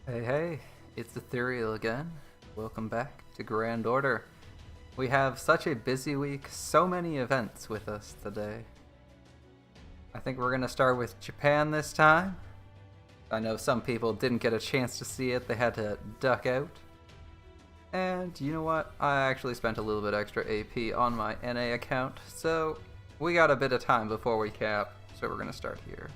Hey, hey, it's Ethereal again. Welcome back to Grand Order. We have such a busy week, so many events with us today. I think we're going to start with Japan this time. I know some people didn't get a chance to see it, they had to duck out. And you know what? I actually spent a little bit extra AP on my NA account, so we got a bit of time before we cap, so we're going to start here.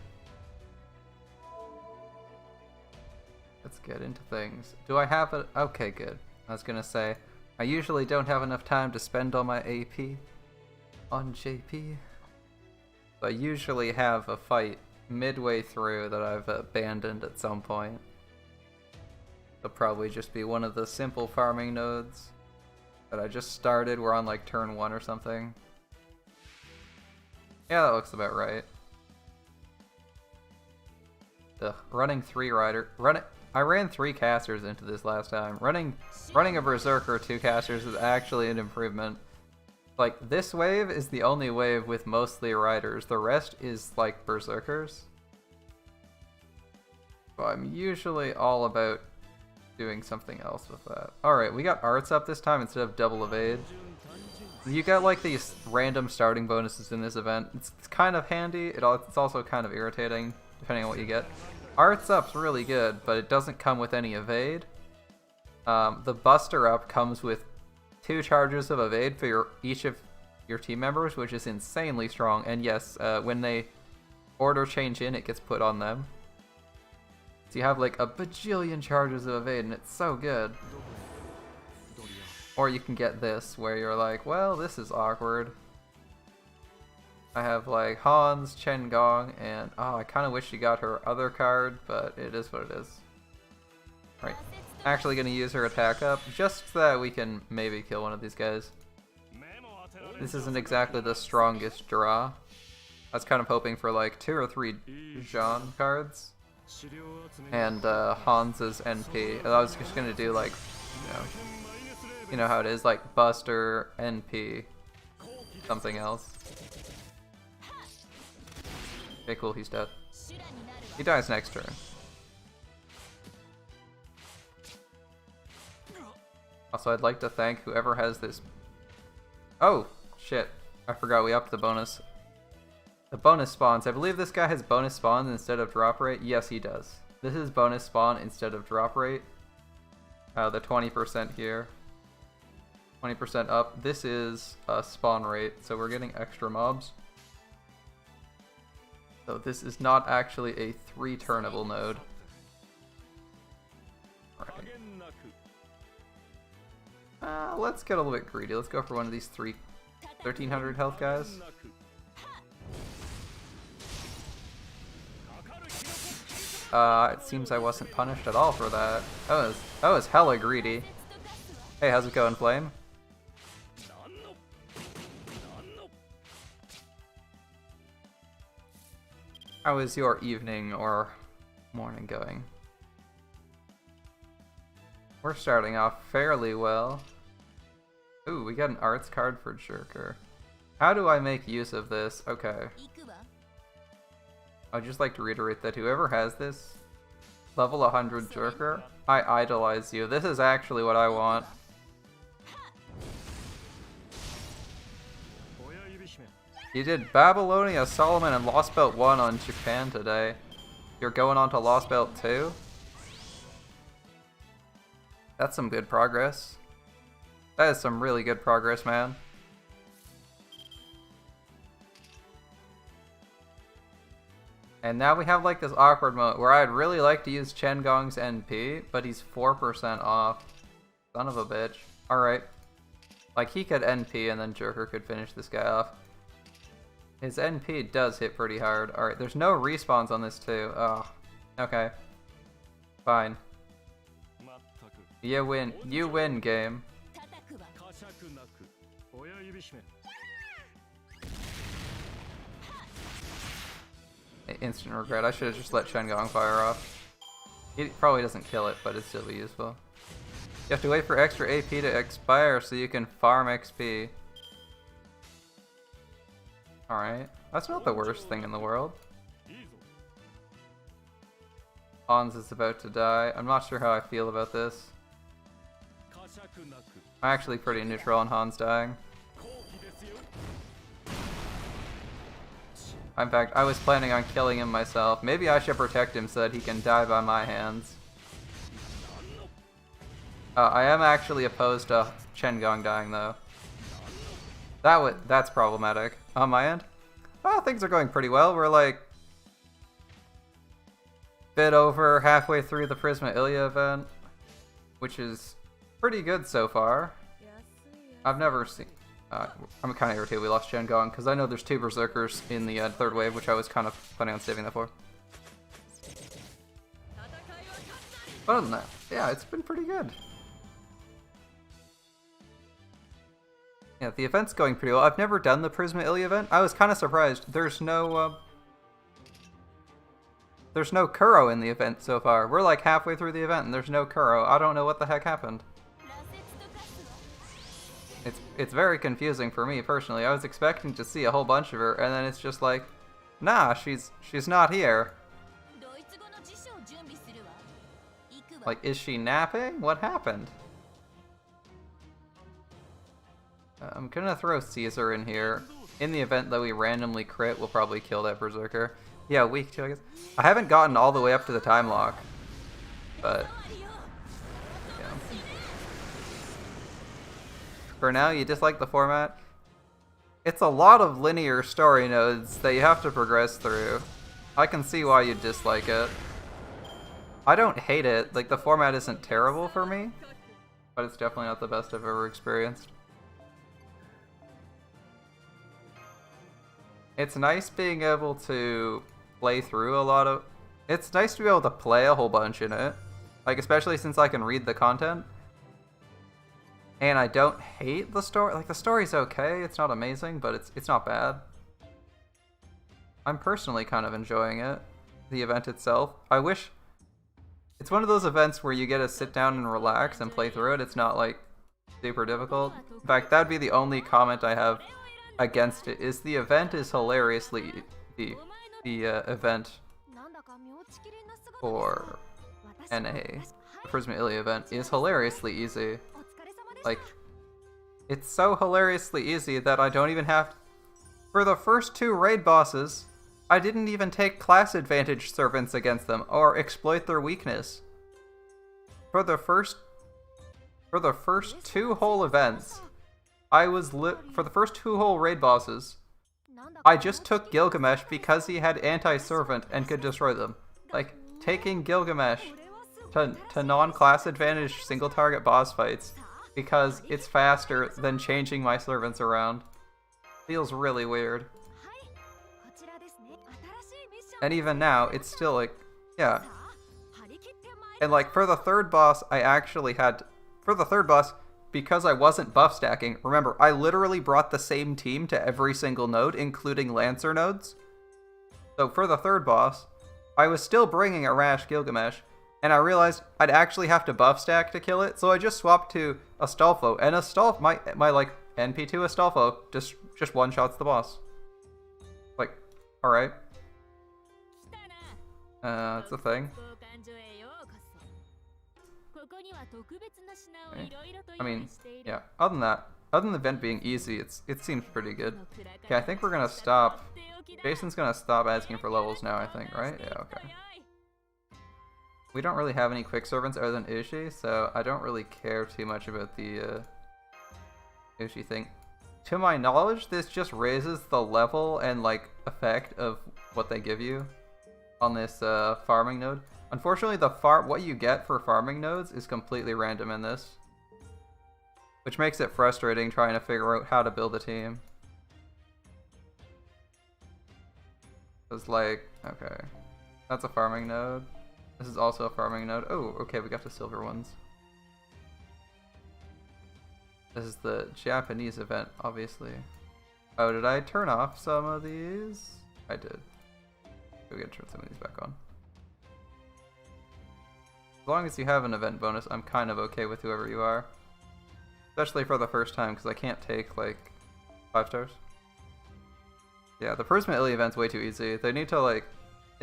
Let's get into things. Do I have it? Okay, good. I was gonna say, I usually don't have enough time to spend all my AP on JP. So I usually have a fight midway through that I've abandoned at some point. It'll probably just be one of the simple farming nodes that I just started. We're on like turn 1 or something. Yeah, that looks about right. Ugh, running 3 rider. I ran 3 casters into this last time. Running a berserker 2 casters is actually an improvement. Like, this wave is the only wave with mostly riders. The rest is like berserkers. So I'm usually all about doing something else with that. Alright, we got arts up this time instead of double evade. You got like these random starting bonuses in this event. It's kind of handy. It's also kind of irritating, depending on what you get. Arts up's really good, but it doesn't come with any evade. The Buster up comes with 2 charges of evade for each of your team members, which is insanely strong. And yes, when they order change in, it gets put on them. So you have like a bajillion charges of evade, and it's so good. Or you can get this, where you're like, well, this is awkward. I have like Hans, Chen Gong, and oh, I kind of wish she got her other card, but it is what it is. Right, actually gonna use her attack up, just so that we can maybe kill one of these guys. This isn't exactly the strongest draw. I was kind of hoping for like 2 or 3 Jean cards. And Hans's NP. And I was just gonna do like, you know how it is, like Buster, NP, something else. Okay, cool, he's dead. He dies next turn. Also, I'd like to thank whoever has this... Oh, shit. I forgot we upped the bonus. The bonus spawns. I believe this guy has bonus spawns instead of drop rate. Yes, he does. This is bonus spawn instead of drop rate. The 20% here. 20% up. This is spawn rate, so we're getting extra mobs. So this is not actually a 3-turnable node. Right. Let's get a little bit greedy. Let's go for one of these 1300 health guys. It seems I wasn't punished at all for that. That was hella greedy. Hey, how's it going, Flame? How is your evening or morning going? We're starting off fairly well. Ooh, we got an arts card for Jerker. How do I make use of this? Okay. I'd just like to reiterate that whoever has this, level 100 Jerker, I idolize you. This is actually what I want. You did Babylonia, Solomon, and Lost Belt 1 on Japan today. You're going on to Lost Belt 2? That's some good progress. That is some really good progress, man. And now we have like this awkward moment where I'd really like to use Chen Gong's NP, but he's 4% off. Son of a bitch. Alright. Like, he could NP and then Jerker could finish this guy off. His NP does hit pretty hard. Alright, there's no respawns on this too. Oh, okay. Fine. You win. You win, game. Instant regret. I should have just let Chen Gong fire off. He probably doesn't kill it, but it'd still be useful. You have to wait for extra AP to expire so you can farm XP. All Alright, that's not the worst thing in the world. Hans is about to die. I'm not sure how I feel about this. I'm actually pretty neutral on Hans dying. In fact, I was planning on killing him myself. Maybe I should protect him so that he can die by my hands. I am actually opposed to Chengong dying though. That's problematic. On my end? Well, things are going pretty well. We're like bit over halfway through the Prisma Illya event, which is pretty good so far. I've never seen... I'm kind of irritated we lost Chengong, because I know there's 2 Berserkers in the third wave, which I was kind of planning on saving that for. Other than that, yeah, it's been pretty good. Yeah, the event's going pretty well. I've never done the Prisma Illya event. I was kind of surprised. There's no Kuro in the event so far. We're like halfway through the event and there's no Kuro. I don't know what the heck happened. It's very confusing for me personally. I was expecting to see a whole bunch of her and then it's just like, nah, she's not here. Like, is she napping? What happened? I'm gonna throw Caesar in here. In the event that we randomly crit, we'll probably kill that Berserker. Yeah, week 2, I guess. I haven't gotten all the way up to the time lock, but yeah. For now, you dislike the format? It's a lot of linear story nodes that you have to progress through. I can see why you dislike it. I don't hate it. Like, the format isn't terrible for me, but it's definitely not the best I've ever experienced. It's nice being able to play through a lot of... It's nice to be able to play a whole bunch in it. Like, especially since I can read the content. And I don't hate the story. Like, the story's okay. It's not amazing, but it's not bad. I'm personally kind of enjoying it. The event itself. I wish... It's one of those events where you get to sit down and relax and play through it. It's not, like, super difficult. In fact, that'd be the only comment I have against it, is the event is hilariously... The event for NA, the Prisma Illya event, is hilariously easy. Like, it's so hilariously easy that I don't even have... For the first 2 raid bosses, I didn't even take class advantage servants against them, or exploit their weakness. For the first 2 whole events, for the first 2 whole raid bosses, I just took Gilgamesh because he had anti-servant and could destroy them. Like, taking Gilgamesh to non-class advantage single target boss fights because it's faster than changing my servants around feels really weird. And even now, it's still like, yeah. And like, for the 3rd boss, I actually had... For the 3rd boss, because I wasn't buff stacking, remember, I literally brought the same team to every single node, including Lancer nodes. So for the 3rd boss, I was still bringing a Rash Gilgamesh, and I realized I'd actually have to buff stack to kill it, so I just swapped to Astolfo, and my like, NP2 Astolfo just one-shots the boss. Like, alright. That's a thing. Okay. I mean, yeah, other than the event being easy, it seems pretty good. Okay, I think we're gonna stop. Jason's gonna stop asking for levels now, I think, right? Yeah, okay. We don't really have any quick servants other than Ushi, so I don't really care too much about the Ushi thing. To my knowledge, this just raises the level and like effect of what they give you on this farming node. Unfortunately, what you get for farming nodes is completely random in this, which makes it frustrating trying to figure out how to build a team. It's like, okay, that's a farming node. This is also a farming node. Oh, okay, we got the silver ones. This is the Japanese event, obviously. Oh, did I turn off some of these? I did. We gotta turn some of these back on. As long as you have an event bonus, I'm kind of okay with whoever you are. Especially for the first time, because I can't take, like, 5 stars. Yeah, the Prisma Illya event's way too easy. They need to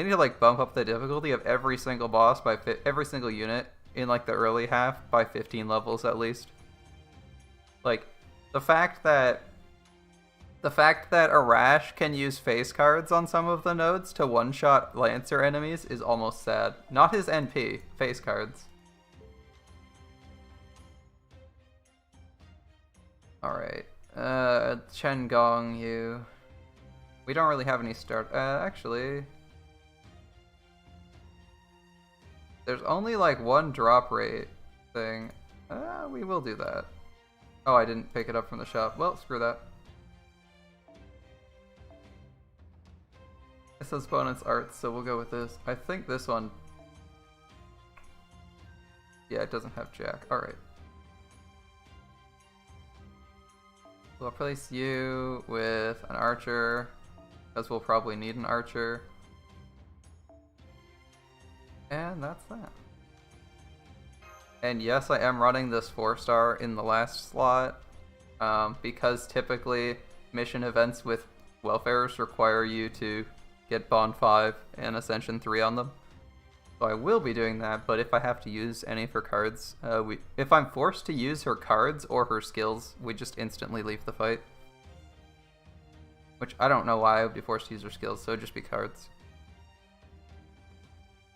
They need to like bump up the difficulty of every single boss by every single unit in like the early half by 15 levels at least. Like the fact that Arash can use face cards on some of the nodes to one-shot Lancer enemies is almost sad. Not his NP, face cards. Alright. Chen Gong, you. We don't really have any start. Actually. There's only like one drop rate thing. We will do that. Oh, I didn't pick it up from the shop. Well, screw that. It says bonus arts, so we'll go with this. I think this one... Yeah, it doesn't have Jack. Alright. We'll replace you with an archer, because we'll probably need an archer. And that's that. And yes, I am running this 4-star in the last slot, because typically mission events with welfares require you to get Bond 5 and Ascension 3 on them. So I will be doing that, but if I have to use any of her cards, if I'm forced to use her cards or her skills, we just instantly leave the fight. Which I don't know why I would be forced to use her skills, so it'd just be cards.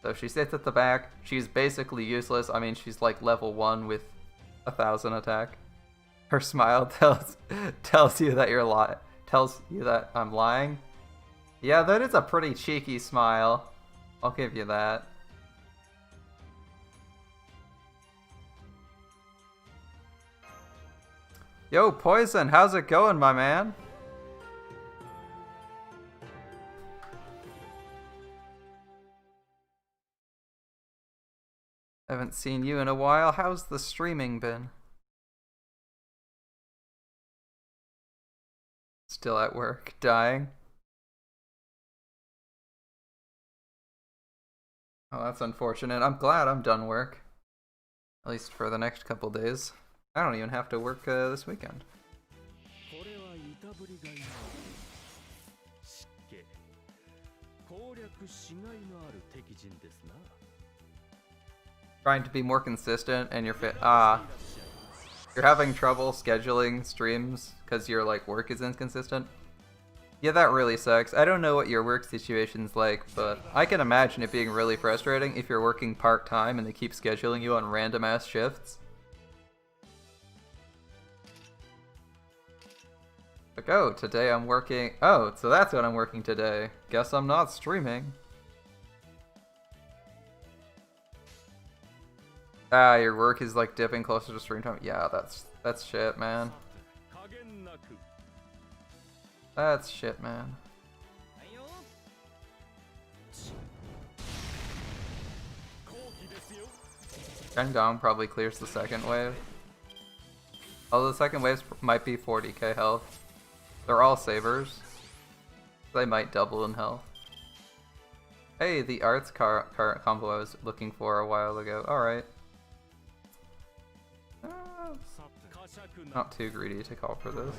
So she sits at the back, she's basically useless. I mean, she's like level 1 with 1,000 attack. Her smile tells you that tells you that I'm lying. Yeah, that is a pretty cheeky smile. I'll give you that. Yo, Poison, how's it going, my man? Haven't seen you in a while. How's the streaming been? Still at work, dying. Oh, that's unfortunate. I'm glad I'm done work. At least for the next couple days. I don't even have to work this weekend. Trying to be more consistent and you're you're having trouble scheduling streams because your like work is inconsistent. Yeah, that really sucks. I don't know what your work situation's like, but I can imagine it being really frustrating if you're working part-time and they keep scheduling you on random-ass shifts. Like, oh, today I'm working... Oh, so that's what I'm working today. Guess I'm not streaming. Ah, your work is like dipping closer to stream time. Yeah, that's shit, man. That's shit, man. Gong probably clears the second wave. Although the second wave might be 40k health. They're all sabers. They might double in health. Hey, the arts combo I was looking for a while ago. Alright. Not too greedy to call for this.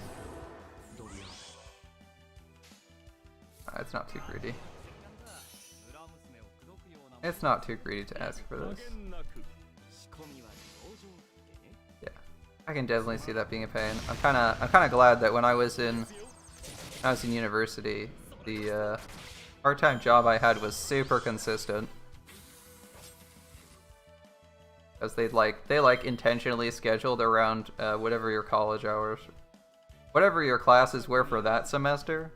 It's not too greedy. It's not too greedy to ask for this. Yeah, I can definitely see that being a pain. I'm kind of glad that when I was in university, the part-time job I had was super consistent. Because they intentionally scheduled around whatever your college hours, whatever your classes were for that semester.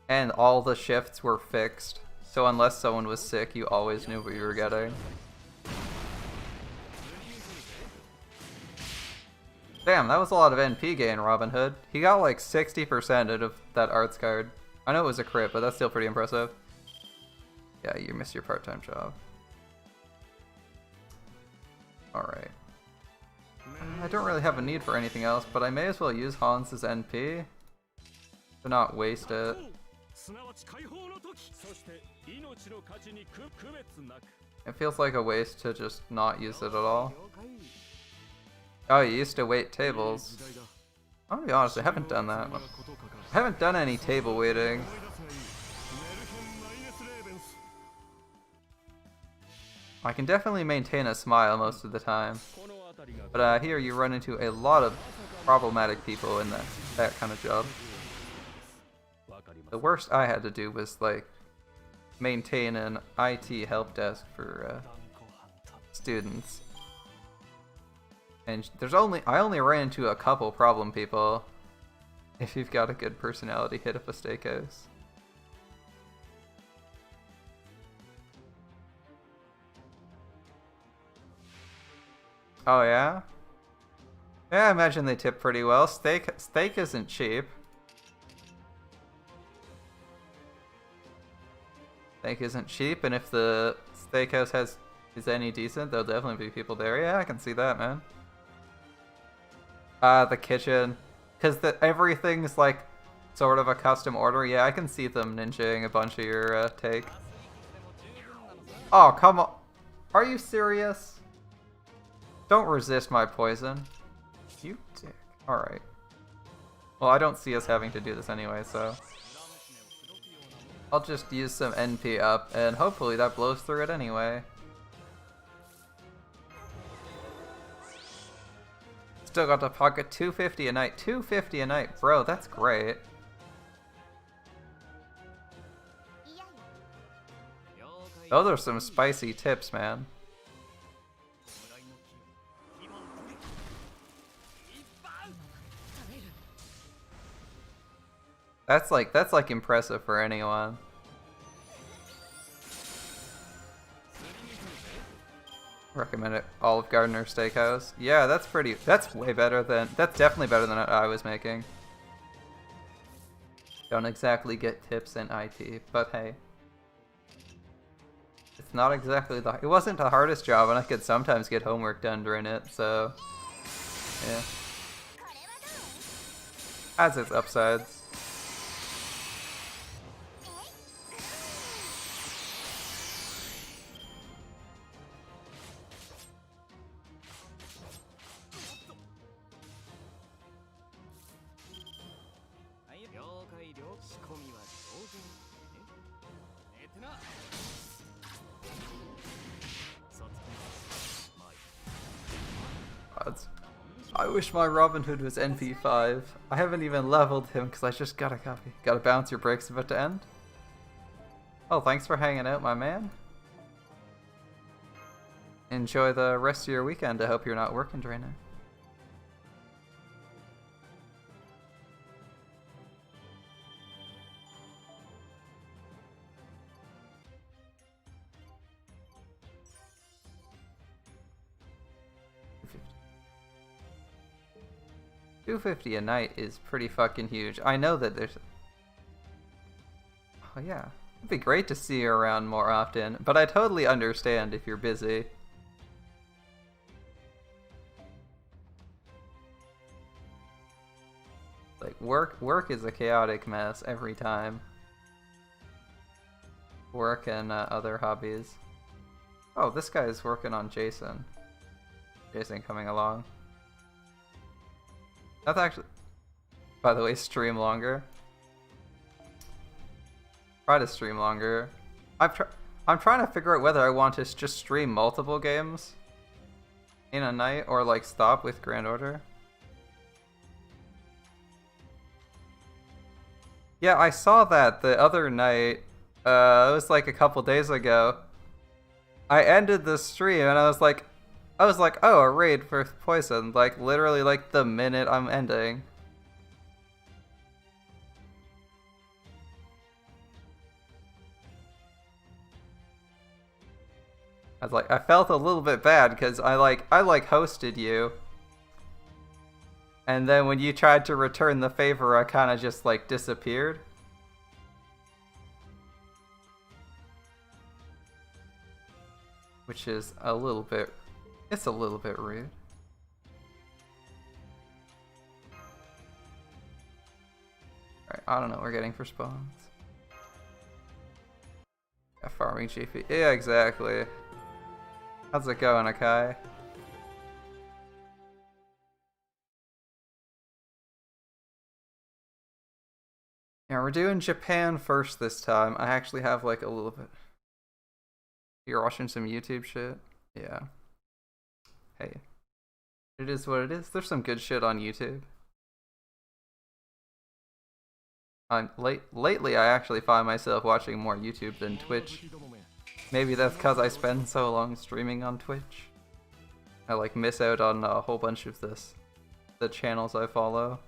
And all the shifts were fixed, so unless someone was sick, you always knew what you were getting. Damn, that was a lot of NP gain, Robin Hood. He got like 60% out of that arts card. I know it was a crit, but that's still pretty impressive. Yeah, you missed your part-time job. Alright. I don't really have a need for anything else, but I may as well use Hans's NP to not waste it. It feels like a waste to just not use it at all. Oh, you used to wait tables. I'm gonna be honest, I haven't done that. I haven't done any table waiting. I can definitely maintain a smile most of the time. But here you run into a lot of problematic people in that kind of job. The worst I had to do was like maintain an IT help desk for students. And I only ran into a couple problem people. If you've got a good personality, hit up a steakhouse. Oh yeah? Yeah, I imagine they tip pretty well. Steak isn't cheap. Steak isn't cheap, and if the steakhouse is any decent, there'll definitely be people there. Yeah, I can see that, man. The kitchen. Because everything's like sort of a custom order. Yeah, I can see them ninjaing a bunch of your take. Oh, come on. Are you serious? Don't resist my poison. You dick. Alright. Well, I don't see us having to do this anyway, so I'll just use some NP up, and hopefully that blows through it anyway. Still got to pocket 250 a night. 250 a night, bro, that's great. Those are some spicy tips, man. That's like impressive for anyone. Recommend it. Olive Gardener Steakhouse. Yeah, that's way better than, that's definitely better than I was making. Don't exactly get tips in IT, but hey. It's not exactly it wasn't the hardest job, and I could sometimes get homework done during it, so yeah. Has its upsides. I wish my Robin Hood was NP5. I haven't even leveled him because I just got a copy. Gotta bounce, your break's about to end. Oh, thanks for hanging out, my man. Enjoy the rest of your weekend. I hope you're not working right now. $250 a night is pretty fucking huge. I know that there's... Oh yeah. It'd be great to see you around more often, but I totally understand if you're busy. Like, work is a chaotic mess every time. Work and other hobbies. Oh, this guy is working on Jason. Jason coming along. That's actually, by the way, stream longer. Try to stream longer. I'm trying to figure out whether I want to just stream multiple games in a night or like stop with Grand Order. Yeah, I saw that the other night. It was like a couple days ago. I ended the stream and I was like, oh, a raid for poison, like literally like the minute I'm ending. I was like, I felt a little bit bad because I hosted you. And then when you tried to return the favor, I kind of just like disappeared. Which is a little bit... It's a little bit rude. Alright, I don't know what we're getting for spawns. Yeah, farming GP. Yeah, exactly. How's it going, Akai? Yeah, we're doing Japan first this time. I actually have like a little bit... You're watching some YouTube shit? Yeah. Hey. It is what it is. There's some good shit on YouTube. Lately, I actually find myself watching more YouTube than Twitch. Maybe that's because I spend so long streaming on Twitch. I like miss out on a whole bunch of the channels I follow.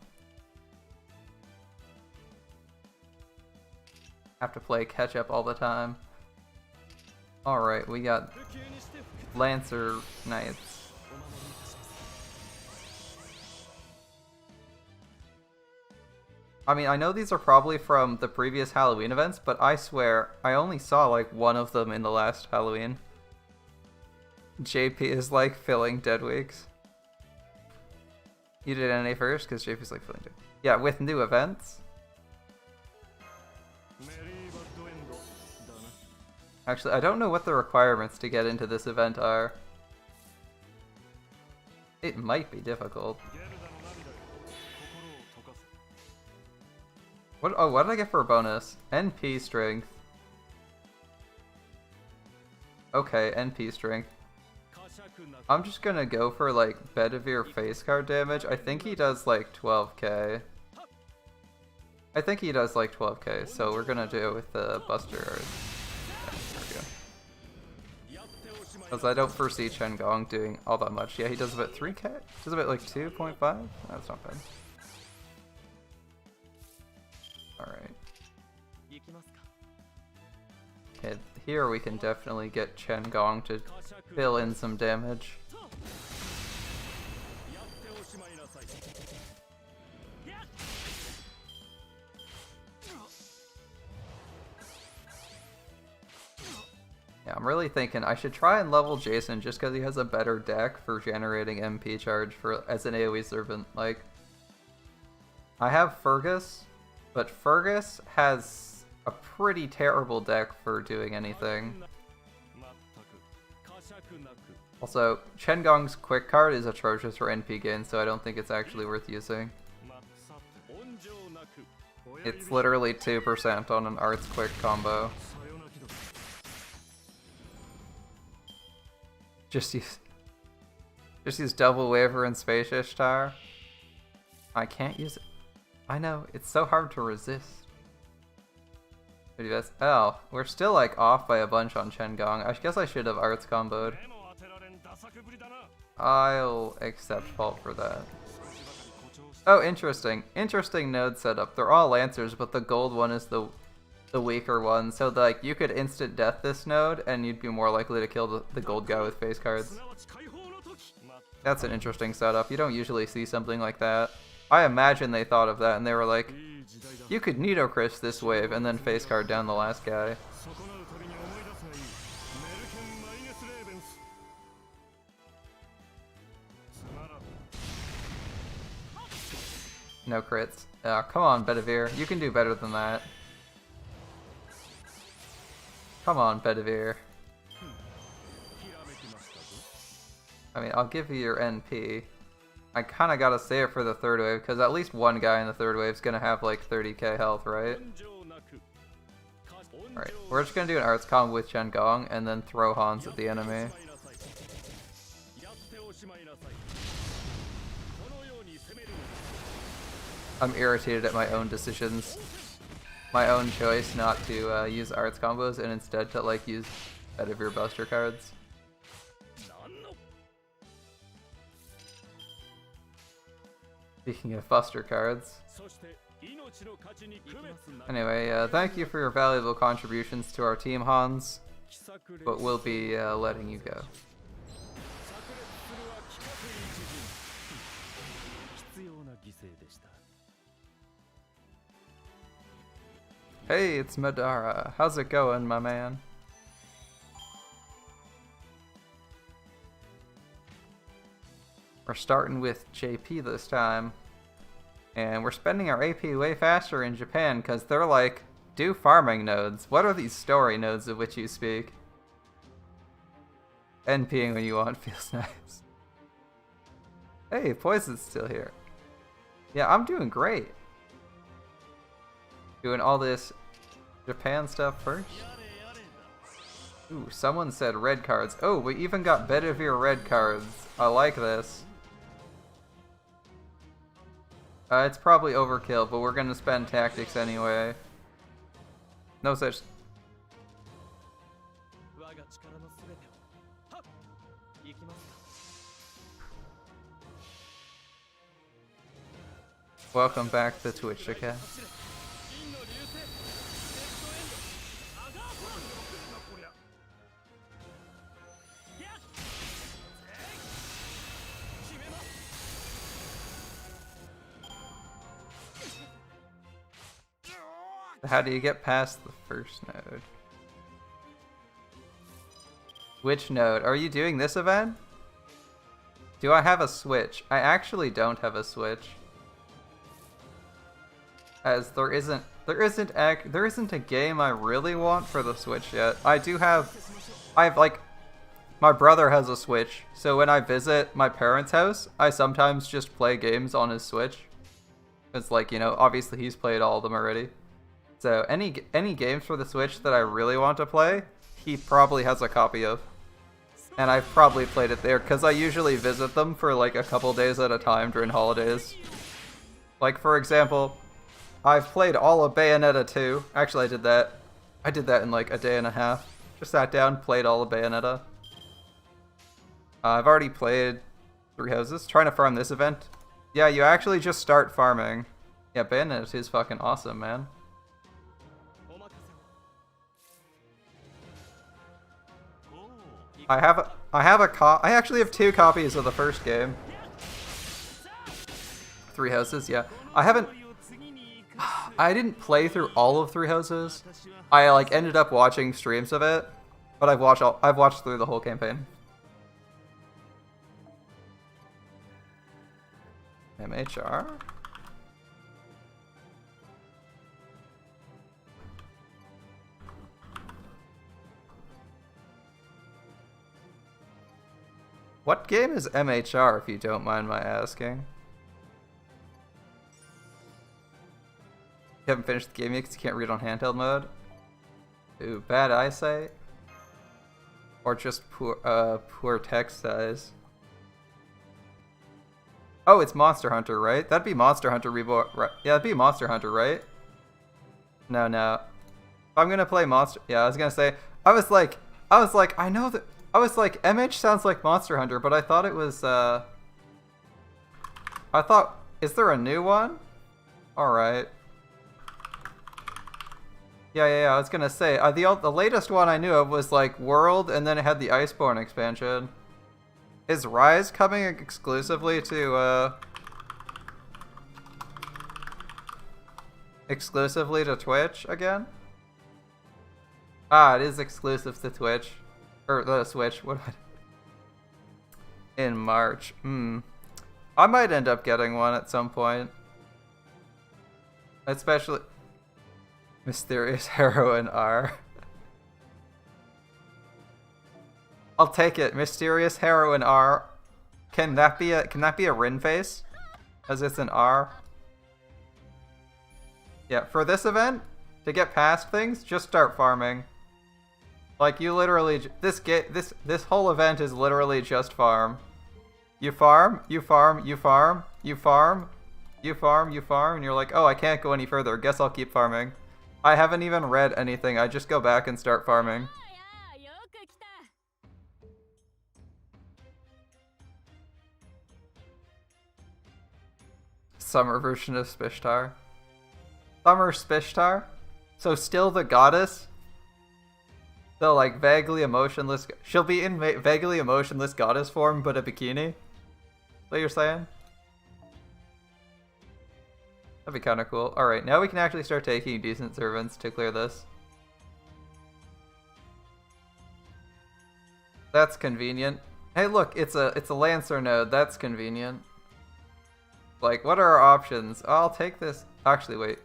Have to play catch up all the time. Alright, we got Lancer Knights. I mean, I know these are probably from the previous Halloween events, but I swear, I only saw like one of them in the last Halloween. JP is like filling dead weeks. You did NA first? Because JP's like filling dead. Yeah, with new events. Actually, I don't know what the requirements to get into this event are. It might be difficult. What did I get for a bonus? NP strength. Okay, NP strength. I'm just gonna go for like Bedivere face card damage. I think he does like 12k. I think he does like 12k, so we're gonna do it with the Buster. Yeah, there we go. Because I don't foresee Chen Gong doing all that much. Yeah, he does about 3k? Does about like 2.5? That's not bad. Alright. Okay, here we can definitely get Chen Gong to fill in some damage. Yeah, I'm really thinking I should try and level Jason just because he has a better deck for generating MP charge for as an AoE servant. Like, I have Fergus, but Fergus has a pretty terrible deck for doing anything. Also, Chen Gong's quick card is atrocious for NP gain, so I don't think it's actually worth using. It's literally 2% on an Arts quick combo. Just use Double Waver and Space Ishtar. I can't use it. I know, it's so hard to resist. Oh, we're still like off by a bunch on Chen Gong. I guess I should have Arts comboed. I'll accept fault for that. Oh, interesting. Interesting node setup. They're all Lancers, but the gold one is the weaker one. So like you could instant death this node and you'd be more likely to kill the gold guy with face cards. That's an interesting setup. You don't usually see something like that. I imagine they thought of that and they were like, you could Nido-Cris this wave and then face card down the last guy. No crits. Come on, Bedivere. You can do better than that. Come on, Bedivere. I mean, I'll give you your NP. I kinda gotta save it for the third wave, because at least one guy in the third wave is gonna have like 30k health, right? Alright, we're just gonna do an Arts combo with Chen Gong, and then throw Hans at the enemy. I'm irritated at my own decisions. My own choice not to use Arts combos, and instead to like use Bedivere Buster cards. Speaking of Buster cards. Anyway, thank you for your valuable contributions to our team, Hans. But we'll be letting you go. Hey, it's Madara. How's it going, my man? We're starting with JP this time. And we're spending our AP way faster in Japan because they're like, do farming nodes. What are these story nodes of which you speak? NPing when you want feels nice. Hey, Poison's still here. Yeah, I'm doing great. Doing all this Japan stuff first. Ooh, someone said red cards. Oh, we even got Bedivere red cards. I like this. It's probably overkill, but we're gonna spend tactics anyway. No such... Welcome back to Twitch, okay? How do you get past the first node? Which node? Are you doing this event? Do I have a Switch? I actually don't have a Switch. As there isn't a game I really want for the Switch yet. I have like, my brother has a Switch, so when I visit my parents' house, I sometimes just play games on his Switch. It's like, you know, obviously he's played all of them already. So any games for the Switch that I really want to play, he probably has a copy of. And I've probably played it there, because I usually visit them for like a couple days at a time during holidays. Like, for example, I've played all of Bayonetta 2. Actually, I did that in like a day and a half. Just sat down, played all of Bayonetta. I've already played Three Houses, trying to farm this event. Yeah, you actually just start farming. Yeah, Bayonetta 2 is fucking awesome, man. I actually have 2 copies of the first game. Three Houses, yeah. I didn't play through all of Three Houses. I like ended up watching streams of it, but I've watched through the whole campaign. MHR? What game is MHR, if you don't mind my asking? You haven't finished the game yet because you can't read on handheld mode? Ooh, bad eyesight? Or just poor text size? Oh, it's Monster Hunter, right? That'd be Monster Hunter Reborn, right? Yeah, that'd be Monster Hunter, right? No. If I'm gonna play Monster... Yeah, I was gonna say... I was like, I know that... I was like, MH sounds like Monster Hunter, but I thought it was, is there a new one? Alright. Yeah, I was gonna say, the latest one I knew of was, like, World, and then it had the Iceborne expansion. Is Rise coming exclusively to, exclusively to Twitch again? Ah, it is exclusive to Twitch. Or the Switch, in March. I might end up getting one at some point. Especially Mysterious Heroine R. I'll take it. Mysterious Heroine R. Can that be a Rin face? As it's an R. Yeah, for this event, to get past things, just start farming. Like, you literally, this whole event is literally just farm. You farm, you farm, you farm, you farm, you farm, you farm, and you're like, oh, I can't go any further. Guess I'll keep farming. I haven't even read anything. I just go back and start farming. Summer version of Spishtar. Summer Spishtar? So still the goddess? So, like, vaguely emotionless... She'll be in vaguely emotionless goddess form, but a bikini? What you're saying? That'd be kind of cool. Alright, now we can actually start taking decent servants to clear this. That's convenient. Hey, look, it's a Lancer node. That's convenient. Like, what are our options? Oh, I'll take this. Actually, wait.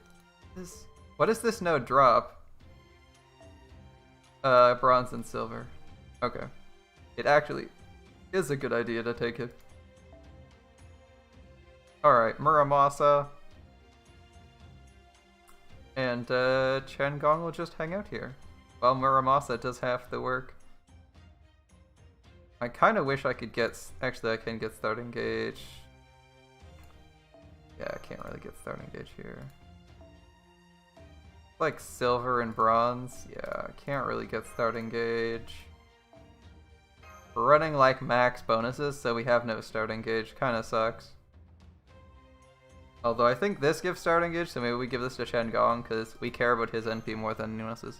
What does this node drop? Bronze and silver. Okay. It actually is a good idea to take it. Alright, Muramasa. And Chen Gong will just hang out here. Well, Muramasa does half the work. I kind of wish I could get... Actually, I can get starting gauge. Yeah, I can't really get starting gauge here. Like silver and bronze. Yeah, I can't really get starting gauge. We're running like max bonuses, so we have no starting gauge. Kinda sucks. Although I think this gives starting gauge, so maybe we give this to Shen Gong, because we care about his NP more than anyone else's.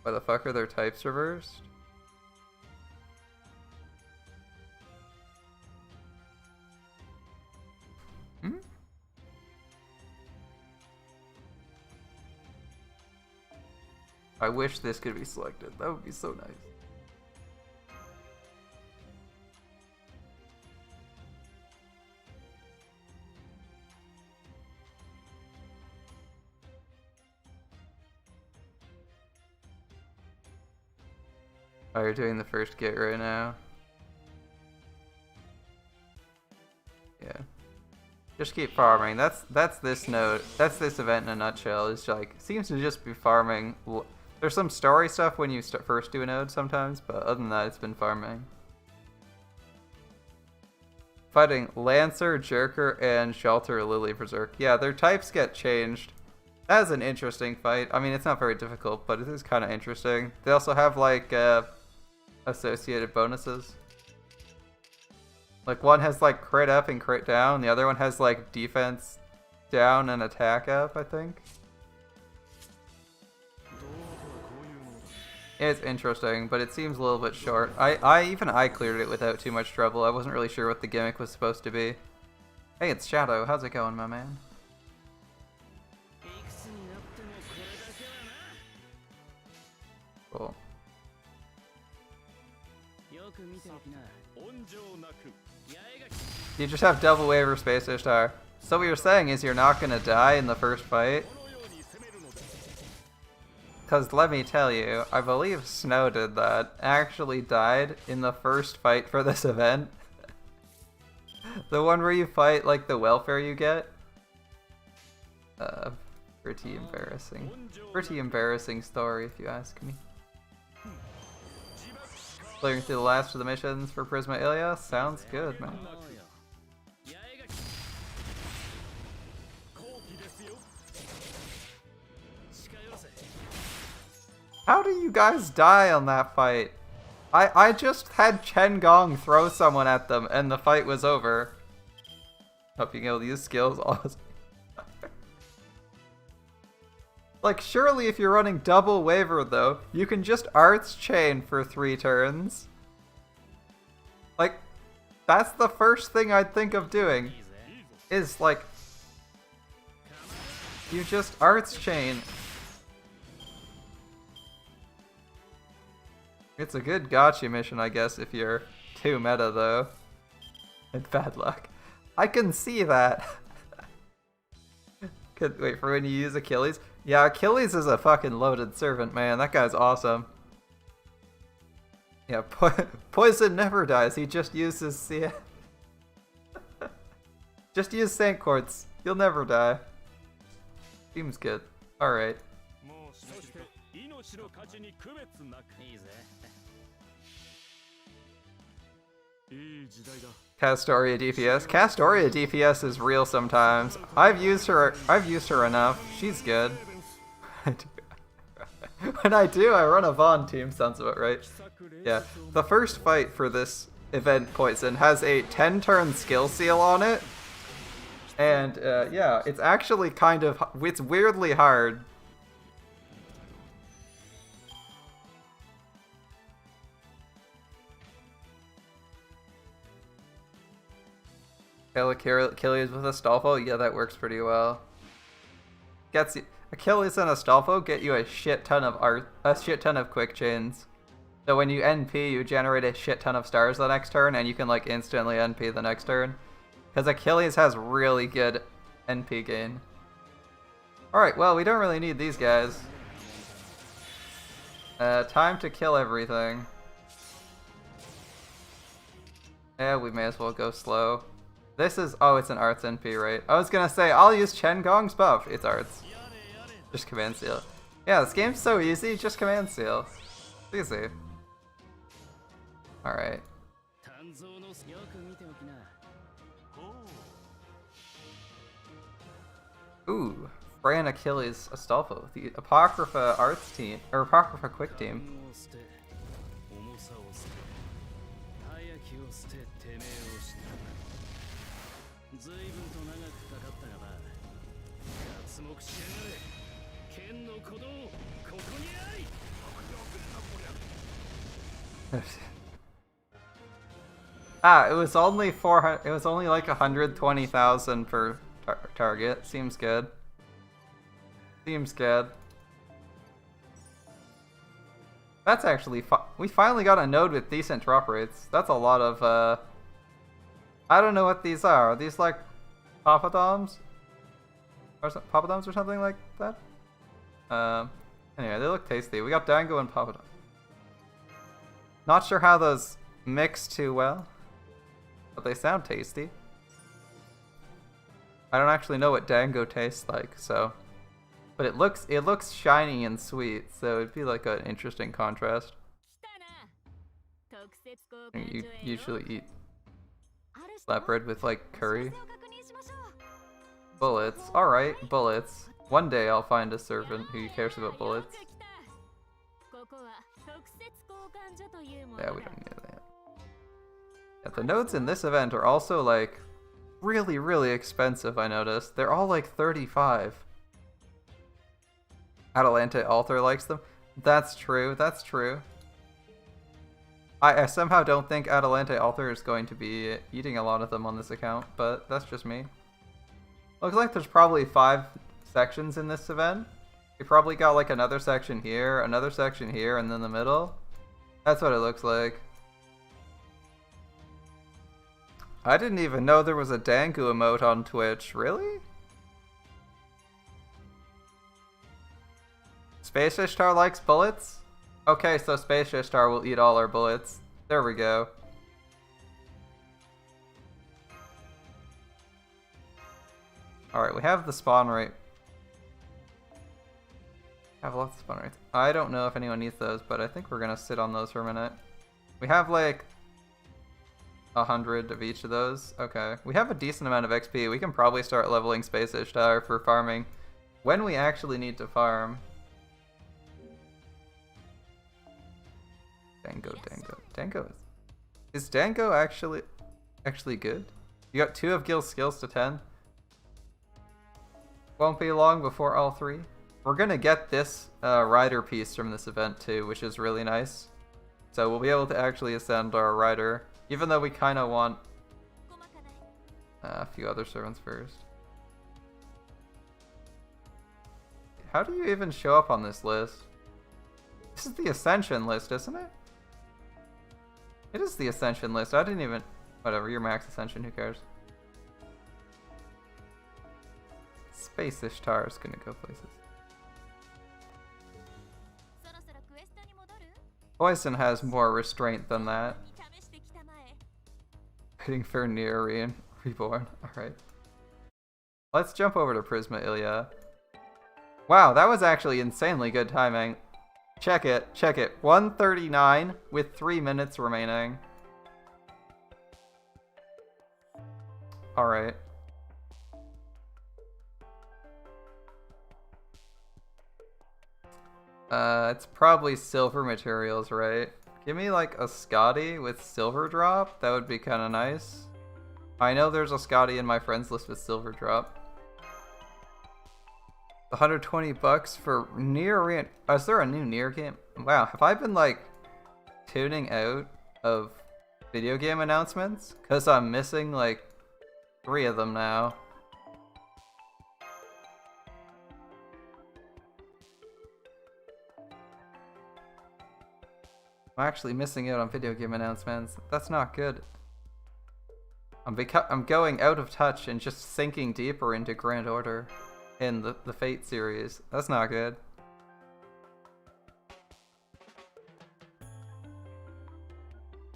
Why the fuck are their types reversed? Hmm? I wish this could be selected. That would be so nice. Oh, you're doing the first get right now. Yeah. Just keep farming. That's this node. That's this event in a nutshell. It's like seems to just be farming. There's some story stuff when you first do a node sometimes, but other than that, it's been farming. Fighting Lancer, Jerker, and Shelter Lily Berserk. Yeah, their types get changed. That is an interesting fight. I mean, it's not very difficult, but it is kind of interesting. They also have like associated bonuses. Like one has like crit up and crit down, the other one has like defense down and attack up, I think. It's interesting, but it seems a little bit short. Even I cleared it without too much trouble. I wasn't really sure what the gimmick was supposed to be. Hey, it's Shadow. How's it going, my man? Cool. You just have double waiver Space Ishtar. So what you're saying is you're not gonna die in the first fight? Because let me tell you, I believe Snow did that. Actually died in the first fight for this event. The one where you fight like the welfare you get. Pretty embarrassing. Pretty embarrassing story if you ask me. Clearing through the last of the missions for Prisma Illya? Sounds good, man. How do you guys die on that fight? I just had Chen Gong throw someone at them and the fight was over. Hope you know these skills. Like, surely if you're running double waiver though, you can just Arts Chain for 3 turns. Like, that's the first thing I'd think of doing. Is like, you just Arts Chain. It's a good gotcha mission, I guess, if you're too meta, though. And bad luck. I can see that. Wait, for when you use Achilles? Yeah, Achilles is a fucking loaded servant, man. That guy's awesome. Yeah, Poison never dies. He just uses... Yeah. Just use Saint Quartz. You'll never die. Seems good. Alright. Castoria DPS. Castoria DPS is real sometimes. I've used her enough. She's good. When I do, I run a Vaughn team, sounds about right. Yeah. The first fight for this event, Poison, has a 10-turn skill seal on it. And yeah, it's actually kind of, it's weirdly hard. Achilles with Astolfo? Yeah, that works pretty well. Gets you, Achilles and Astolfo get you a shit ton of quick chains. So when you NP, you generate a shit ton of stars the next turn, and you can like instantly NP the next turn. Because Achilles has really good NP gain. Alright, well, we don't really need these guys. Time to kill everything. Yeah, we may as well go slow. This is... Oh, it's an Arts NP, right? I was gonna say, I'll use Chen Gong's buff. It's Arts. Just Command Seal. Yeah, this game's so easy, just command seal. It's easy. Alright. Ooh, Freya and Achilles Astolfo, the Apocrypha Arts team, or Apocrypha Quick team. It was only 400. It was only like 120,000 per target. Seems good. Seems good. That's actually we finally got a node with decent drop rates. That's a lot of I don't know what these are. Are these like poppadoms? Or poppadoms or something like that? Anyway, they look tasty. We got dango and poppadom. Not sure how those mix too well, but they sound tasty. I don't actually know what dango tastes like, so, but it looks shiny and sweet, so it'd be like an interesting contrast. You usually eat flatbread with like curry. Bullets. Alright, bullets. One day I'll find a servant who cares about bullets. Yeah, we don't need that. Yeah, the nodes in this event are also like really, really expensive, I noticed. They're all like 35. Atalante Altar likes them. That's true, that's true. I somehow don't think Atalante Altar is going to be eating a lot of them on this account, but that's just me. Looks like there's probably 5 sections in this event. We probably got like another section here, and then the middle. That's what it looks like. I didn't even know there was a Tengu emote on Twitch. Really? Space Ishtar likes bullets? Okay, so Space Ishtar will eat all our bullets. There we go. Alright, we have the spawn rate. Have lots of spawn rates. I don't know if anyone needs those, but I think we're gonna sit on those for a minute. We have like 100 of each of those. Okay. We have a decent amount of XP. We can probably start leveling Space Ishtar for farming when we actually need to farm. Dango. Is Dango actually good? You got 2 of Gil's skills to 10. Won't be long before all 3. We're gonna get this rider piece from this event too, which is really nice. So we'll be able to actually ascend our rider, even though we kind of want a few other servants first. How do you even show up on this list? This is the Ascension list, isn't it? It is the Ascension list. I didn't even... Whatever, you're max Ascension, who cares? Space Ishtar is gonna go places. Poison has more restraint than that. Waiting for Nerean Reborn. Alright. Let's jump over to Prisma, Illya. Wow, that was actually insanely good timing. Check it. 1:39 with 3 minutes remaining. Alright. It's probably silver materials, right? Give me like a Scotty with silver drop. That would be kind of nice. I know there's a Scotty in my friends list with silver drop. 120 bucks for Nier. Is there a new Nier game? Wow, have I been like tuning out of video game announcements? Because I'm missing like 3 of them now. I'm actually missing out on video game announcements. That's not good. I'm going out of touch and just sinking deeper into Grand Order in the Fate series. That's not good.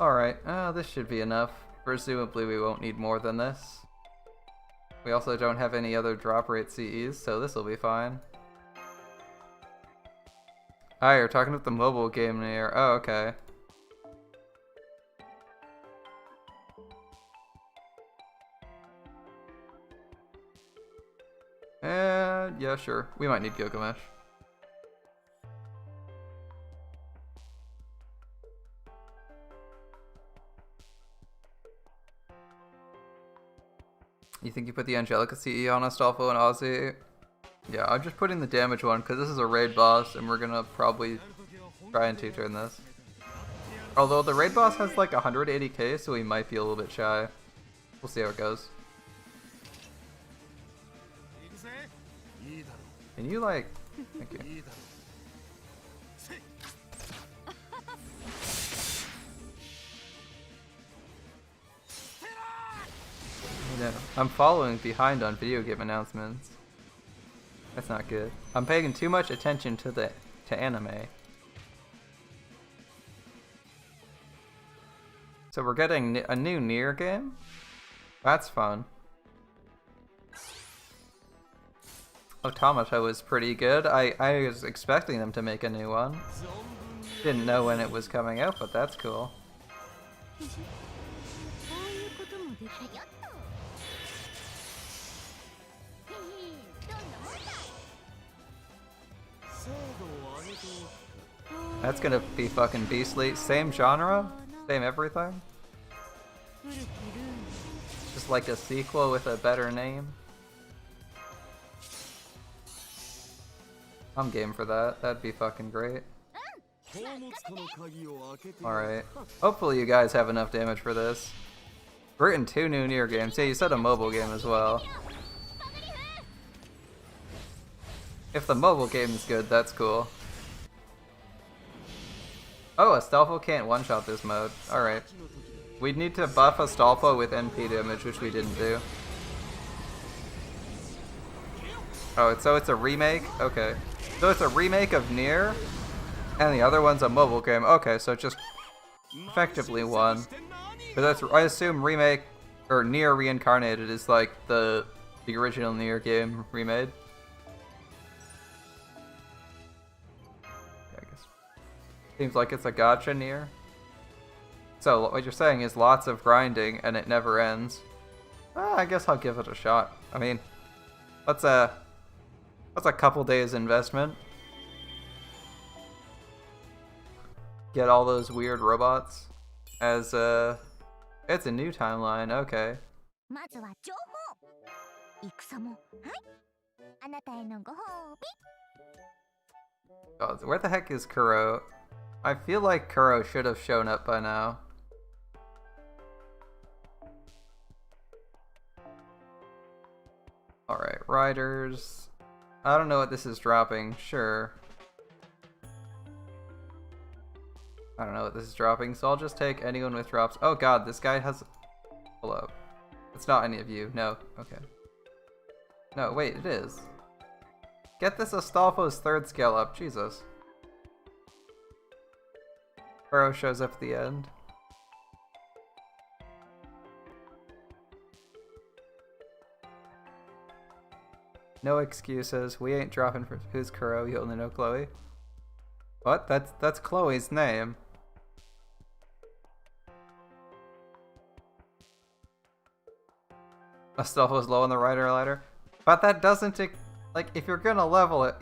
Alright, this should be enough. Presumably we won't need more than this. We also don't have any other drop rate CEs, so this will be fine. Hi, you're talking about the mobile game near. Oh, okay. Yeah, sure. We might need Gilgamesh. You think you put the Angelica CE on Astolfo and Ozzy? Yeah, I'm just putting the damage one because this is a raid boss and we're gonna probably try and 2-turn this. Although the raid boss has like 180k, so we might be a little bit shy. We'll see how it goes. Can you like... Thank you. Yeah, I'm following behind on video game announcements. That's not good. I'm paying too much attention to anime. So we're getting a new Nier game? That's fun. Automata was pretty good. I was expecting them to make a new one. Didn't know when it was coming out, but that's cool. That's gonna be fucking beastly. Same genre? Same everything? Just like a sequel with a better name? I'm game for that. That'd be fucking great. Alright. Hopefully you guys have enough damage for this. We're in 2 new Nier games. Yeah, you said a mobile game as well. If the mobile game is good, that's cool. Oh, Astolfo can't one-shot this mode. Alright. We'd need to buff Astolfo with NP damage, which we didn't do. Oh, so it's a remake? Okay. So it's a remake of Nier, and the other one's a mobile game. Okay, so just effectively one. But that's, I assume remake, or Nier Reincarnated is like the original Nier game remade. Yeah, I guess. Seems like it's a gacha Nier. So what you're saying is lots of grinding and it never ends. I guess I'll give it a shot. I mean, that's a couple days investment. Get all those weird robots. As it's a new timeline, okay. Oh, where the heck is Kuro? I feel like Kuro should have shown up by now. Alright, riders. I don't know what this is dropping, sure. I don't know what this is dropping, so I'll just take anyone with drops. Oh god, this guy has... Hello. It's not any of you. No. Okay. No, wait, it is. Get this Astolfo's 3rd scale up. Jesus. Burrow shows up at the end. No excuses. We ain't dropping for who's Kuro. You only know Chloe. What? That's Chloe's name. Astolfo's low on the rider ladder. But that doesn't like if you're gonna level it,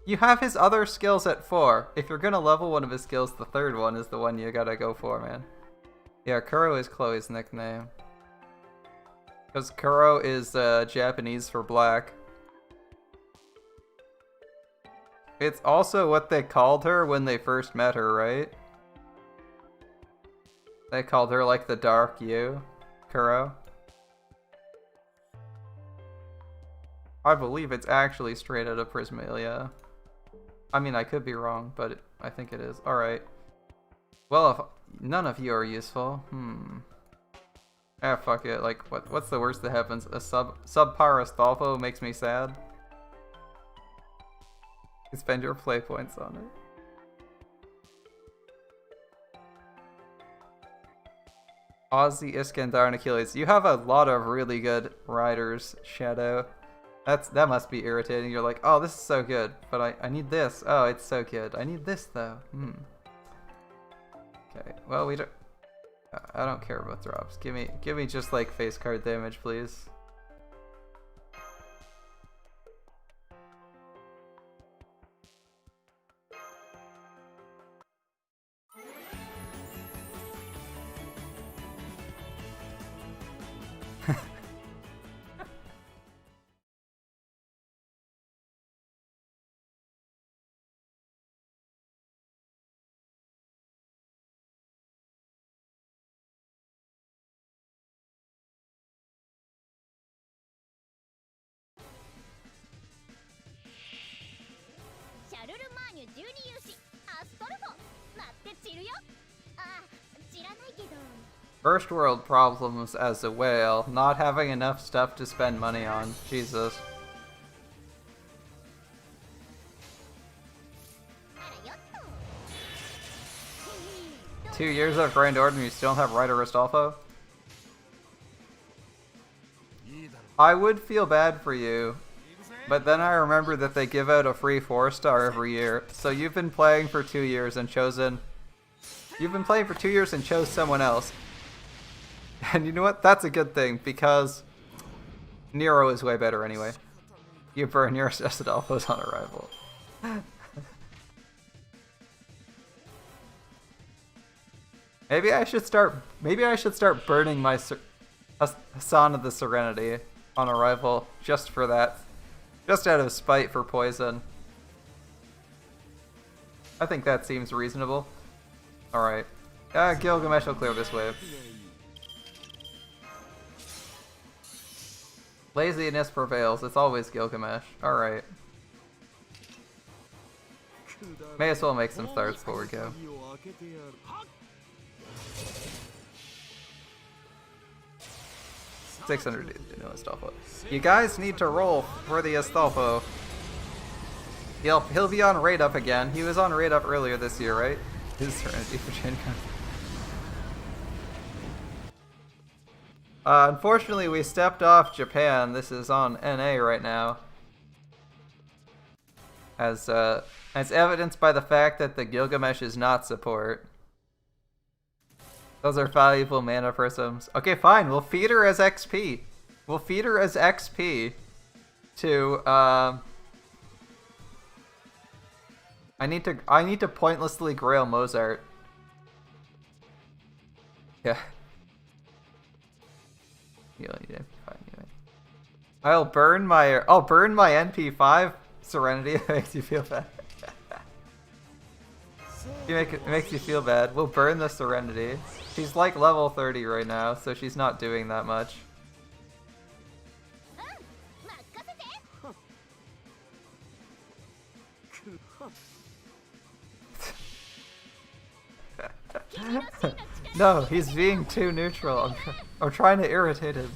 you have his other skills at 4. If you're gonna level one of his skills, the 3rd one is the one you gotta go for, man. Yeah, Kuro is Chloe's nickname. Because Kuro is Japanese for black. It's also what they called her when they first met her, right? They called her like the Dark You, Kuro. I believe it's actually straight out of Prisma, Illya. I mean, I could be wrong, but I think it is. Alright. Well, if none of you are useful, ah, fuck it. Like, what's the worst that happens? A subpar Astolfo makes me sad. You spend your play points on it. Ozzy, Iskandar, and Achilles. You have a lot of really good riders, Shadow. That must be irritating. You're like, oh, this is so good, but I need this. Oh, it's so good. I need this though. Okay. Well, we don't. I don't care about drops. Give me just like face card damage, please. First world problems as a whale, not having enough stuff to spend money on. Jesus. Two years of Grand Order and you still don't have Ryder Ristolfo? I would feel bad for you, but then I remember that they give out a free 4-star every year. So you've been playing for 2 years and chosen... You've been playing for 2 years and chose someone else. And you know what? That's a good thing, because Nero is way better anyway. You burn your Astolfos on arrival. Maybe I should start burning my Hassan of the Serenity on arrival just for that. Just out of spite for poison. I think that seems reasonable. Alright. Gilgamesh will clear this wave. Laziness prevails. It's always Gilgamesh. Alright. May as well make some starts before we go. $600 no Astolfo. You guys need to roll for the Astolfo. He'll be on raid up again. He was on raid up earlier this year, right? His Serenity for Shinkan. Unfortunately, we stepped off Japan. This is on NA right now. As evidenced by the fact that the Gilgamesh is not support. Those are valuable mana prisms. Okay, fine. We'll feed her as XP. We'll feed her as XP to I need to pointlessly grail Mozart. Yeah. I'll burn my NP5 Serenity. It makes you feel bad. It makes you feel bad. We'll burn the Serenity. She's like level 30 right now, so she's not doing that much. No, he's being too neutral. I'm trying to irritate him.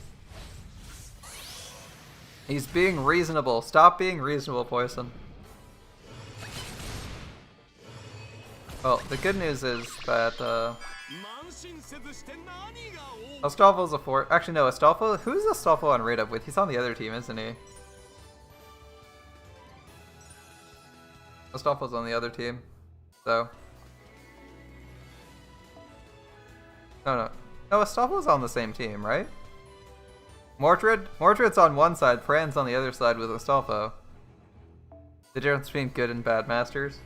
He's being reasonable. Stop being reasonable, Poison. Well, the good news is that Astolfo's a 4. Actually, no, Astolfo. Who's Astolfo on raid up with? He's on the other team, isn't he? Astolfo's on the other team, so. No, Astolfo's on the same team, right? Mordred's on one side, Fran's on the other side with Astolfo. The difference between good and bad masters.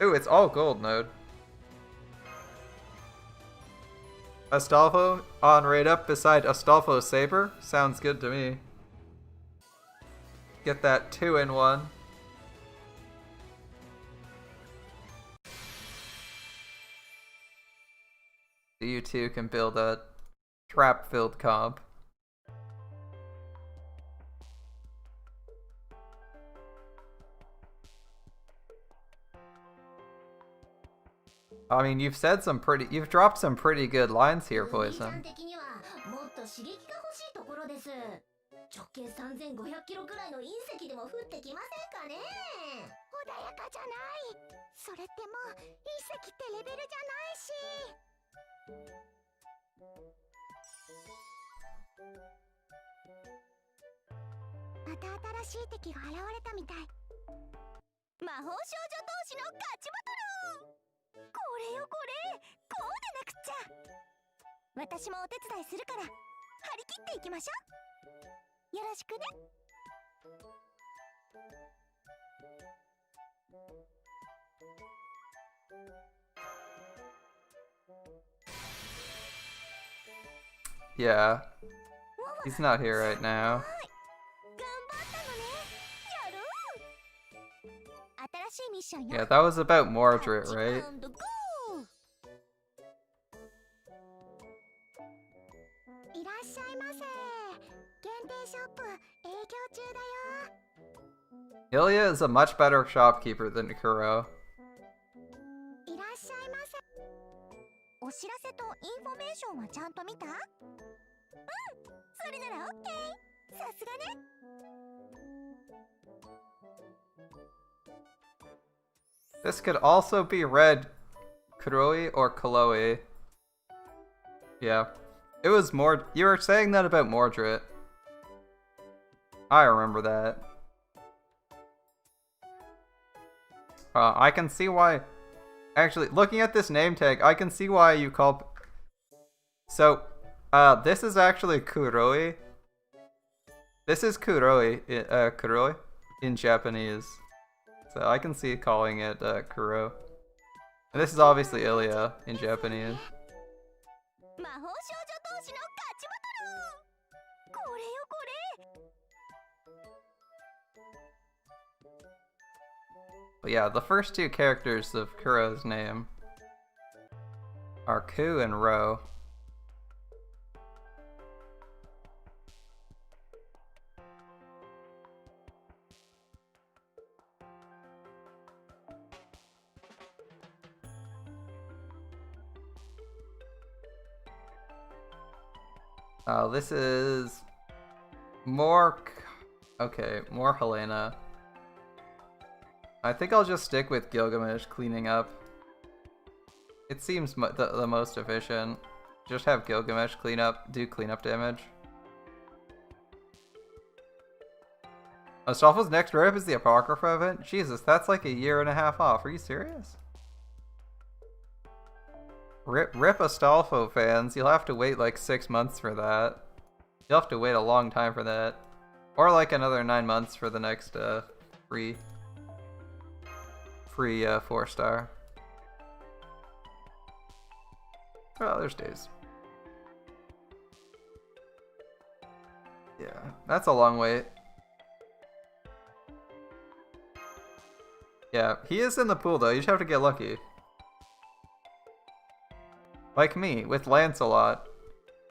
Ooh, it's all gold node. Astolfo on raid up beside Astolfo's Saber? Sounds good to me. Get that 2-in-1. You two can build a trap-filled comp. I mean, you've dropped some pretty good lines here, Poison. 直径3500キロくらいの隕石でも降ってきませんかね。穏やかじゃない。それってもう隕石ってレベルじゃないし。また新しい敵が現れたみたい。魔法少女同士のガチバトル。これよこれ、こうでなくっちゃ。私もお手伝いするから張り切っていきましょう。よろしくね。Yeah, he's not here right now. 頑張ったのね。やろう。新しいミッションよ。 Yeah, that was about Mordred, right? いらっしゃいませ。限定ショップ営業中だよ。 Illya is a much better shopkeeper than Kuro. いらっしゃいませ。お知らせとインフォメーションはちゃんと見た？うん、それならオッケー。さすがね。 This could also be read Kuroi or Kaloe. Yeah. It was more. You were saying that about Mordred. I remember that. I can see why. Actually, looking at this name tag, I can see why you call. So, this is actually Kuroi. This is Kuroi, Kuroi in Japanese. So I can see calling it Kuro. And this is obviously Illya in Japanese. 魔法少女同士のガチバトル。これよこれ。 But yeah, the first two characters of Kuro's name are Ku and Ro. This is more. Okay, more Helena. I think I'll just stick with Gilgamesh cleaning up. It seems the most efficient. Just have Gilgamesh do cleanup damage. Astolfo's next rip is the Apocrypha event? Jesus, that's like a year and a half off. Are you serious? Rip Astolfo fans, you'll have to wait like 6 months for that. You'll have to wait a long time for that. Or like another 9 months for the next free 4-star. Oh, there's days. Yeah, that's a long wait. Yeah, he is in the pool though, you just have to get lucky. Like me, with Lancelot.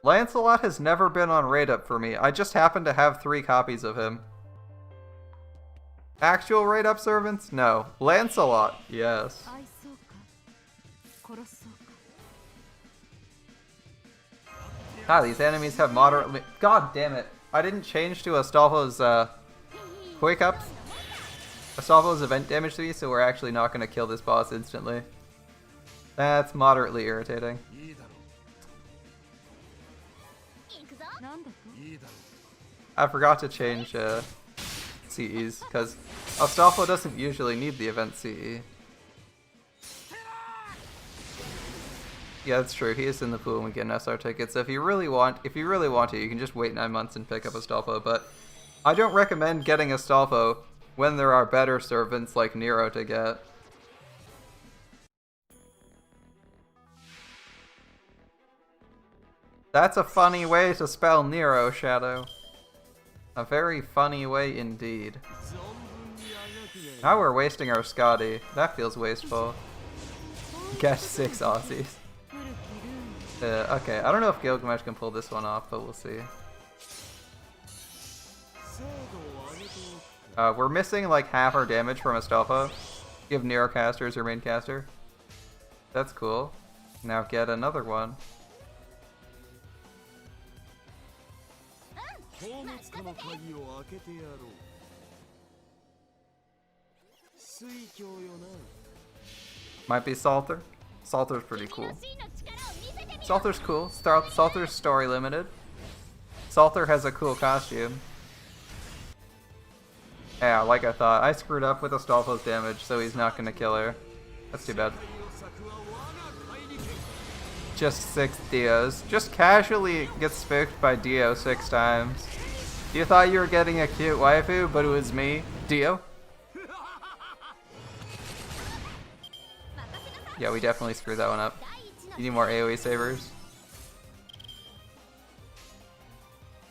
Lancelot has never been on raid up for me. I just happen to have 3 copies of him. Actual raid up servants? No. Lancelot, yes. Ah, these enemies have moderately. God damn it. I didn't change to Astolfo's quick ups. Astolfo's event damage to me, so we're actually not going to kill this boss instantly. That's moderately irritating. I forgot to change CEs, because Astolfo doesn't usually need the event CE. Yeah, that's true. He is in the pool when we get an SR ticket. So if you really want to, you can just wait 9 months and pick up Astolfo. But I don't recommend getting Astolfo when there are better servants like Nero to get. That's a funny way to spell Nero, Shadow. A very funny way indeed. Now we're wasting our Scotty. That feels wasteful. Catch 6 Aussies. Okay, I don't know if Gilgamesh can pull this one off, but we'll see. We're missing like half our damage from Astolfo. Give Nero caster as your main caster. That's cool. Now get another one. Might be Salter. Salter's pretty cool. Salter's cool. Salter's story limited. Salter has a cool costume. Yeah, like I thought. I screwed up with Astolfo's damage, so he's not gonna kill her. That's too bad. Just 6 Dios. Just casually gets spooked by Dio 6 times. You thought you were getting a cute waifu, but it was me, Dio. Yeah, we definitely screwed that one up. You need more AoE sabers.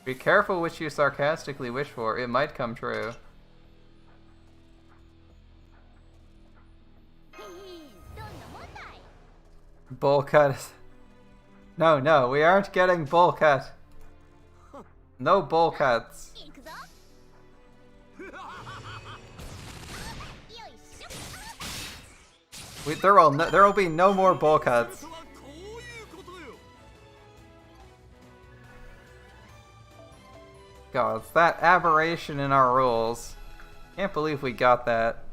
Be careful what you sarcastically wish for. It might come true. Bowl cut. No, no, we aren't getting bowl cut. No bowl cuts. There will be no more bowl cuts. God, it's that aberration in our rules. Can't believe we got that.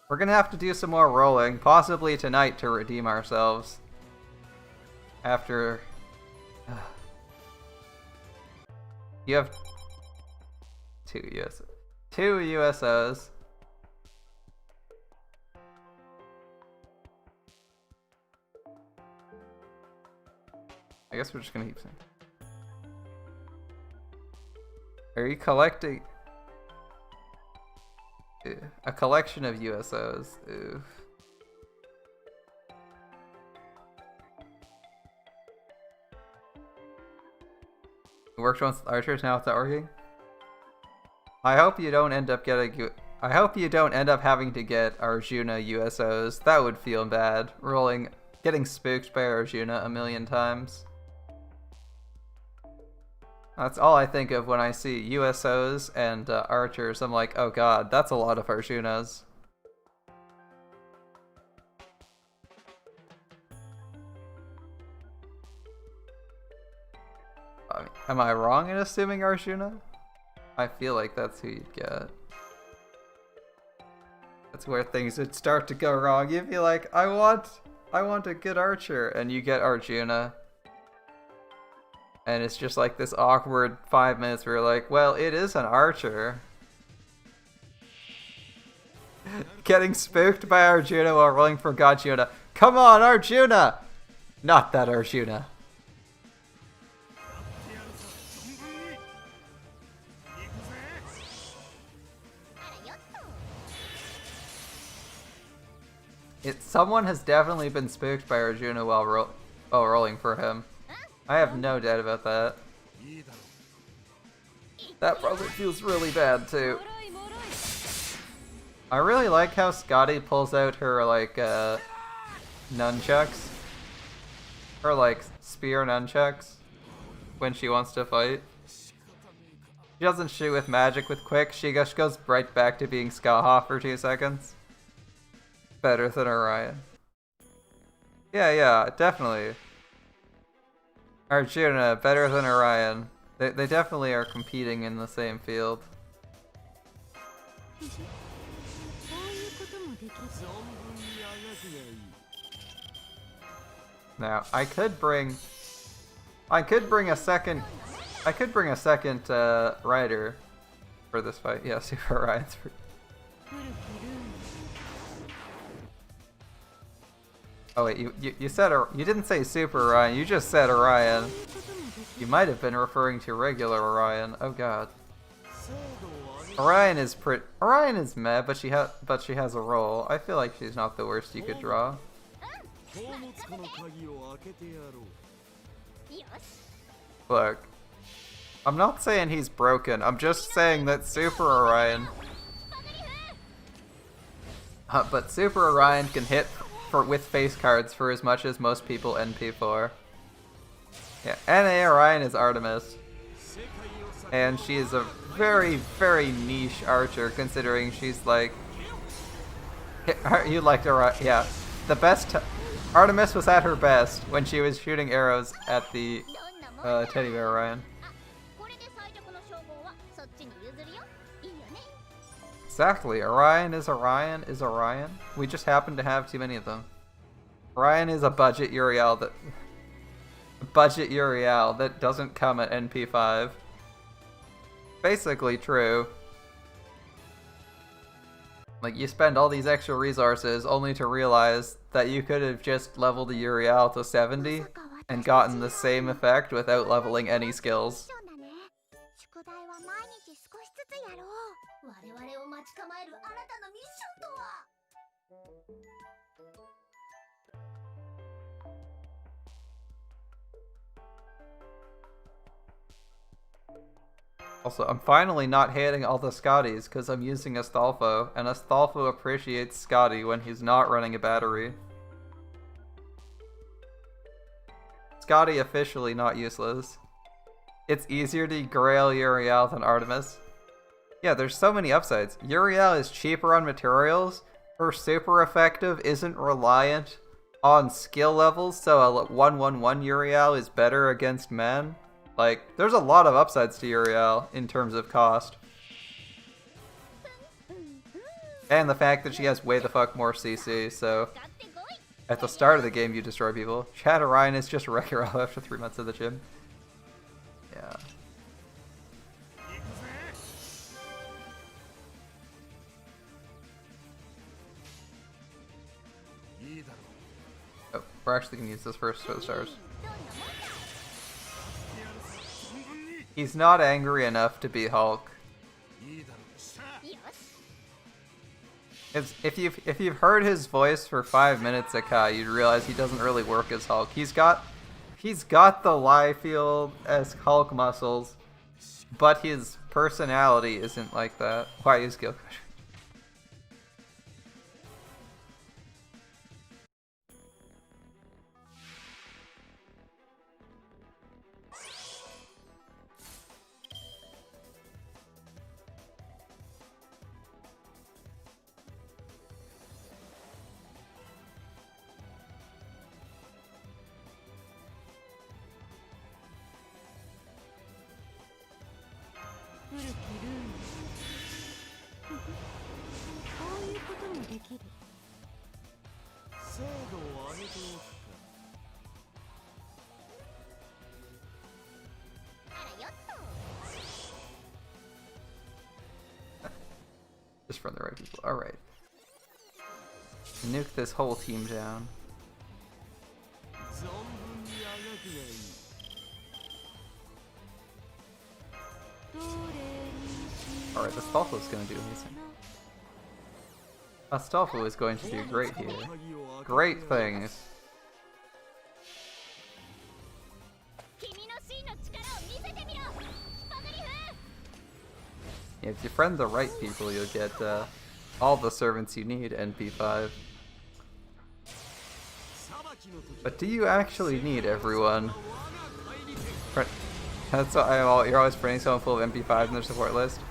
We're gonna have to do some more rolling, possibly tonight, to redeem ourselves. After... You have... 2 USOs. I guess we're just gonna keep saying. Are you collecting a collection of USOs? Ooh. It worked once with archers, now it's not working. I hope you don't end up getting. I hope you don't end up having to get Arjuna USOs. That would feel bad. Getting spooked by Arjuna a million times. That's all I think of when I see USOs and archers. I'm like, oh god, that's a lot of Arjunas. Am I wrong in assuming Arjuna? I feel like that's who you'd get. That's where things would start to go wrong. You'd be like, I want a good archer, and you get Arjuna. And it's just like this awkward 5 minutes where you're like, well, it is an archer. Getting spooked by Arjuna while rolling for Gajuna. Come on, Arjuna! Not that Arjuna. Someone has definitely been spooked by Arjuna while rolling for him. I have no doubt about that. That probably feels really bad too. I really like how Scotty pulls out her like nunchucks. Her like spear nunchucks when she wants to fight. She doesn't shoot with magic with quick, she just goes right back to being Skaha for 2 seconds. Better than Orion. Yeah, definitely. Arjuna, better than Orion. They definitely are competing in the same field. Now, I could bring a second rider for this fight. Yeah, Super Orion's for... Oh wait, you said you didn't say Super Orion, you just said Orion. You might have been referring to regular Orion. Oh god. Orion is meh, but she has a role. I feel like she's not the worst you could draw. Look, I'm not saying he's broken. I'm just saying that Super Orion. But Super Orion can hit with face cards for as much as most people NP for. Yeah, NA Orion is Artemis. And she is a very, very niche archer considering she's like... You liked Orion, yeah. The best... Artemis was at her best when she was shooting arrows at the teddy bear Orion. Exactly, Orion is Orion is Orion. We just happen to have too many of them. Orion is a budget Uriel that doesn't come at NP5. Basically true. Like, you spend all these extra resources only to realize that you could have just leveled the Uriel to 70 and gotten the same effect without leveling any skills. Also, I'm finally not hating all the Scotties because I'm using Astolfo, and Astolfo appreciates Scotty when he's not running a battery. Scotty officially not useless. It's easier to grail Uriel than Artemis. Yeah, there's so many upsides. Uriel is cheaper on materials, her super effective isn't reliant on skill levels, so a 1-1-1 Uriel is better against men. Like, there's a lot of upsides to Uriel in terms of cost. And the fact that she has way the fuck more CC, so at the start of the game you destroy people. Chad Orion is just regular after 3 months of the gym. Yeah. Oh, we're actually gonna use this first for the stars. He's not angry enough to be Hulk. If you've heard his voice for 5 minutes, Akai, you'd realize he doesn't really work as Hulk. He's got the Liefeld-esque Hulk muscles, but his personality isn't like that. Why use Skill Crusher? Just from the right people. Alright. Nuke this whole team down. Alright, Astolfo is going to do amazing. Astolfo is going to do great here. Great things. Yeah, if you friend the right people, you'll get all the servants you need, NP5. But do you actually need everyone? That's why you're always friending someone full of MP5 in their support list.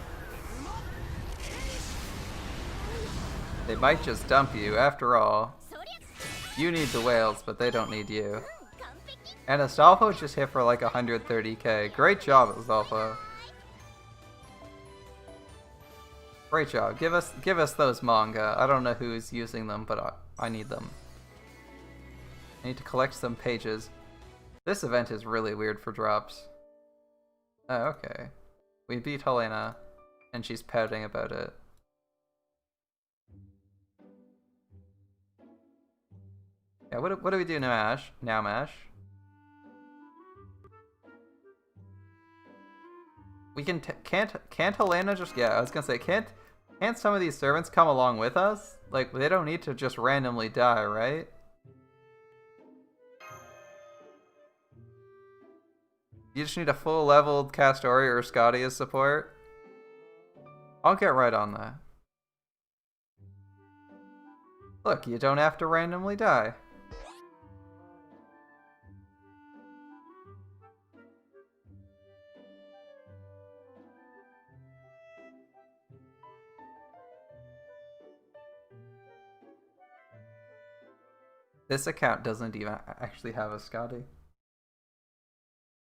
They might just dump you, after all. You need the whales, but they don't need you. And Astolfo just hit for like 130k. Great job, Astolfo. Great job. Give us those manga. I don't know who's using them, but I need them. I need to collect some pages. This event is really weird for drops. Oh, okay. We beat Helena, and she's pouting about it. Yeah, what do we do now, Mash? We can't Helena just, yeah, I was gonna say, can't some of these servants come along with us? Like, they don't need to just randomly die, right? You just need a full leveled Castori or Scotty as support? I'll get right on that. Look, you don't have to randomly die. This account doesn't even actually have a Scotty.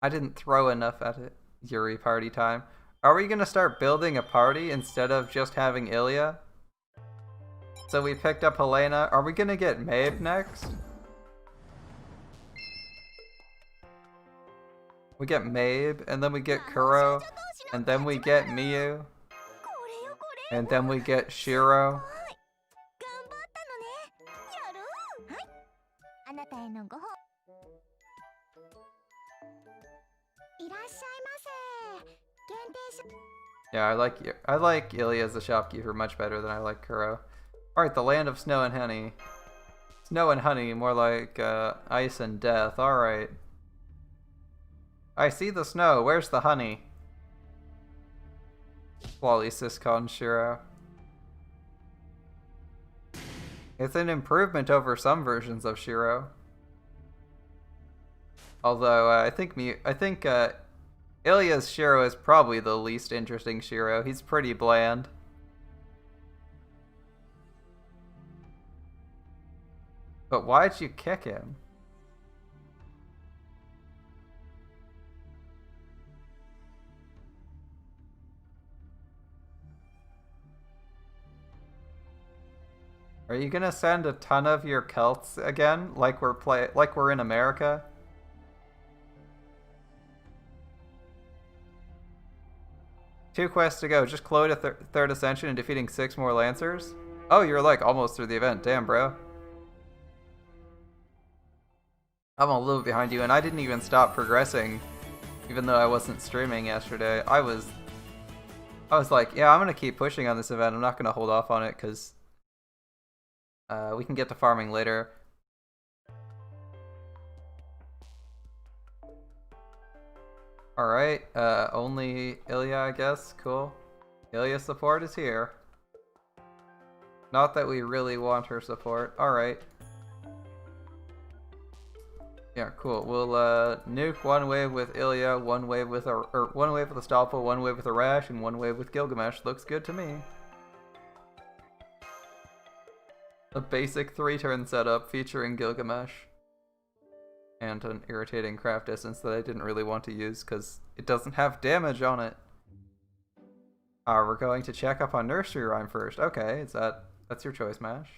I didn't throw enough at it. Yuri party time. Are we gonna start building a party instead of just having Illya? So we picked up Helena. Are we gonna get Mabe next? We get Mabe, and then we get Kuro, and then we get Miyu, and then we get Shiro. 方へのご褒いらっしゃいませ。限定し Yeah, I like Illya as a shopkeeper much better than I like Kuro. Alright, the land of snow and honey. Snow and honey, more like ice and death. Alright. I see the snow. Where's the honey? Wally Siscon Shiro. It's an improvement over some versions of Shiro. Although I think Illya's Shiro is probably the least interesting Shiro. He's pretty bland. But why'd you kick him? Are you gonna send a ton of your Celts again, like we're in America? Two quests to go. Just Chloe to third ascension and defeating 6 more Lancers? Oh, you're like almost through the event. Damn, bro. I'm a little bit behind you, and I didn't even stop progressing, even though I wasn't streaming yesterday. I was like, yeah, I'm gonna keep pushing on this event. I'm not gonna hold off on it because we can get to farming later. Alright, only Illya, I guess. Cool. Illya support is here. Not that we really want her support. Alright. Yeah, cool. We'll nuke one wave with Illya, one wave with Astolfo, one wave with Arash, and one wave with Gilgamesh. Looks good to me. A basic 3-turn setup featuring Gilgamesh. And an irritating craft essence that I didn't really want to use because it doesn't have damage on it. We're going to check up on Nursery Rhyme first. Okay, that's your choice, Mash.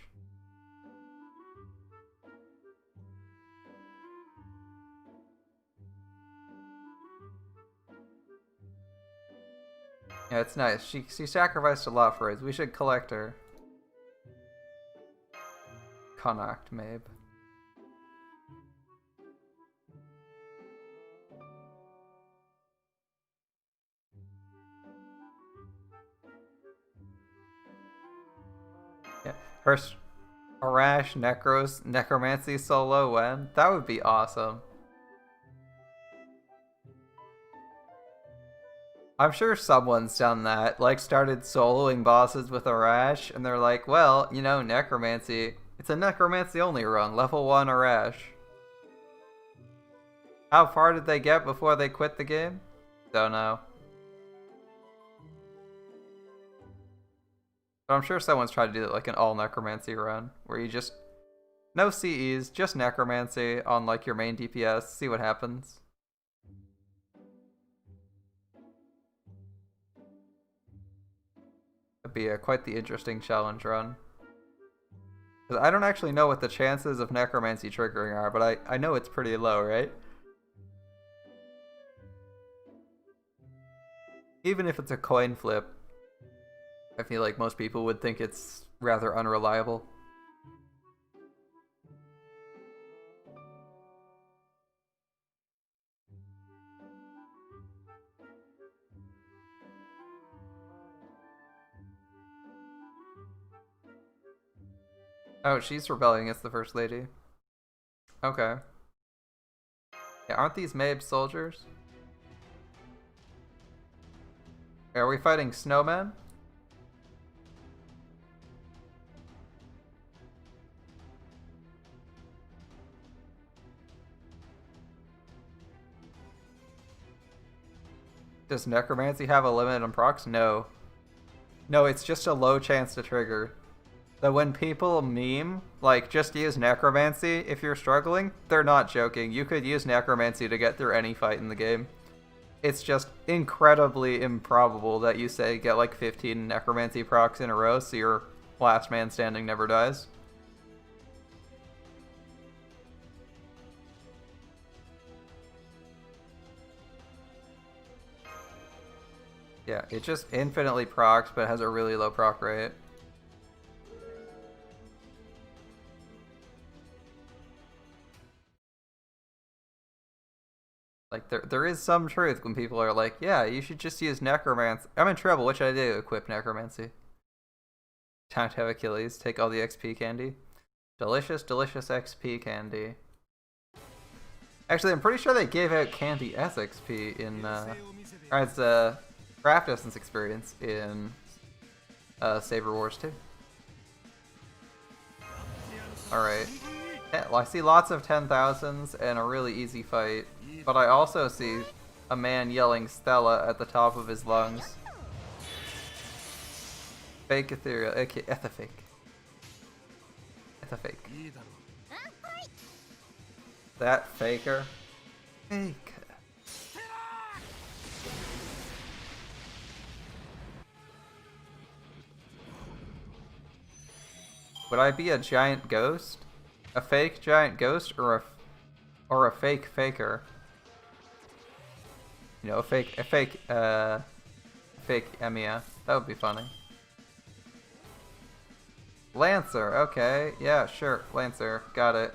Yeah, it's nice. She sacrificed a lot for us. We should collect her. Connacht, Mabe. Yeah, first Arash Necromancy solo when? That would be awesome. I'm sure someone's done that, like started soloing bosses with Arash, and they're like, well, you know, Necromancy, it's a Necromancy only run, level 1 Arash. How far did they get before they quit the game? Don't know. But I'm sure someone's tried to do like an all Necromancy run, where you just, no CEs, just Necromancy on like your main DPS, see what happens. It'd be quite the interesting challenge run. I don't actually know what the chances of Necromancy triggering are, but I know it's pretty low, right? Even if it's a coin flip, I feel like most people would think it's rather unreliable. Oh, she's rebelling as the First Lady. Okay. Yeah, aren't these Mabe soldiers? Are we fighting snowmen? Does Necromancy have a limit on procs? No. No, it's just a low chance to trigger. That when people meme, like, just use Necromancy if you're struggling, they're not joking. You could use Necromancy to get through any fight in the game. It's just incredibly improbable that you say get like 15 Necromancy procs in a row so your last man standing never dies. Yeah, it just infinitely procs but has a really low proc rate. Like, there is some truth when people are like, yeah, you should just use necromancy. I'm in trouble. What should I do? Equip necromancy. Time to have Achilles. Take all the XP candy. Delicious, delicious XP candy. Actually, I'm pretty sure they gave out candy as XP in, or as craft essence experience in Saber Wars 2. Alright. Well, I see lots of 10,000s and a really easy fight, but I also see a man yelling Stella at the top of his lungs. Fake ethereal, ethafake. Ethafake. That faker. Fake. Would I be a giant ghost? A fake giant ghost or a fake faker? You know, a fake Emiya. That would be funny. Lancer, okay. Yeah, sure. Lancer. Got it.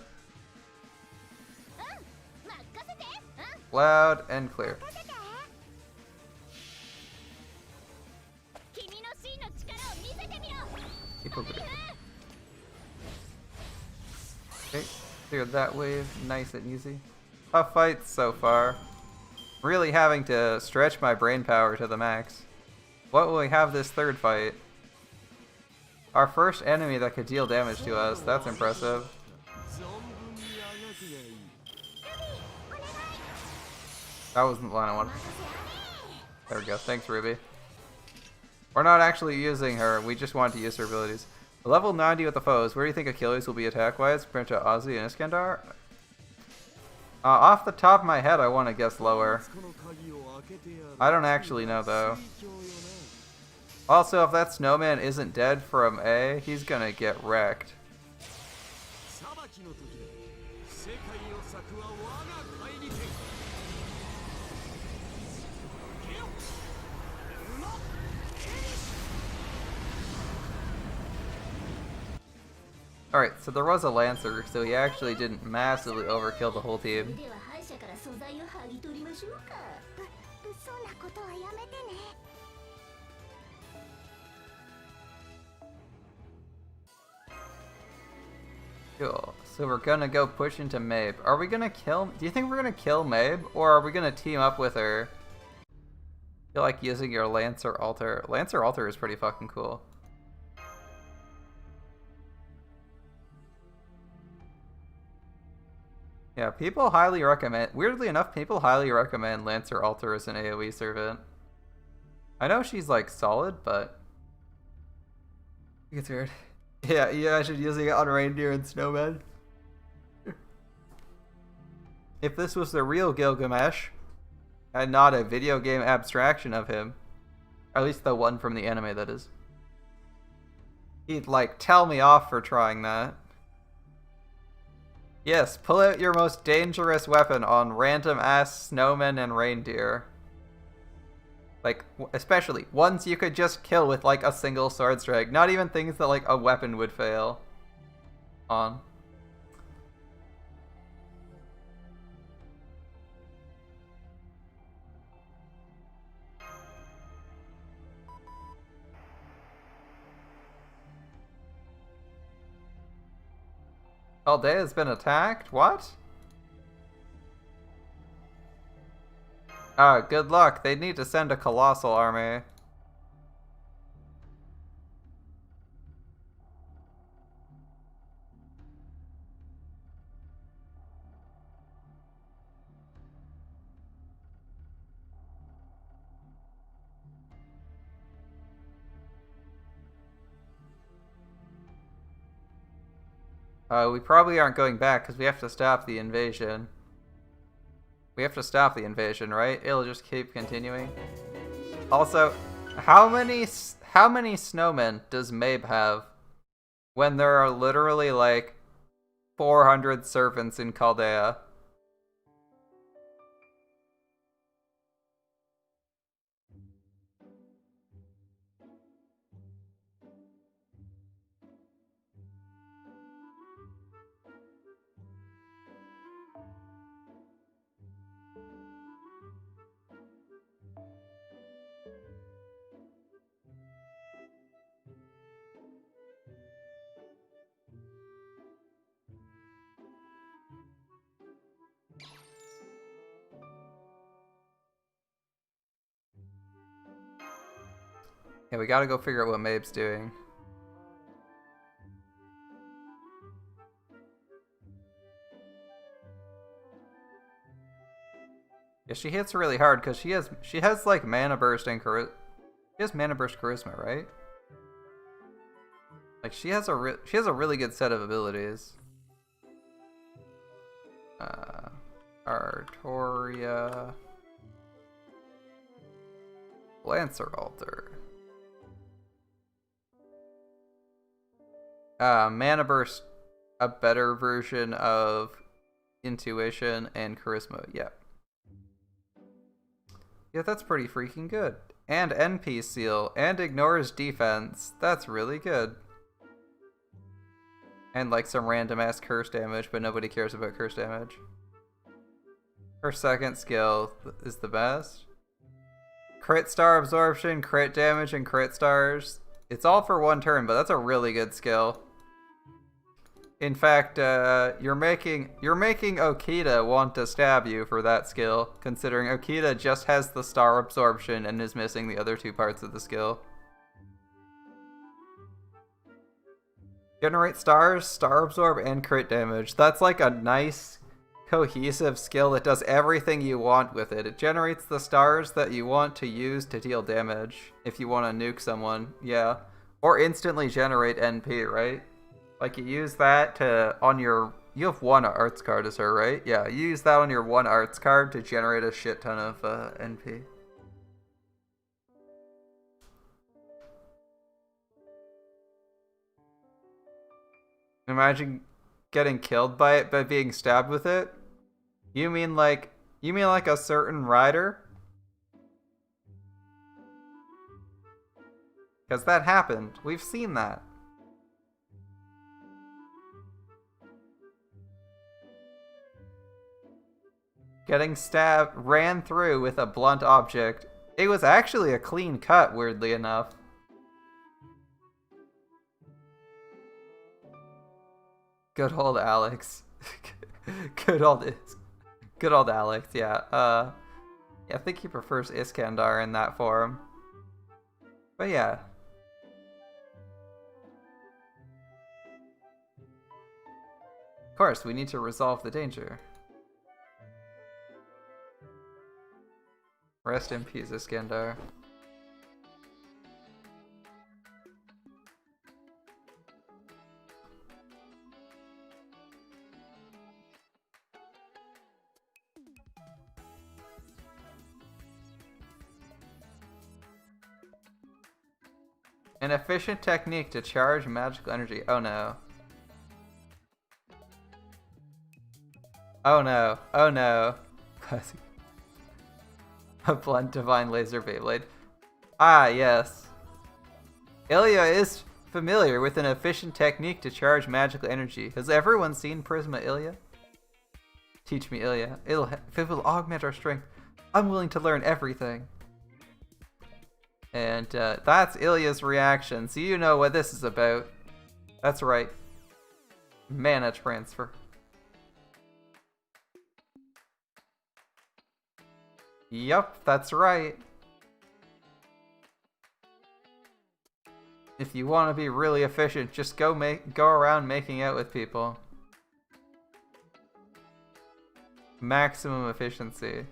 Loud and clear. Keep over there. Okay, cleared that wave. Nice and easy. Tough fights so far. Really having to stretch my brain power to the max. What will we have this third fight? Our first enemy that could deal damage to us. That's impressive. That wasn't the line I wanted. There we go. Thanks, Ruby. We're not actually using her. We just want to use her abilities. Level 90 with the foes. Where do you think Achilles will be attack-wise compared to Ozzy and Iskandar? Off the top of my head, I want to guess lower. I don't actually know, though. Also, if that snowman isn't dead from A, he's gonna get wrecked. Alright, so there was a Lancer, so he actually didn't massively overkill the whole team. Cool. So we're gonna go push into Mabe. Are we gonna kill... Do you think we're gonna kill Mabe? Or are we gonna team up with her? I feel like using your Lancer Altar. Lancer Altar is pretty fucking cool. Yeah, people highly recommend... Weirdly enough, people highly recommend Lancer Altar as an AoE servant. I know she's, like, solid, but... It's weird. Yeah, you guys should using it on Reindeer and Snowman. If this was the real Gilgamesh, and not a video game abstraction of him, at least the one from the anime, that is, he'd, like, tell me off for trying that. Yes, pull out your most dangerous weapon on random ass snowmen and reindeer. Like, especially ones you could just kill with like a single sword strike. Not even things that like a weapon would fail on. Aldea has been attacked? What? Ah, good luck. They need to send a colossal army. We probably aren't going back because we have to stop the invasion. We have to stop the invasion, right? It'll just keep continuing. Also, how many snowmen does Mabe have when there are literally like 400 servants in Chaldea? Yeah, we gotta go figure out what Mabe's doing. Yeah, she hits really hard because she has like mana burst and charisma. She has mana burst charisma, right? Like she has a really good set of abilities. Artoria, Lancer Altar. Mana burst, a better version of intuition and charisma. Yep. Yeah, that's pretty freaking good. And NP seal, and ignores defense. That's really good. And like some random ass curse damage, but nobody cares about curse damage. Her second skill is the best. Crit star absorption, crit damage, and crit stars. It's all for one turn, but that's a really good skill. In fact, you're making Okita want to stab you for that skill, considering Okita just has the star absorption and is missing the other two parts of the skill. Generate stars, star absorb, and crit damage. That's like a nice, cohesive skill that does everything you want with it. It generates the stars that you want to use to deal damage if you want to nuke someone, yeah. Or instantly generate NP, right? Like you use that to, you have one arts card as her, right? Yeah, you use that on your one arts card to generate a shit ton of NP. Imagine getting killed by it by being stabbed with it. You mean like a certain rider? Because that happened. We've seen that. Getting stabbed, ran through with a blunt object. It was actually a clean cut, weirdly enough. Good old Alex. Good old Alex, yeah. Yeah, I think he prefers Iskandar in that form. But yeah. Of course, we need to resolve the danger. Rest in peace, Iskandar. An efficient technique to charge magical energy. Oh no. Oh no. Oh no. A blunt divine laser Beyblade. Ah, yes. Illya is familiar with an efficient technique to charge magical energy. Has everyone seen Prisma, Illya? Teach me, Illya. If it will augment our strength, I'm willing to learn everything. And that's Illya's reaction, so you know what this is about. That's right. Mana transfer. Yup, that's right. If you want to be really efficient, just go around making out with people. Maximum efficiency.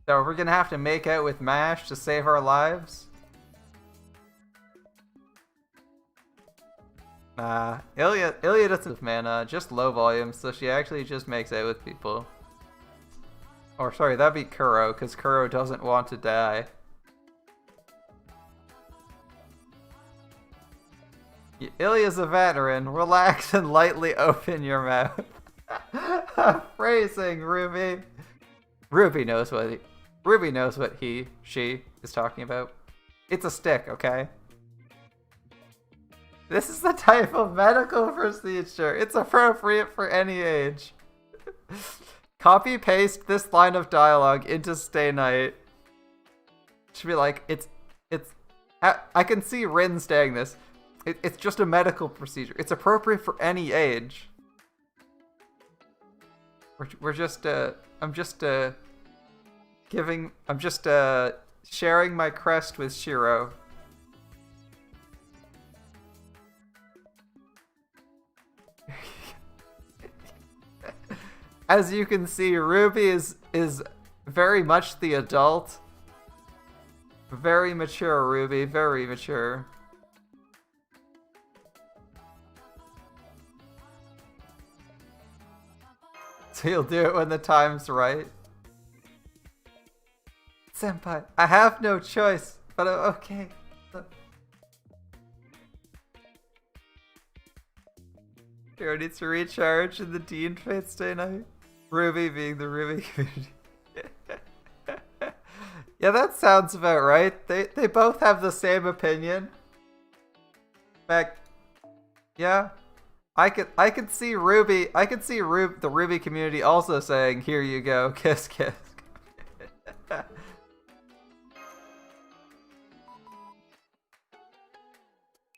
So we're gonna have to make out with MASH to save our lives? Nah, Illya doesn't have mana, just low volume, so she actually just makes out with people. Or sorry, that'd be Kuro, because Kuro doesn't want to die. Ilya's a veteran. Relax and lightly open your mouth. Phrasing, Ruby. Ruby knows what she is talking about. It's a stick, okay? This is the type of medical procedure. It's appropriate for any age. Copy paste this line of dialogue into Stay Night. Should be like, I can see Rin saying this. It's just a medical procedure. It's appropriate for any age. I'm just sharing my crest with Shiro. As you can see, Ruby is very much the adult. Very mature, Ruby. Very mature. So you'll do it when the time's right. Senpai, I have no choice, but okay. Hero needs to recharge in the Dean Fate Stay Night. Ruby being the Ruby community. Yeah, that sounds about right. They both have the same opinion. In fact, yeah. I could see Ruby. I could see the Ruby community also saying, "Here you go, kiss, kiss."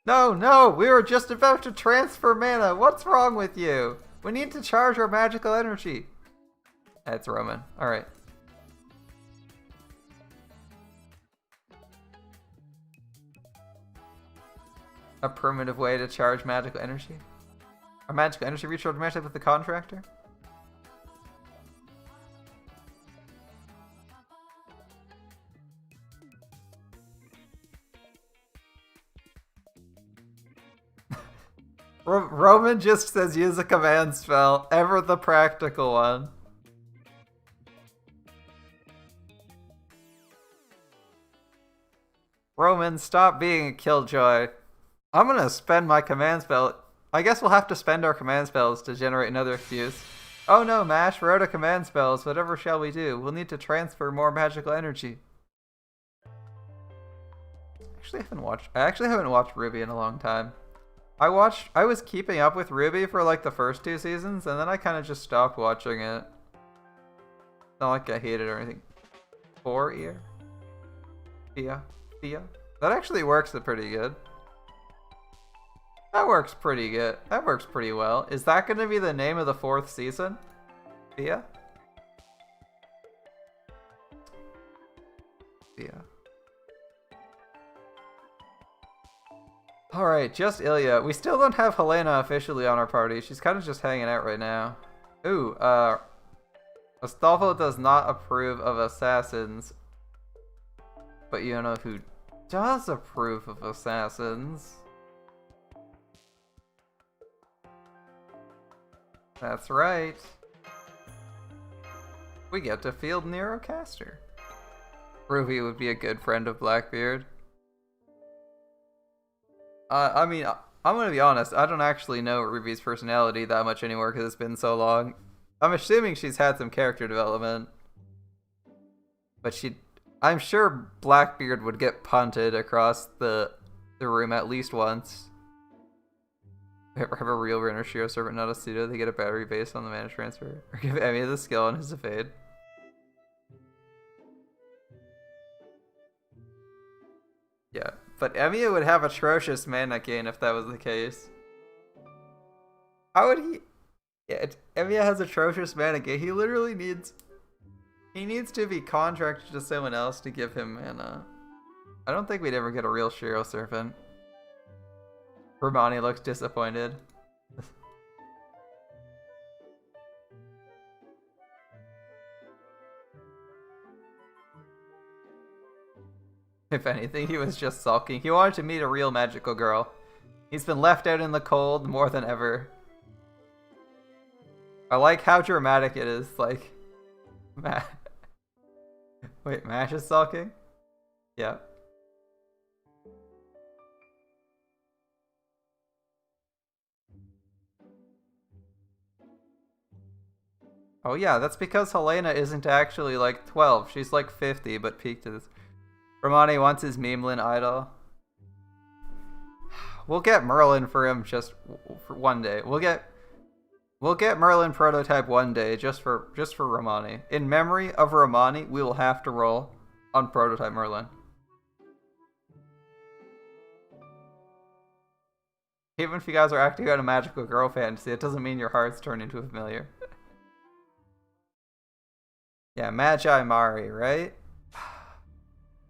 No, we were just about to transfer mana. What's wrong with you? We need to charge our magical energy. That's Roman. All right. A primitive way to charge magical energy. Our magical energy recharge automatically with the contractor? Roman just says use a command spell, ever the practical one. Roman, stop being a killjoy. I'm gonna spend my command spell. I guess we'll have to spend our command spells to generate another excuse. Oh no, Mash, we're out of command spells. Whatever shall we do? We'll need to transfer more magical energy. I actually haven't watched Ruby in a long time. I was keeping up with Ruby for like the first 2 seasons, and then I kind of just stopped watching it. Not like I hate it or anything. 4 ear? Thea? That actually works pretty good. That works pretty good. That works pretty well. Is that going to be the name of the 4th season? Thea? Alright, just Illya. We still don't have Helena officially on our party. She's kind of just hanging out right now. Ooh, Astolfo does not approve of assassins. But you know who does approve of assassins? That's right. We get to field Neurocaster. Ruby would be a good friend of Blackbeard. I mean, I'm gonna be honest, I don't actually know Ruby's personality that much anymore because it's been so long. I'm assuming she's had some character development. But I'm sure Blackbeard would get punted across the room at least once. Have a real Renner Shiro servant, not a pseudo. They get a battery based on the mana transfer. Or give Emmy the skill on his evade. Yeah, but Emiya would have atrocious mana gain if that was the case. How would he? Yeah, Emiya has atrocious mana gain. He literally needs to be contracted to someone else to give him mana. I don't think we'd ever get a real Shiro servant. Romani looks disappointed. If anything, he was just sulking. He wanted to meet a real magical girl. He's been left out in the cold more than ever. I like how dramatic it is, like... Wait, Mash is sulking? Yeah. Oh yeah, that's because Helena isn't actually like 12. She's like 50, but peaked to this. Romani wants his Memelin idol. We'll get Merlin for him just for one day. We'll get Merlin prototype one day just for Romani. In memory of Romani, we will have to roll on prototype Merlin. Even if you guys are acting out a magical girl fantasy, it doesn't mean your heart's turned into a familiar. Yeah, Magi Mari, right?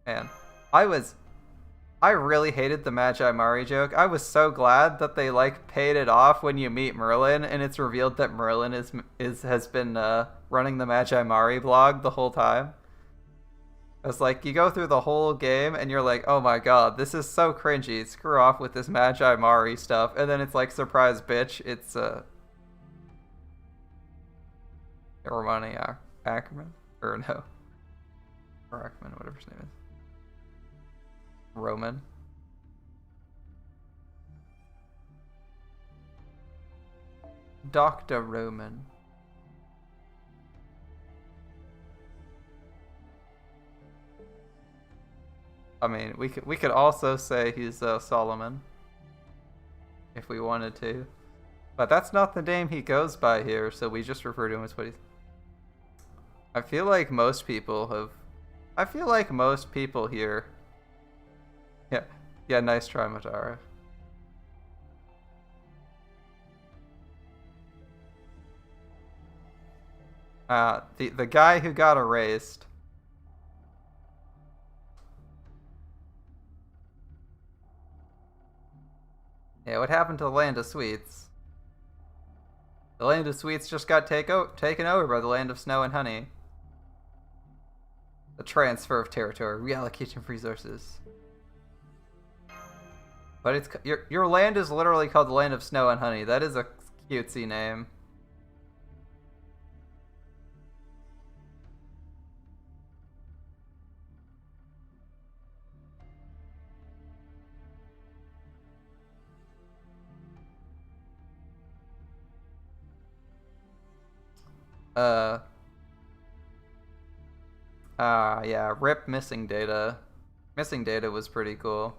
Man, I really hated the Magi Mari joke. I was so glad that they like paid it off when you meet Merlin, and it's revealed that Merlin has been running the Magi Mari blog the whole time. It's like you go through the whole game and you're like, oh my god, this is so cringy. Screw off with this Magi Mari stuff, and then it's like, surprise, bitch, it's Romani Ackerman, or no, or Ackerman, whatever his name is. Roman. Dr. Roman. I mean, we could also say he's Solomon if we wanted to, but that's not the name he goes by here, so we just refer to him as what he's. I feel like most people here. Yeah, nice try, Matara. The guy who got erased. Yeah, what happened to the Land of Sweets? The Land of Sweets just got taken over by the Land of Snow and Honey. The transfer of territory, reallocation of resources. But it's your land is literally called the Land of Snow and Honey. That is a cutesy name. Yeah, rip missing data. Missing data was pretty cool.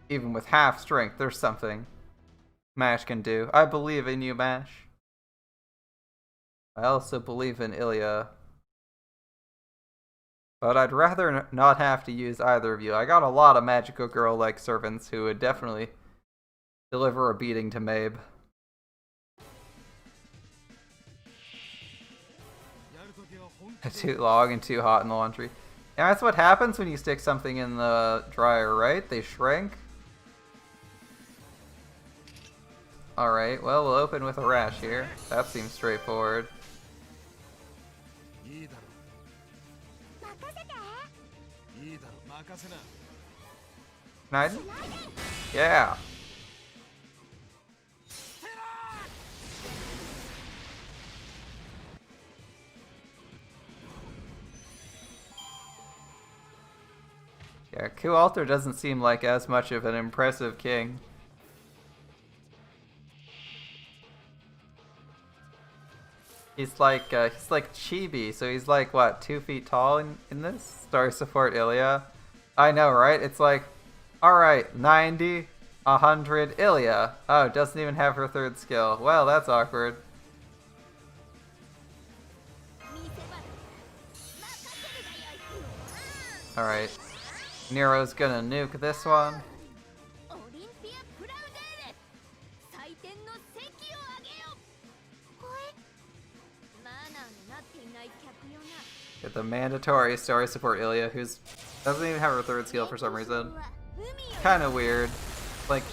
Even with half strength, there's something Mash can do. I believe in you, Mash. I also believe in Illya. But I'd rather not have to use either of you. I got a lot of magical girl-like servants who would definitely deliver a beating to Mabe. Too long and too hot in the laundry. Yeah, that's what happens when you stick something in the dryer, right? They shrink. Alright, well, we'll open with a rash here. That seems straightforward. Nice. Yeah. Yeah, Ku-Alter doesn't seem like as much of an impressive king. He's like Chibi, so he's like, what, 2 feet tall in this? Story support Illya. I know, right? It's like, alright, 90, 100, Illya. Oh, doesn't even have her third skill. Well, that's awkward. Alright. Nero's gonna nuke this one. Get the mandatory story support Illya, who's doesn't even have her third skill for some reason. Kind of weird. Like,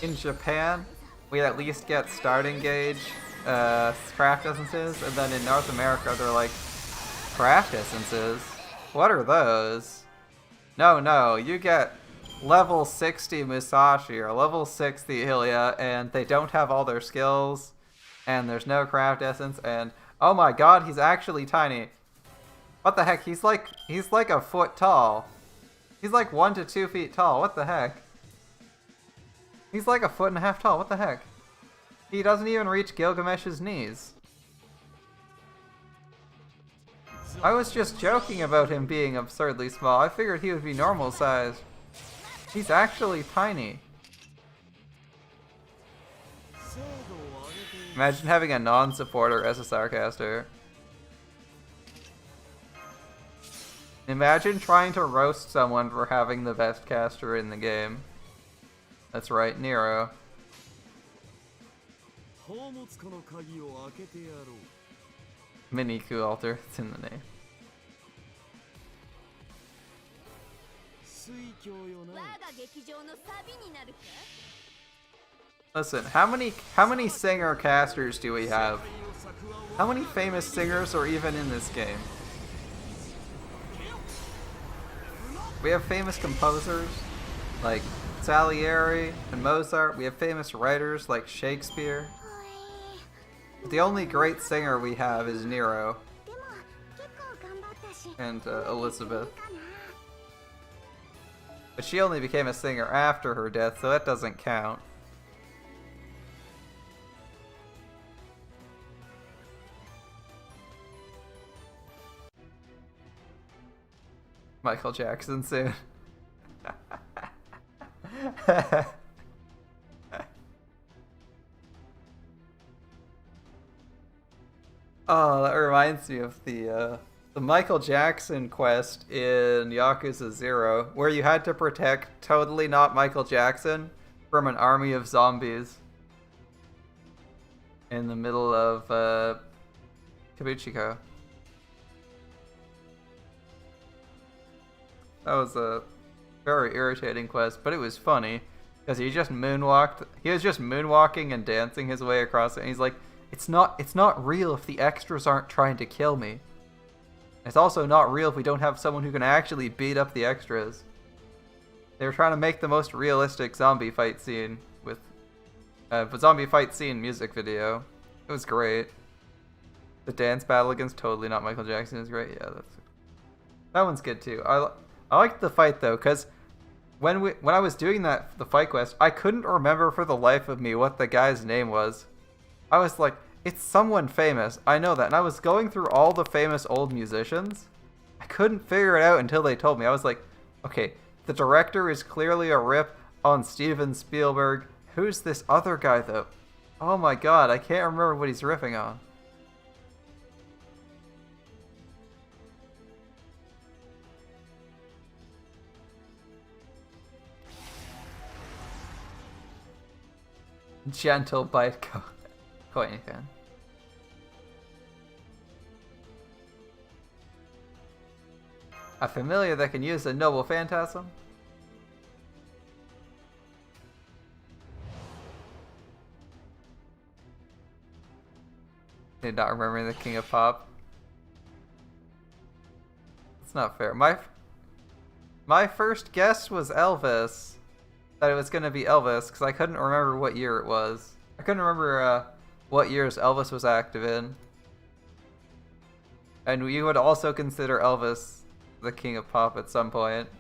in Japan, we at least get starting gauge craft essences, and then in North America they're like, craft essences? What are those? No, you get level 60 Musashi or level 60 Illya, and they don't have all their skills, and there's no craft essence, and oh my god, he's actually tiny. What the heck? He's like a foot tall. He's like 1 to 2 feet tall. What the heck? He's like a 1.5 feet tall. What the heck? He doesn't even reach Gilgamesh's knees. I was just joking about him being absurdly small. I figured he would be normal size. He's actually tiny. Imagine having a non-supporter SSR caster. Imagine trying to roast someone for having the best caster in the game. That's right, Nero. Mini coup alter, it's in the name. Listen, how many singer casters do we have? How many famous singers are even in this game? We have famous composers like Salieri and Mozart. We have famous writers like Shakespeare. But the only great singer we have is Nero and Elizabeth. But she only became a singer after her death, so that doesn't count. Michael Jackson soon. Oh, that reminds me of the Michael Jackson quest in Yakuza 0, where you had to protect totally not Michael Jackson from an army of zombies in the middle of Kabuchiko. That was a very irritating quest, but it was funny because he just moonwalked. He was just moonwalking and dancing his way across it, and he's like, "It's not real if the extras aren't trying to kill me. It's also not real if we don't have someone who can actually beat up the extras." They were trying to make the most realistic zombie fight scene with zombie fight scene music video. It was great. The dance battle against totally not Michael Jackson is great. Yeah, that one's good too. I liked the fight though, because when I was doing the fight quest, I couldn't remember for the life of me what the guy's name was. I was like, it's someone famous, I know that, and I was going through all the famous old musicians. I couldn't figure it out until they told me. I was like, okay, the director is clearly a rip on Steven Spielberg. Who's this other guy though? Oh my god, I can't remember what he's riffing on. Gentle bite coin fan. A familiar that can use a noble phantasm? Did not remember the King of Pop. It's not fair. My first guess was Elvis. That it was going to be Elvis, because I couldn't remember what year it was. I couldn't remember what years Elvis was active in. And we would also consider Elvis the King of Pop at some point.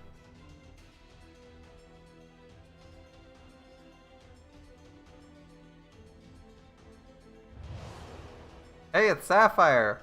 Hey, it's Sapphire!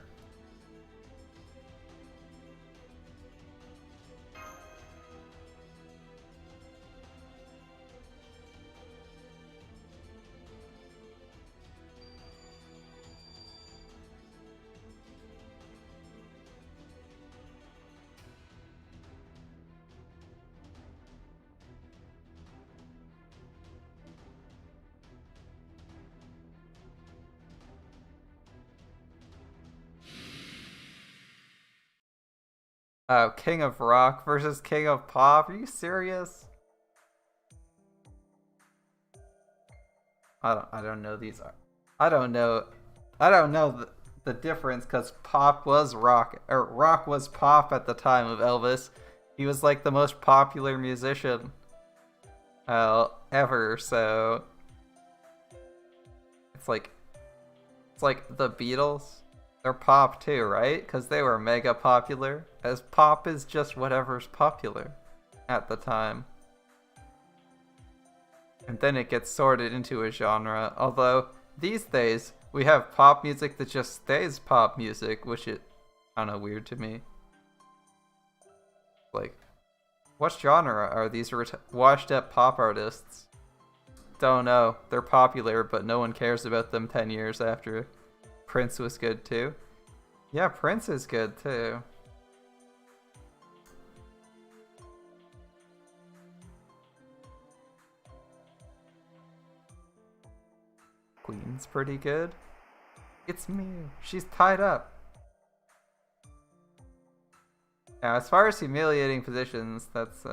Oh, King of Rock versus King of Pop? Are you serious? I don't know these are. I don't know the difference, because Pop was rock, or rock was pop at the time of Elvis. He was like the most popular musician ever, so it's like the Beatles. They're pop too, right? Because they were mega popular. As pop is just whatever's popular at the time. And then it gets sorted into a genre. Although, these days, we have pop music that just stays pop music, which is kind of weird to me. Like, What genre are these washed up pop artists? Don't know. They're popular, but no one cares about them 10 years after Prince was good too. Yeah, Prince is good too. Queen's pretty good. It's Mew. She's tied up. Now, as far as humiliating positions, that's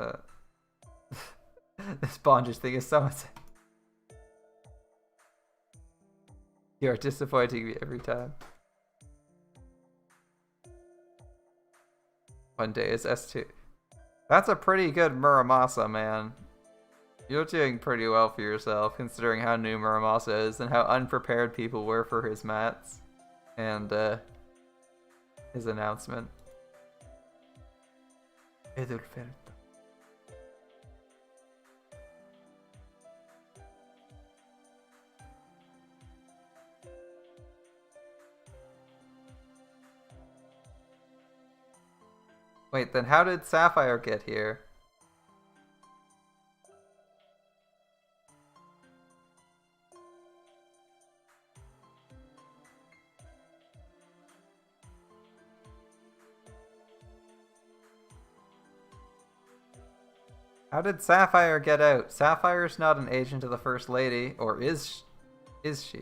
this bondage thing is so insane. You are disappointing me every time. One day is S2. That's a pretty good Muramasa, man. You're doing pretty well for yourself, considering how new Muramasa is and how unprepared people were for his mats and his announcement. Edulferto. Wait, then how did Sapphire get here? How did Sapphire get out? Sapphire's not an agent of the First Lady, or is she?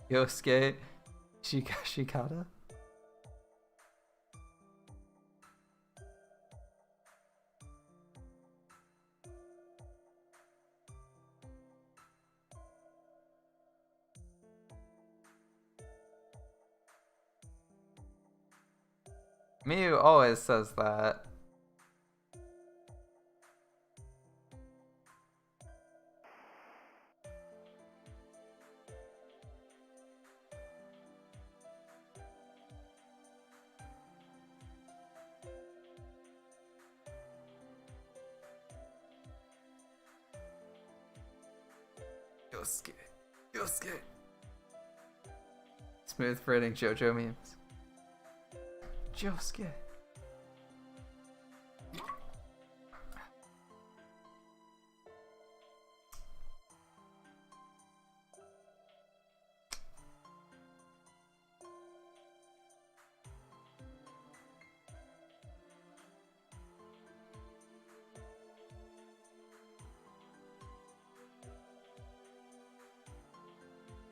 Yosuke Shikata? Miyu always says that. Yosuke. Smooth fretting JoJo memes. Yosuke.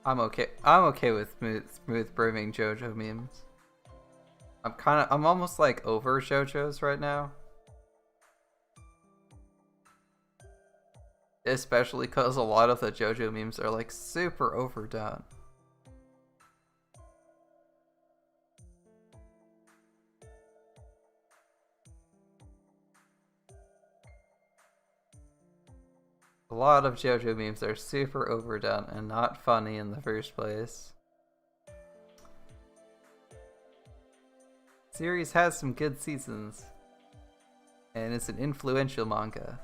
I'm okay with smooth brimming JoJo memes. I'm almost like over JoJo's right now. Especially because a lot of the JoJo memes are like super overdone. A lot of JoJo memes are super overdone and not funny in the first place. Series has some good seasons, and it's an influential manga.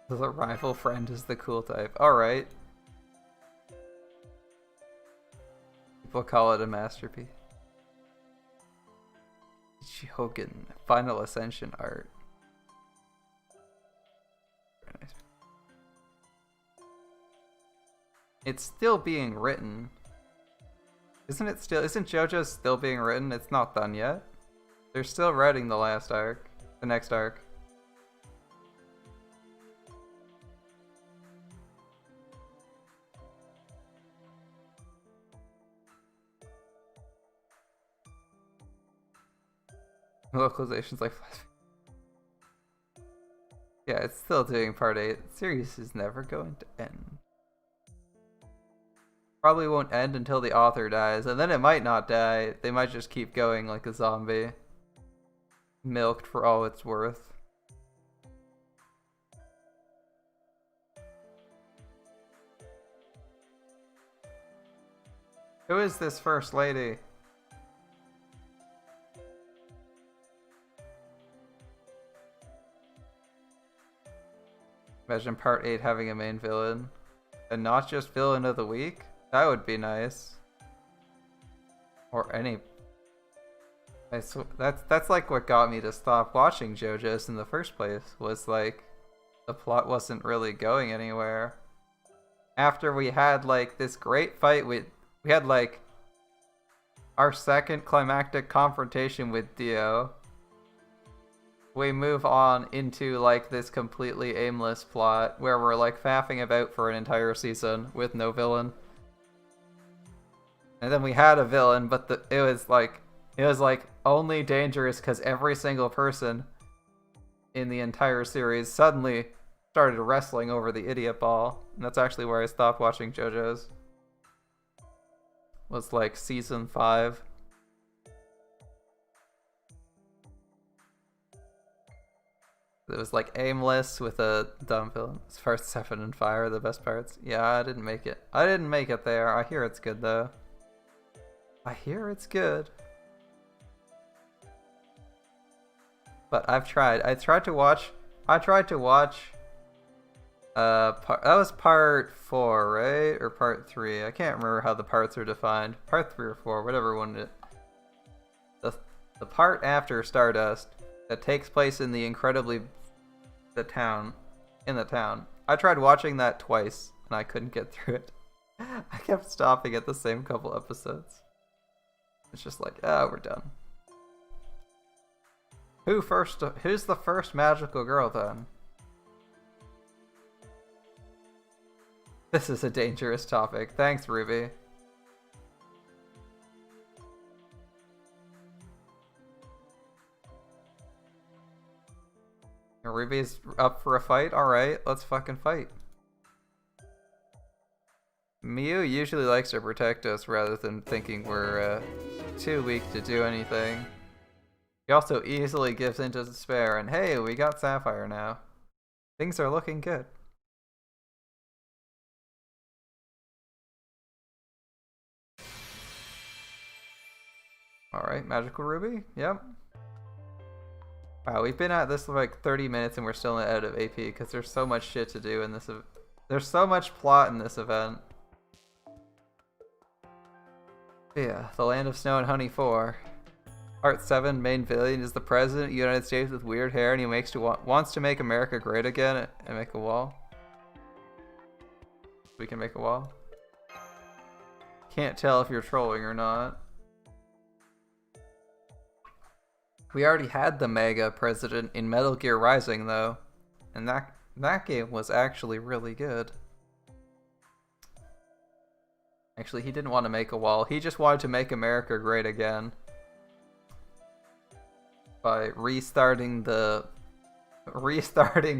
The rival friend is the cool type. Alright. People call it a masterpiece. Hogan, Final Ascension art. Very nice. It's still being written. Isn't JoJo still being written? It's not done yet. They're still writing the last arc. The next arc. Localizations like yeah, it's still doing part 8. The series is never going to end. Probably won't end until the author dies, and then it might not die. They might just keep going like a zombie. Milked for all it's worth. Who is this first lady? Imagine part 8 having a main villain. And not just villain of the week? That would be nice. Or any. That's like what got me to stop watching JoJo's in the first place. Was like the plot wasn't really going anywhere. After we had like this great fight with, we had like our second climactic confrontation with Dio. We move on into like this completely aimless plot where we're like faffing about for an entire season with no villain. And then we had a villain, but it was like only dangerous because every single person in the entire series suddenly started wrestling over the idiot ball. And that's actually where I stopped watching JoJo's. Was like season 5. It was like aimless with a dumb villain. As far as 7 and Fire are the best parts. Yeah, I didn't make it. I didn't make it there. I hear it's good though. I hear it's good. But I've tried. I tried to watch that was part 4, right? Or part 3. I can't remember how the parts are defined. Part 3 or 4, whatever one it. The part after Stardust that takes place in the town. I tried watching that twice and I couldn't get through it. I kept stopping at the same couple episodes. It's just like, we're done. Who's the first magical girl then? This is a dangerous topic. Thanks, Ruby. Ruby's up for a fight? Alright, let's fucking fight. Miu usually likes to protect us rather than thinking we're too weak to do anything. He also easily gives into despair, and hey, we got Sapphire now. Things are looking good. Alright, Magical Ruby? Yep. Wow, we've been at this for like 30 minutes and we're still out of AP because there's so much shit to do in this. There's so much plot in this event. Yeah, The Land of Snow and Honey 4. Part 7, main villain is the President of the United States with weird hair and he wants to make America great again and make a wall. We can make a wall. Can't tell if you're trolling or not. We already had the Mega President in Metal Gear Rising though, and that game was actually really good. Actually, he didn't want to make a wall, he just wanted to make America great again. By restarting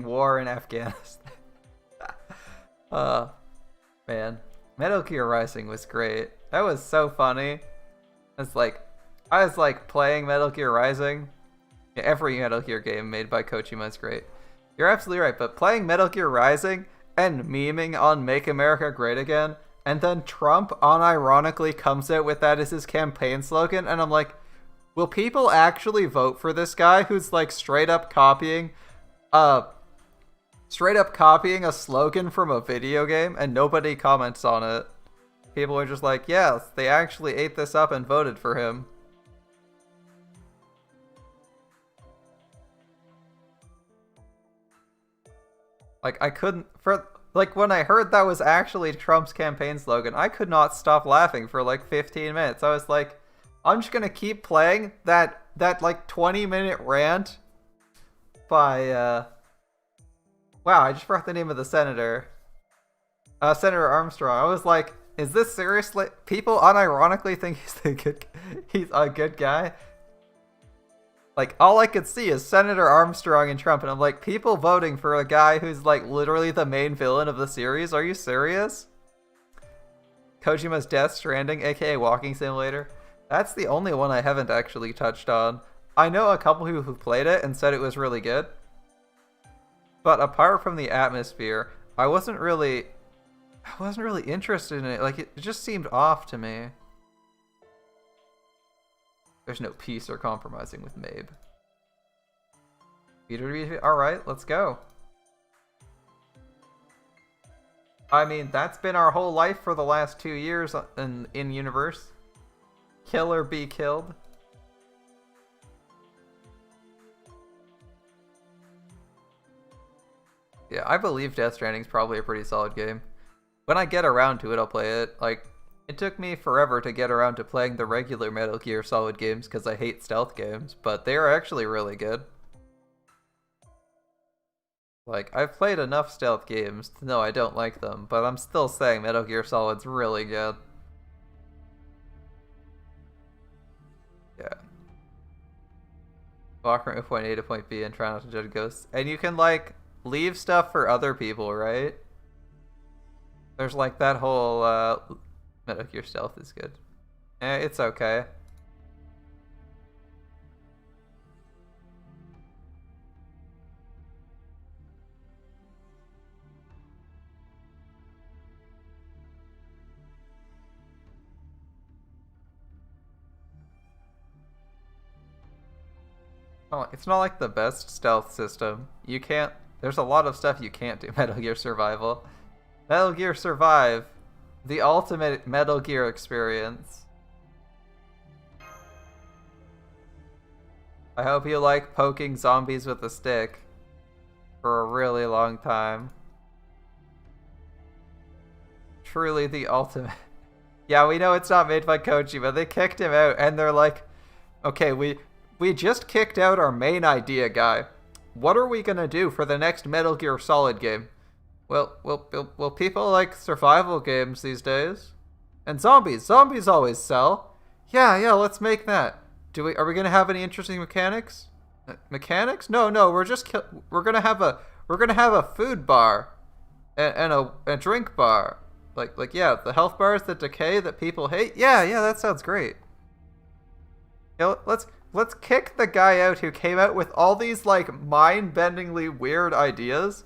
war in Afghanistan. Man. Metal Gear Rising was great. That was so funny. I was like playing Metal Gear Rising. Yeah, every Metal Gear game made by Kojima is great. You're absolutely right, but playing Metal Gear Rising and memeing on Make America Great Again, and then Trump unironically comes out with that as his campaign slogan, and I'm like, will people actually vote for this guy who's like straight up copying a slogan from a video game and nobody comments on it? People are just like, yes, they actually ate this up and voted for him. Like, I couldn't, when I heard that was actually Trump's campaign slogan, I could not stop laughing for like 15 minutes. I was like, I'm just gonna keep playing that like 20-minute rant by, wow, I just forgot the name of the senator. Senator Armstrong. I was like, is this seriously? People unironically think he's a good guy? Like, all I could see is Senator Armstrong and Trump, and I'm like, people voting for a guy who's like literally the main villain of the series? Are you serious? Kojima's Death Stranding, aka Walking Simulator. That's the only one I haven't actually touched on. I know a couple who played it and said it was really good. But apart from the atmosphere, I wasn't really interested in it. Like, it just seemed off to me. There's no peace or compromising with Mabe. Alright, let's go. I mean, that's been our whole life for the last 2 years in universe. Kill or be killed. Yeah, I believe Death Stranding's probably a pretty solid game. When I get around to it, I'll play it. Like, it took me forever to get around to playing the regular Metal Gear Solid games because I hate stealth games, but they are actually really good. Like, I've played enough stealth games to know I don't like them, but I'm still saying Metal Gear Solid's really good. Yeah. Walk from point A to point B and try not to judge ghosts. And you can, like, leave stuff for other people, right? There's, like, that whole, Metal Gear Stealth is good. It's okay. Oh, it's not like the best stealth system. You can't... There's a lot of stuff you can't do Metal Gear Survival. Metal Gear Survive. The ultimate Metal Gear experience. I hope you like poking zombies with a stick for a really long time. Truly the ultimate. Yeah, we know it's not made by Kojima. They kicked him out and they're like, okay, we just kicked out our main idea guy. What are we gonna do for the next Metal Gear Solid game? Well, people like survival games these days. And zombies. Zombies always sell. Yeah, let's make that. Are we gonna have any interesting mechanics? Mechanics? No, we're gonna have a food bar and a drink bar. Like yeah, the health bars that decay that people hate. Yeah, that sounds great. Yeah, let's kick the guy out who came out with all these like mind-bendingly weird ideas.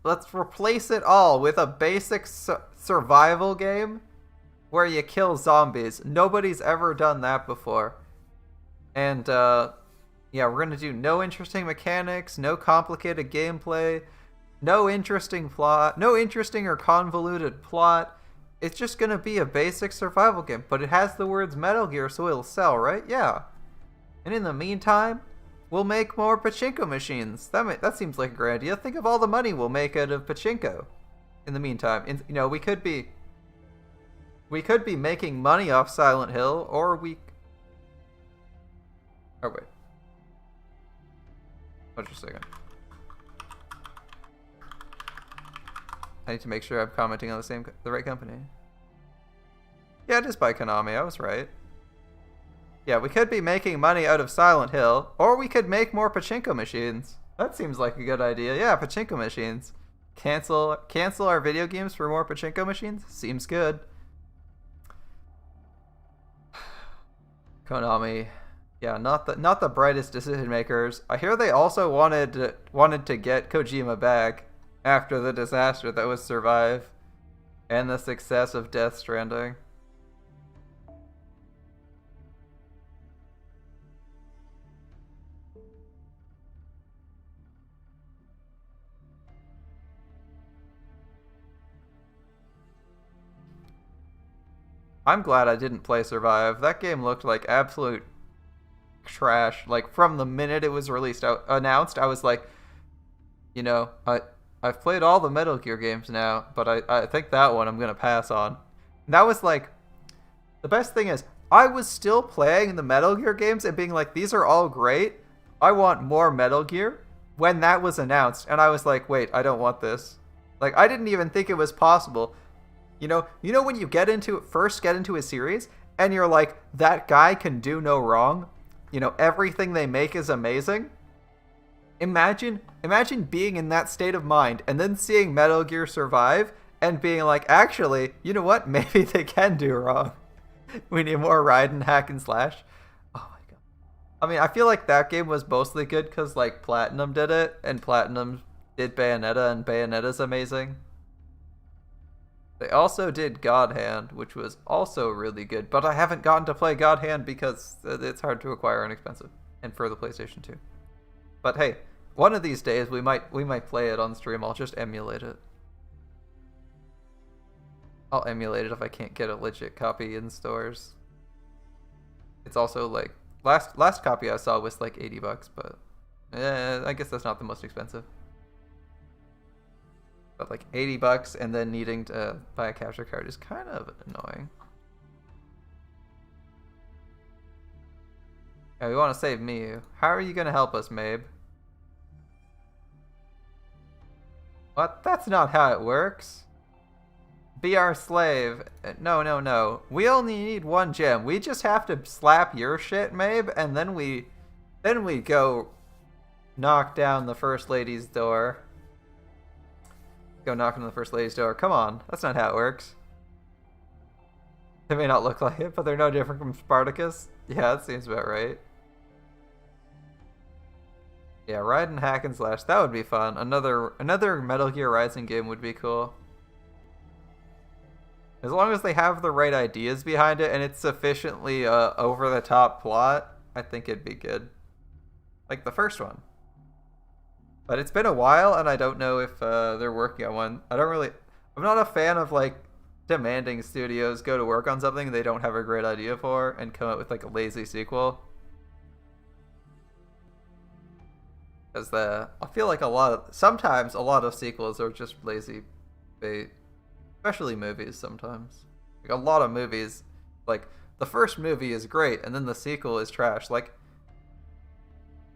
Let's replace it all with a basic survival game where you kill zombies. Nobody's ever done that before. And yeah, we're gonna do no interesting mechanics, no complicated gameplay, no interesting plot, no interesting or convoluted plot. It's just gonna be a basic survival game, but it has the words Metal Gear, so it'll sell, right? Yeah. And in the meantime, we'll make more pachinko machines. That seems like a great idea. Think of all the money we'll make out of pachinko. In the meantime, we could be making money off Silent Hill, or we. Oh wait. Wait just a second. I need to make sure I'm commenting on the right company. Yeah, it is by Konami. I was right. Yeah, we could be making money out of Silent Hill, or we could make more pachinko machines. That seems like a good idea. Yeah, pachinko machines. Cancel our video games for more pachinko machines? Seems good. Konami. Yeah, not the brightest decision makers. I hear they also wanted to get Kojima back after the disaster that was Survive and the success of Death Stranding. I'm glad I didn't play Survive. That game looked like absolute trash. Like, from the minute it was announced, I was like, I've played all the Metal Gear games now, but I think that one I'm going to pass on. And that was like, the best thing is, I was still playing the Metal Gear games and being like, these are all great. I want more Metal Gear when that was announced. And I was like, wait, I don't want this. Like, I didn't even think it was possible. You know when you first get into a series and you're like, that guy can do no wrong. Everything they make is amazing. Imagine being in that state of mind and then seeing Metal Gear Survive and being like, actually, you know what? Maybe they can do wrong. We need more Raiden hack and slash. Oh my god. I mean, I feel like that game was mostly good because like Platinum did it, and Platinum did Bayonetta, and Bayonetta's amazing. They also did God Hand, which was also really good, but I haven't gotten to play God Hand because it's hard to acquire and expensive, and for the PlayStation 2. But hey, one of these days we might play it on stream. I'll just emulate it. I'll emulate it if I can't get a legit copy in stores. It's also like last copy I saw was like $80, but I guess that's not the most expensive. But like $80 and then needing to buy a capture card is kind of annoying. Yeah, we want to save Miyu. How are you gonna help us, Mabe? What? That's not how it works. Be our slave. No, no, no. We only need one gem. We just have to slap your shit, Mabe, and then we go knock down the first lady's door. Go knock on the first lady's door. Come on. That's not how it works. They may not look like it, but they're no different from Spartacus. Yeah, that seems about right. Yeah, ride and hack and slash. That would be fun. Another Metal Gear Rising game would be cool. As long as they have the right ideas behind it and it's sufficiently over-the-top plot, I think it'd be good. Like the first one. But it's been a while and I don't know if they're working on one. I'm not a fan of like demanding studios go to work on something they don't have a great idea for and come up with like a lazy sequel. Because I feel like sometimes a lot of sequels are just lazy bait. Especially movies sometimes. Like a lot of movies, like the first movie is great and then the sequel is trash. Like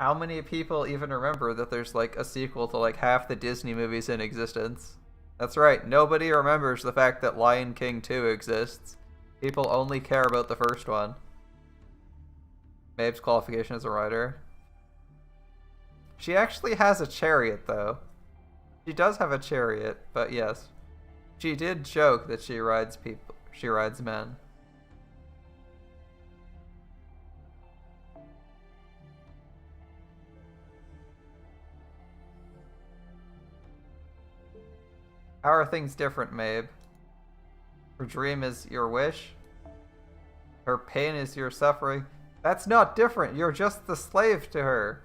how many people even remember that there's like a sequel to like half the Disney movies in existence? That's right, nobody remembers the fact that Lion King 2 exists. People only care about the first one. Mabe's qualification as a writer. She actually has a chariot though. She does have a chariot, but yes. She did joke that she rides people. She rides men. How are things different, Mabe? Her dream is your wish? Her pain is your suffering? That's not different. You're just the slave to her.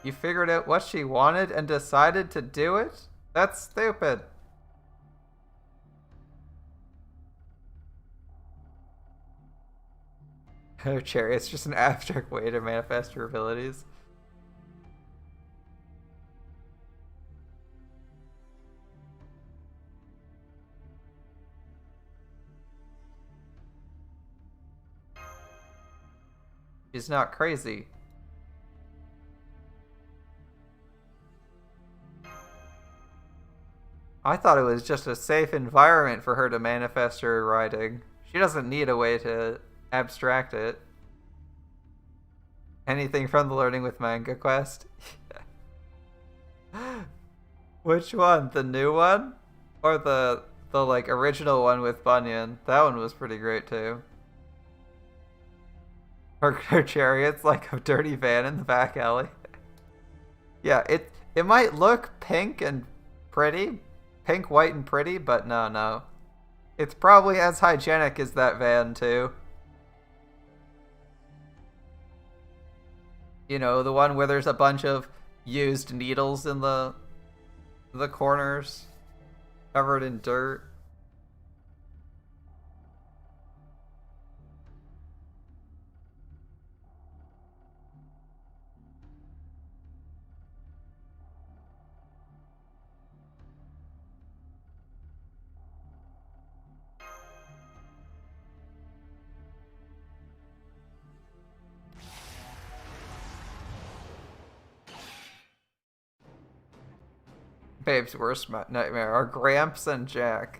You figured out what she wanted and decided to do it? That's stupid. Her chariot's just an abstract way to manifest her abilities. She's not crazy. I thought it was just a safe environment for her to manifest her writing. She doesn't need a way to abstract it. Anything from the Learning with Manga quest? Which one? The new one? Or the like original one with Bunyan? That one was pretty great too. Her chariot's like a dirty van in the back alley. Yeah, it might look pink and pretty. Pink, white, and pretty, but no. It's probably as hygienic as that van, too. You know, the one where there's a bunch of used needles in the corners, covered in dirt. Babe's worst nightmare are Gramps and Jack.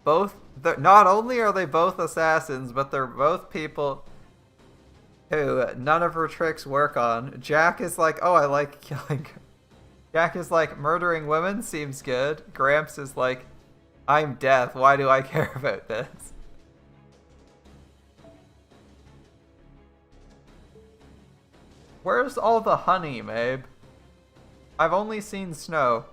Not only are they both assassins, but they're both people who none of her tricks work on. Jack is like, oh, I like killing. Jack is like, murdering women seems good. Gramps is like, I'm death. Why do I care about this? Where's all the honey, Mabe? I've only seen snow.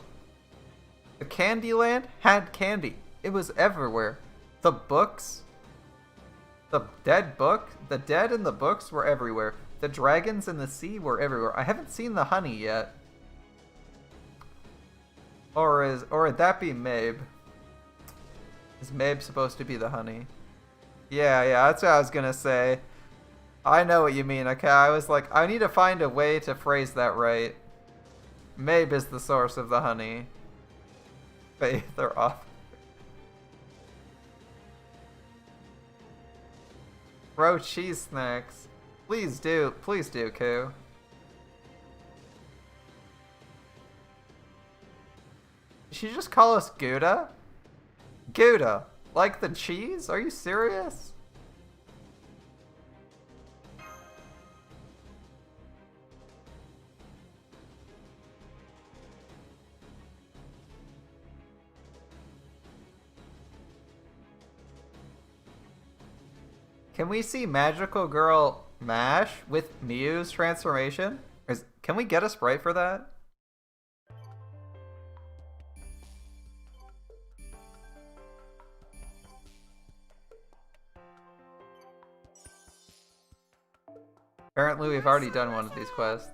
The Candyland had candy. It was everywhere. The books, the dead in the books were everywhere. The dragons in the sea were everywhere. I haven't seen the honey yet. Or would that be Mabe? Is Mabe supposed to be the honey? Yeah, that's what I was gonna say. I know what you mean, okay? I was like, I need to find a way to phrase that right. Mabe is the source of the honey. Faith or off. Bro, cheese snacks. Please do, Koo. Did she just call us Gouda? Gouda, like the cheese? Are you serious? Can we see Magical Girl Mash with Miu's transformation? Can we get a sprite for that? Apparently we've already done one of these quests.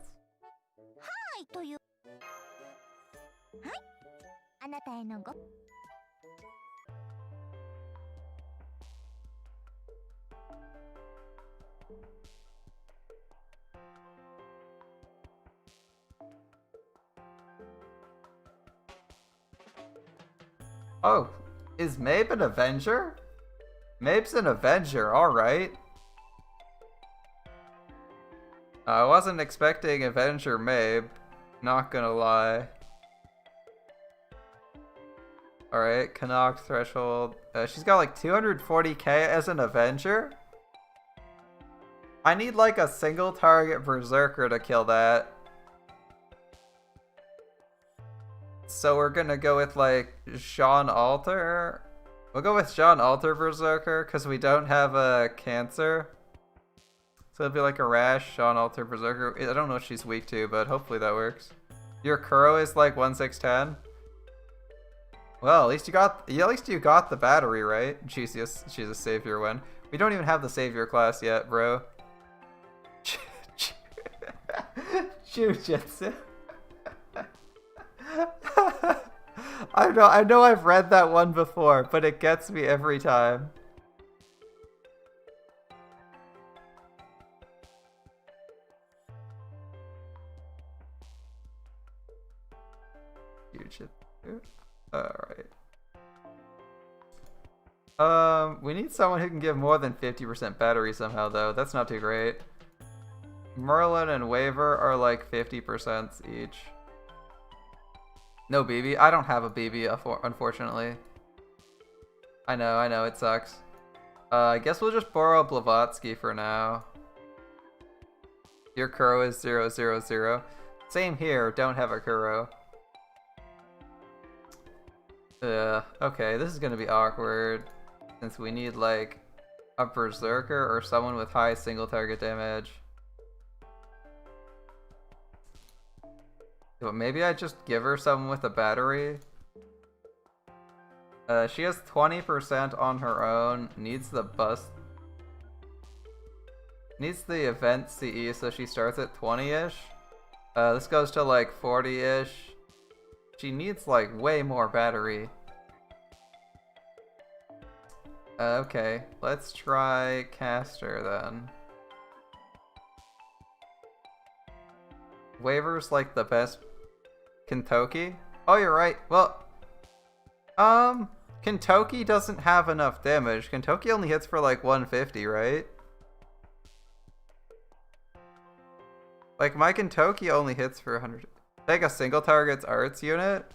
Oh, is Mabe an Avenger? Mabe's an Avenger, alright. I wasn't expecting Avenger Mabe, not gonna lie. Alright, Canuck threshold. She's got like 240k as an Avenger? I need like a single target Berserker to kill that. So we're gonna go with like Jean Alter. We'll go with Jean Alter Berserker because we don't have a Cancer. So it'll be like a Rash, Jean Alter Berserker. I don't know what she's weak to, but hopefully that works. Your Kuro is like 1610. Well, at least you got the battery, right? She's a savior one. We don't even have the savior class yet, bro. Jujutsu. I know I've read that one before, but it gets me every time. Jujutsu. Alright. We need someone who can give more than 50% battery somehow, though. That's not too great. Merlin and Waver are like 50% each. No BB? I don't have a BB, unfortunately. I know, it sucks. I guess we'll just borrow Blavatsky for now. Your Kuro is 000. Same here, don't have a Kuro. Okay, this is gonna be awkward. Since we need like a Berserker or someone with high single target damage. But maybe I just give her someone with a battery. She has 20% on her own. Needs the bust. Needs the event CE, so she starts at 20-ish. This goes to like 40-ish. She needs like way more battery. Okay, let's try Caster then. Waver's like the best. Kentoki? Oh, you're right. Well, Kentoki doesn't have enough damage. Kentoki only hits for like 150, right? Like my Kentoki only hits for 100. Take a single target's arts unit?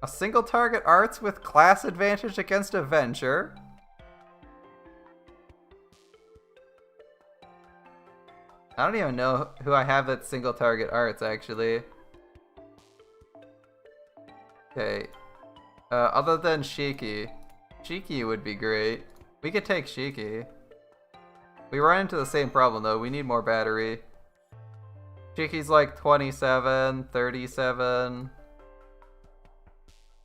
A single target arts with class advantage against Avenger? I don't even know who I have at single target arts, actually. Okay. Other than Shiki. Shiki would be great. We could take Shiki. We run into the same problem, though. We need more battery. Shiki's like 27, 37,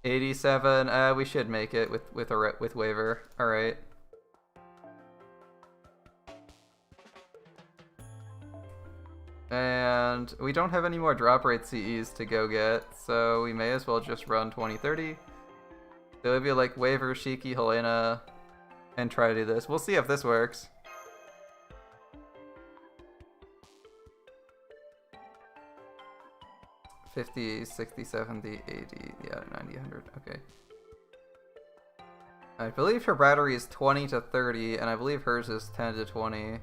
87. We should make it with waiver. All right. And we don't have any more drop rate CEs to go get, so we may as well just run 2030. So it'll be like waiver, Shiki, Helena, and try to do this. We'll see if this works. $50, $60, $70, $80, yeah, $90, $100, okay. I believe her battery is 20 to 30, and I believe hers is 10 to 20.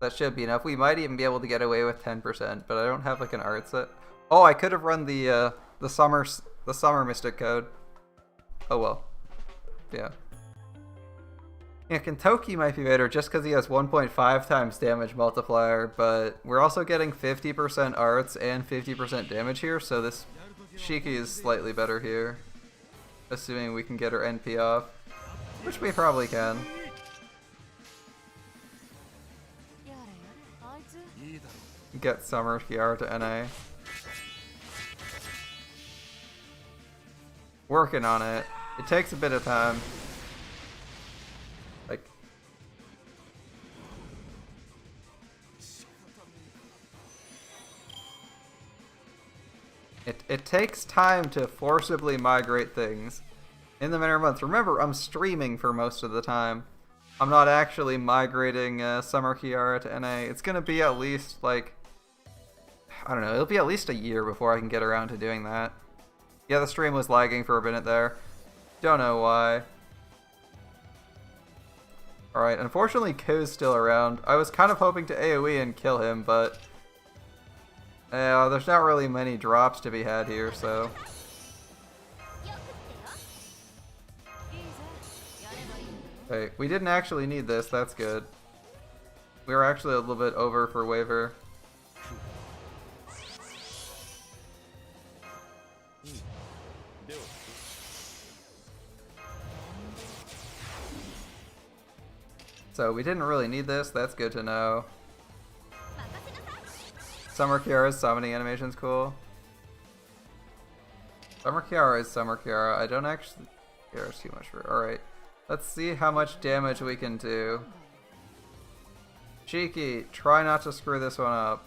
That should be enough. We might even be able to get away with 10%, but I don't have like an art set. Oh, I could have run the summer mystic code. Oh well. Yeah. Yeah, Kentoki might be better just because he has 1.5 times damage multiplier, but we're also getting 50% arts and 50% damage here, so this Shiki is slightly better here. Assuming we can get her NP off, which we probably can. Get Summer Kiara to NA. Working on it. It takes a bit of time. Like, it takes time to forcibly migrate things in the matter of months. Remember, I'm streaming for most of the time. I'm not actually migrating Summer Kiara to NA. It's gonna be at least like, I don't know, it'll be at least a year before I can get around to doing that. Yeah, the stream was lagging for a minute there. Don't know why. Alright, unfortunately Ko's still around. I was kind of hoping to AoE and kill him, but there's not really many drops to be had here, so. Okay, we didn't actually need this, that's good. We were actually a little bit over for waiver. So we didn't really need this, that's good to know. Summer Kiara's summoning animation's cool. Summer Kiara is Summer Kiara. I don't actually care too much for. Alright. Let's see how much damage we can do. Cheeky, try not to screw this one up.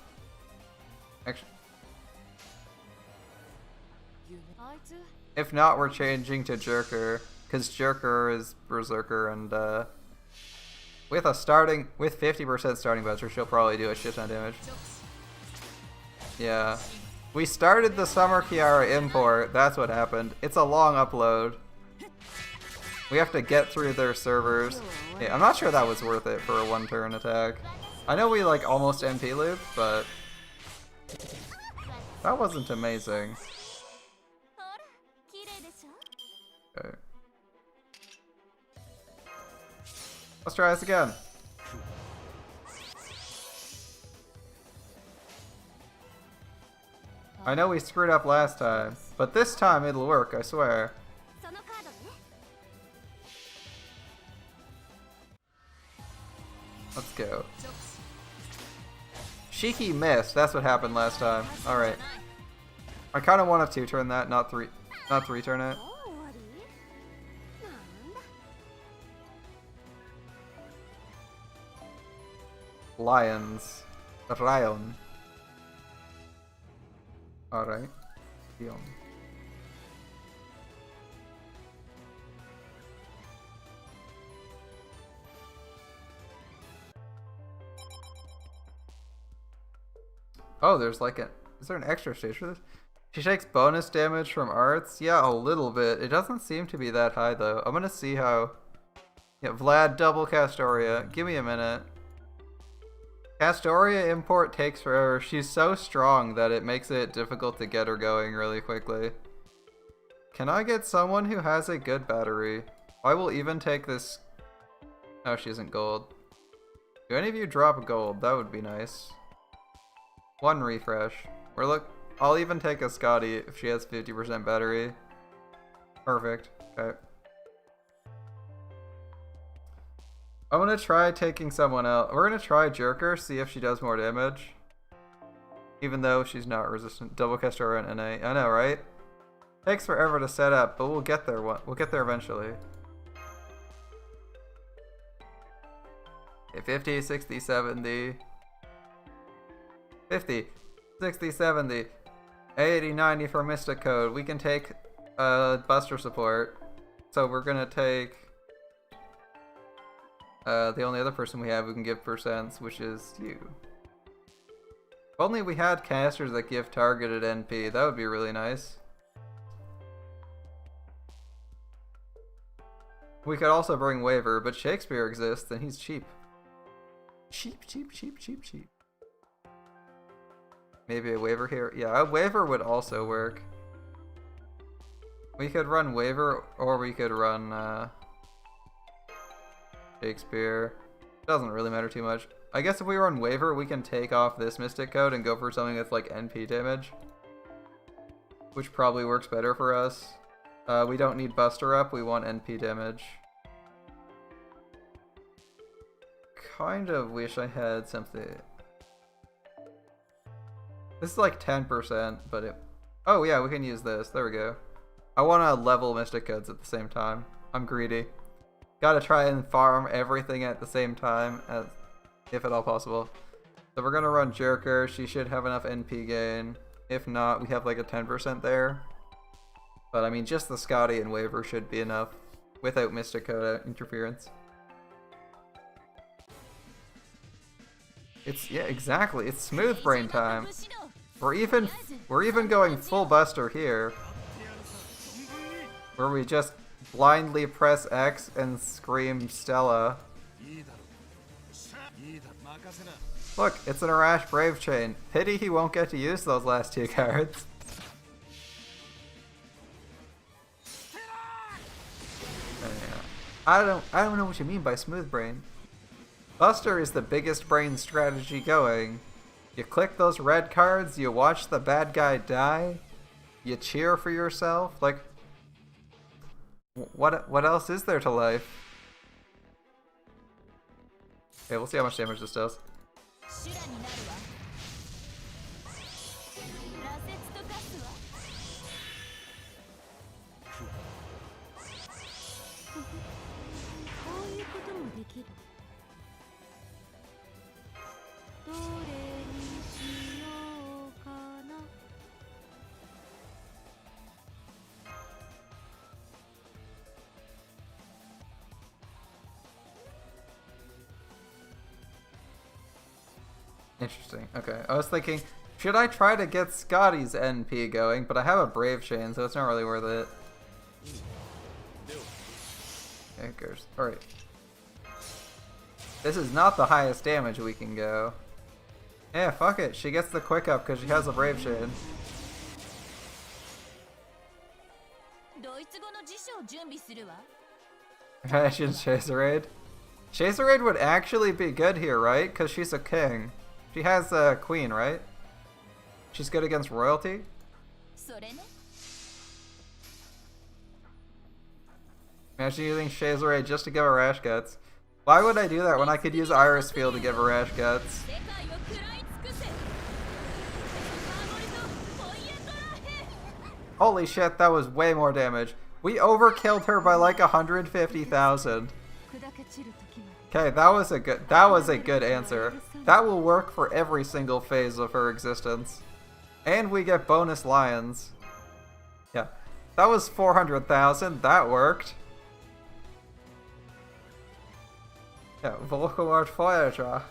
Actually, if not, we're changing to Jerker, because Jerker is Berserker, and with 50% starting buzzer, she'll probably do a shit ton of damage. Yeah. We started the Summer Kiara import, that's what happened. It's a long upload. We have to get through their servers. Yeah, I'm not sure that was worth it for a one-turn attack. I know we like almost MP looped, but that wasn't amazing. Okay. Let's try this again. I know we screwed up last time, but this time it'll work, I swear. Let's go. Shiki missed, that's what happened last time. Alright. I kinda want to 2-turn that, not 3-turn it. Lions. Ryan. Alright. Dion. Oh, there's like a... Is there an extra stage for this? She takes bonus damage from arts? Yeah, a little bit. It doesn't seem to be that high, though. I'm gonna see how... Yeah, Vlad, double Castoria. Give me a minute. Castoria import takes forever. She's so strong that it makes it difficult to get her going really quickly. Can I get someone who has a good battery? I will even take this... Oh, she isn't gold. Do any of you drop gold? That would be nice. One refresh. I'll even take a Scotty if she has 50% battery. Perfect. Okay. I'm gonna try taking someone else. We're gonna try Jerker, see if she does more damage. Even though she's not resistant. Double cast aura and NA. I know, right? Takes forever to set up, but we'll get there. We'll get there eventually. Okay, 50, 60, 70. 50, 60, 70. 80, 90 for Mystic Code. We can take Buster support. So we're gonna take the only other person we have who can give percents, which is you. If only we had casters that give targeted NP, that would be really nice. We could also bring Waver, but Shakespeare exists and he's cheap. Cheap, cheap, cheap, cheap, cheap. Maybe a Waver here. Yeah, a Waver would also work. We could run Waver, or we could run Shakespeare. Doesn't really matter too much. I guess if we run Waver, we can take off this Mystic Code and go for something that's like NP damage, which probably works better for us. We don't need Buster up, we want NP damage. Kind of wish I had something. This is like 10%, but it... Oh yeah, we can use this. There we go. I want to level Mystic Codes at the same time. I'm greedy. Gotta try and farm everything at the same time, if at all possible. So we're gonna run Jerker. She should have enough NP gain. If not, we have like a 10% there. But I mean, just the Scotty and Waver should be enough without Mystic Code interference. It's, yeah, exactly. It's smooth brain time. We're even going full Buster here, where we just blindly press X and scream Stella. Look, it's an Arash Brave Chain. Pity he won't get to use those last two cards. I don't know what you mean by smooth brain. Buster is the biggest brain strategy going. You click those red cards, you watch the bad guy die, you cheer for yourself. Like, what else is there to life? Okay, we'll see how much damage this does. Interesting. Okay, I was thinking, should I try to get Scotty's NP going? But I have a Brave Chain, so it's not really worth it. Okay, who cares? Alright. This is not the highest damage we can go. Yeah, fuck it. She gets the quick up because she has a Brave Chain. Imagine Shazerade. Shazerade would actually be good here, right? Because she's a king. She has a queen, right? She's good against royalty? Imagine using Shazerade just to give her Rash Guts. Why would I do that when I could use Iris Field to give her Rash Guts? Holy shit, that was way more damage. We overkilled her by like 150,000. Okay, that was a good answer. That will work for every single phase of her existence. And we get bonus lions. Yeah. That was 400,000. That worked. Yeah, Volkowart Feuerdrach.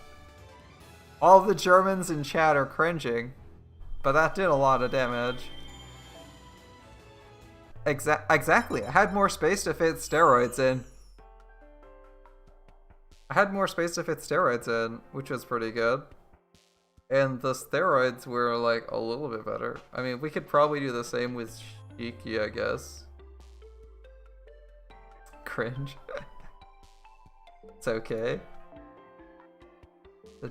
All the Germans in chat are cringing. But that did a lot of damage. Exactly. I had more space to fit steroids in. I had more space to fit steroids in, which was pretty good. And the steroids were like a little bit better. I mean, we could probably do the same with Shiki, I guess. Cringe. It's okay. The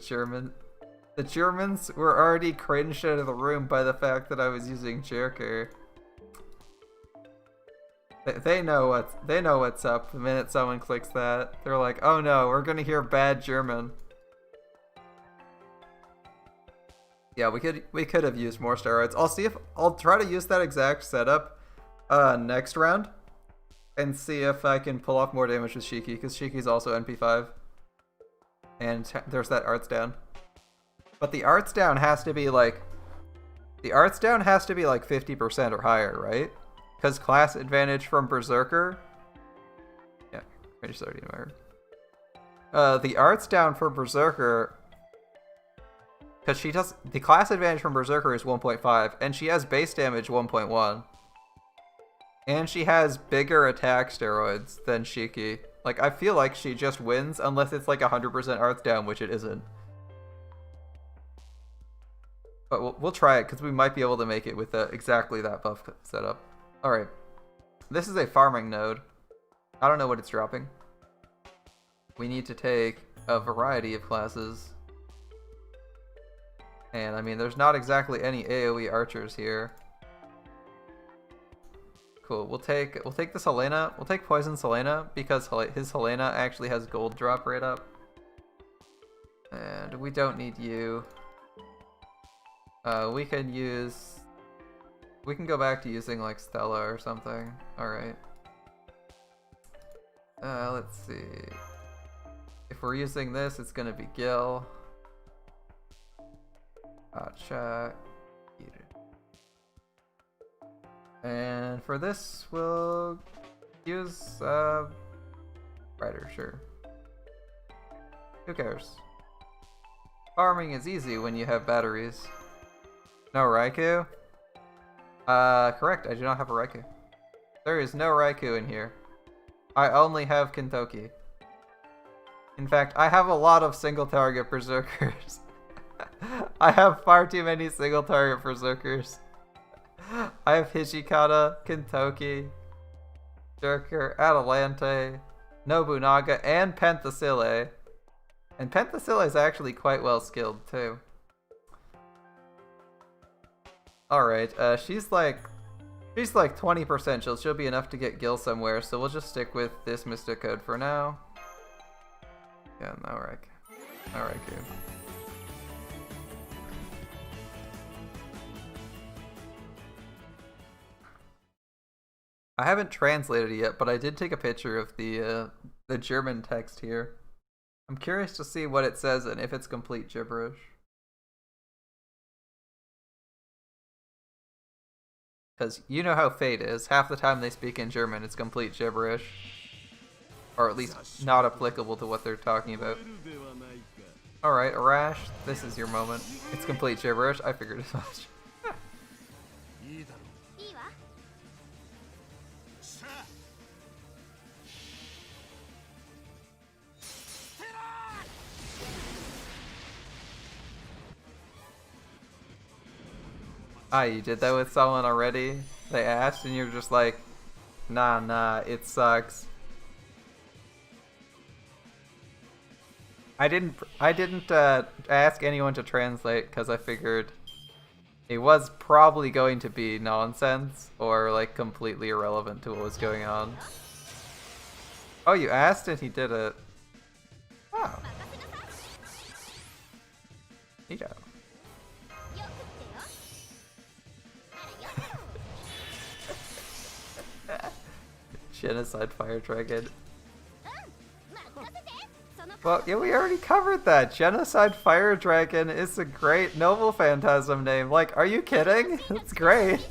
Germans were already cringed out of the room by the fact that I was using Jerker. They know what's up the minute someone clicks that. They're like, oh no, we're gonna hear bad German. Yeah, we could have used more steroids. I'll try to use that exact setup next round and see if I can pull off more damage with Shiki, because Shiki's also NP5. And there's that arts down. But the arts down has to be like 50% or higher, right? Because class advantage from Berserker. Yeah, I just already remembered. The arts down for Berserker, because the class advantage from Berserker is 1.5, and she has base damage 1.1. And she has bigger attack steroids than Shiki. Like, I feel like she just wins unless it's like 100% arts down, which it isn't. But we'll try it, because we might be able to make it with exactly that buff setup. Alright. This is a farming node. I don't know what it's dropping. We need to take a variety of classes. And, I mean, there's not exactly any AoE archers here. Cool. We'll take this Helena. We'll take Poison Selena, because his Helena actually has gold drop rate up. And we don't need you. We can go back to using like Stella or something. Alright. Let's see. If we're using this, it's gonna be Gil. Gotcha. And for this, we'll use Rider, sure. Who cares? Farming is easy when you have batteries. No Raikou? Correct, I do not have a Raikou. There is no Raikou in here. I only have Kintoki. In fact, I have a lot of single target berserkers. I have far too many single target berserkers. I have Hijikata, Kintoki, Berserker, Atalante, Nobunaga, and Penthesilea. And Penthesilea is actually quite well skilled too. Alright, she's like 20% shield. She'll be enough to get Gil somewhere, so we'll just stick with this Mystic Code for now. Yeah, no Raikou. No Raikou. I haven't translated it yet, but I did take a picture of the German text here. I'm curious to see what it says and if it's complete gibberish. Because you know how Fate is. Half the time they speak in German, it's complete gibberish. Or at least not applicable to what they're talking about. Alright, Arash, this is your moment. It's complete gibberish. I figured as much. Ah, you did that with someone already? They asked and you're just like, nah, it sucks. I didn't ask anyone to translate because I figured it was probably going to be nonsense or like completely irrelevant to what was going on. Oh, you asked and he did it. Oh. Neato. Genocide Fire Dragon. Well, yeah, we already covered that. Genocide Fire Dragon is a great Noble Phantasm name. Like, are you kidding? That's great.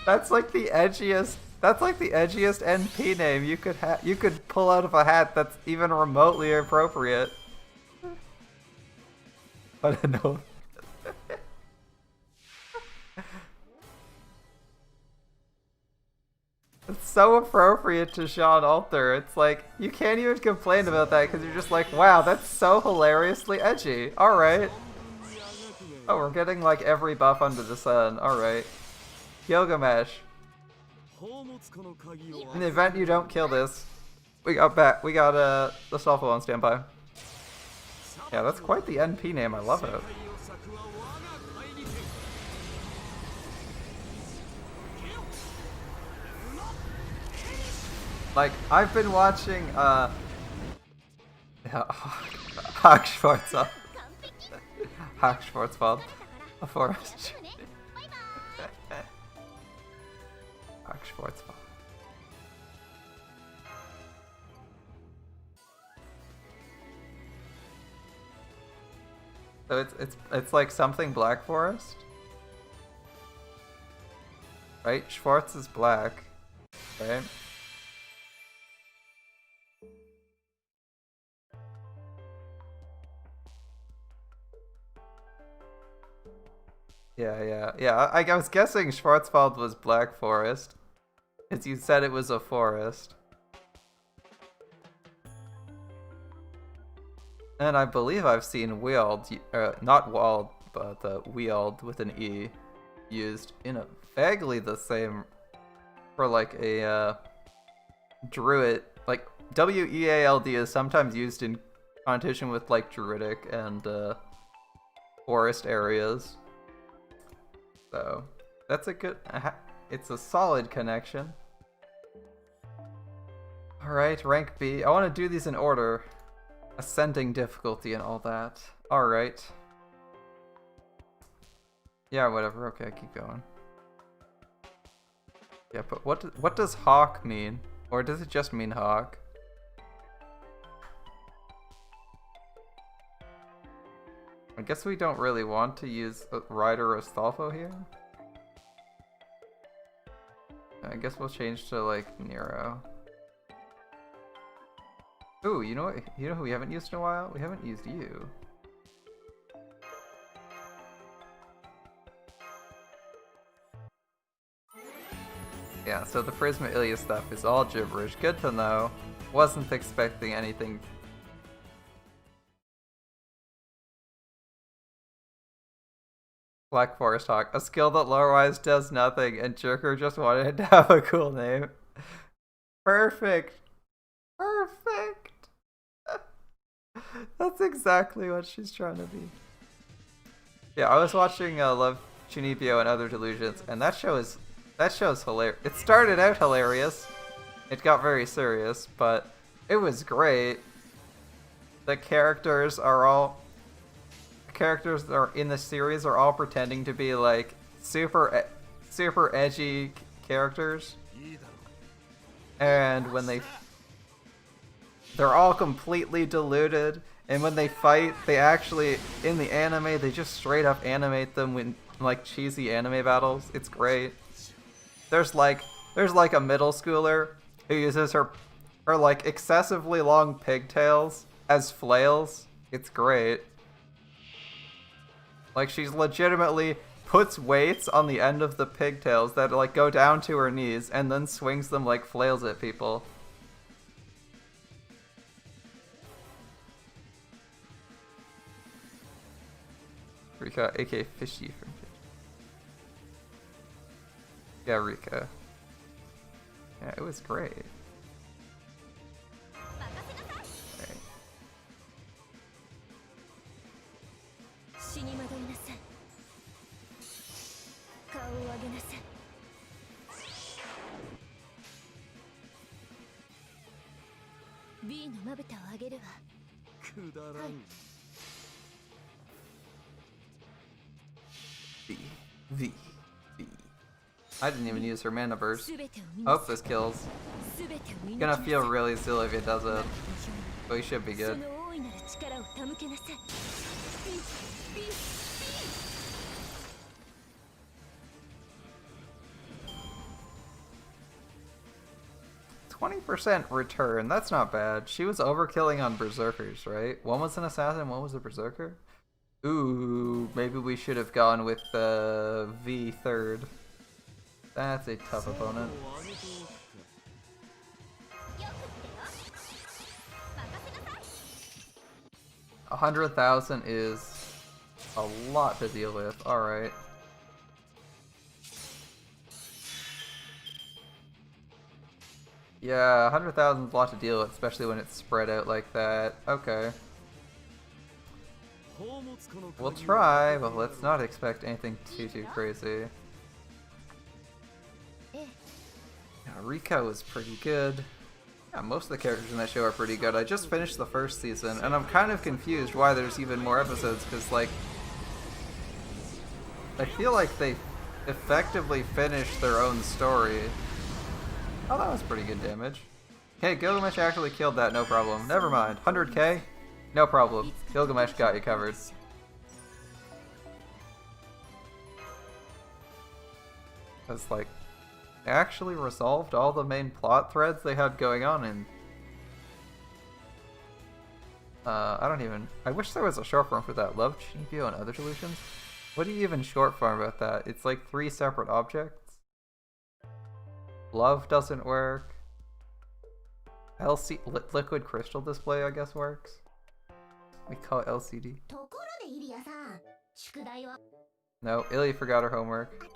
That's like the edgiest. That's like the edgiest NP name you could pull out of a hat. That's even remotely appropriate. But no. It's so appropriate to Sean Alter. It's like, you can't even complain about that because you're just like, wow, that's so hilariously edgy. Alright. Oh, we're getting like every buff under the sun. Alright. Gilgamesh. In the event you don't kill this, we got the Astolfo on standby. Yeah, that's quite the NP name. I love it. Like, I've been watching, Hack Schwarzwald. A forest. Hack Schwarzwald. So it's like something Black Forest? Right? Schwarz is black. Right? Yeah. I was guessing Schwarzwald was Black Forest. Because you said it was a forest. And I believe I've seen Weald, not Wald, but Weald with an E, used in a vaguely the same, for like a druid, like Weald is sometimes used in connotation with like druidic and forest areas. So that's a good, it's a solid connection. Alright, rank B. I want to do these in order. Ascending difficulty and all that. Alright. Yeah, whatever. Okay, keep going. Yeah, but what does hawk mean? Or does it just mean hawk? I guess we don't really want to use Rider Astolfo here. I guess we'll change to like Nero. Ooh, you know what? You know who we haven't used in a while? We haven't used you. Yeah, so the Prisma Illya stuff is all gibberish. Good to know. Wasn't expecting anything. Black Forest Hawk. A skill that lower-wise does nothing, and Jerker just wanted to have a cool name. Perfect. Perfect. That's exactly what she's trying to be. Yeah, I was watching Love Chunibyo and Other Delusions, and that show's hilarious. It started out hilarious. It got very serious, but it was great. The characters that are in the series are all pretending to be like super edgy characters, and when they're all completely deluded, and when they fight, they actually, in the anime, they just straight up animate them in like cheesy anime battles. It's great. There's like a middle schooler who uses her like excessively long pigtails as flails. It's great. Like, she's legitimately puts weights on the end of the pigtails that like go down to her knees and then swings them like flails at people. Rika, aka Fishy from Fish. Yeah, Rika. Yeah, it was great. Right. V. I didn't even use her mana burst. Hope this kills. Gonna feel really silly if it doesn't. But we should be good. %, return, that's not bad. She was overkilling on berserkers, right? One was an assassin, one was a berserker? Ooh, maybe we should have gone with the V third. That's a tough opponent. $100,000 is a lot to deal with. Alright. Yeah, 100,000 is a lot to deal with, especially when it's spread out like that. Okay. We'll try, but let's not expect anything too crazy. Yeah, Rika was pretty good. Yeah, most of the characters in that show are pretty good. I just finished the first season, and I'm kind of confused why there's even more episodes, because, like, I feel like they effectively finished their own story. Oh, that was pretty good damage. Okay, Gilgamesh actually killed that, no problem. Never mind. 100k? No problem. Gilgamesh got you covered. That's like, they actually resolved all the main plot threads they had going on in... I wish there was a short form for that. Love, Chinibyo, and other solutions? What do you even short form about that? It's like 3 separate objects? Love doesn't work. Liquid crystal display, I guess, works. We call it LCD. No, Illya forgot her homework.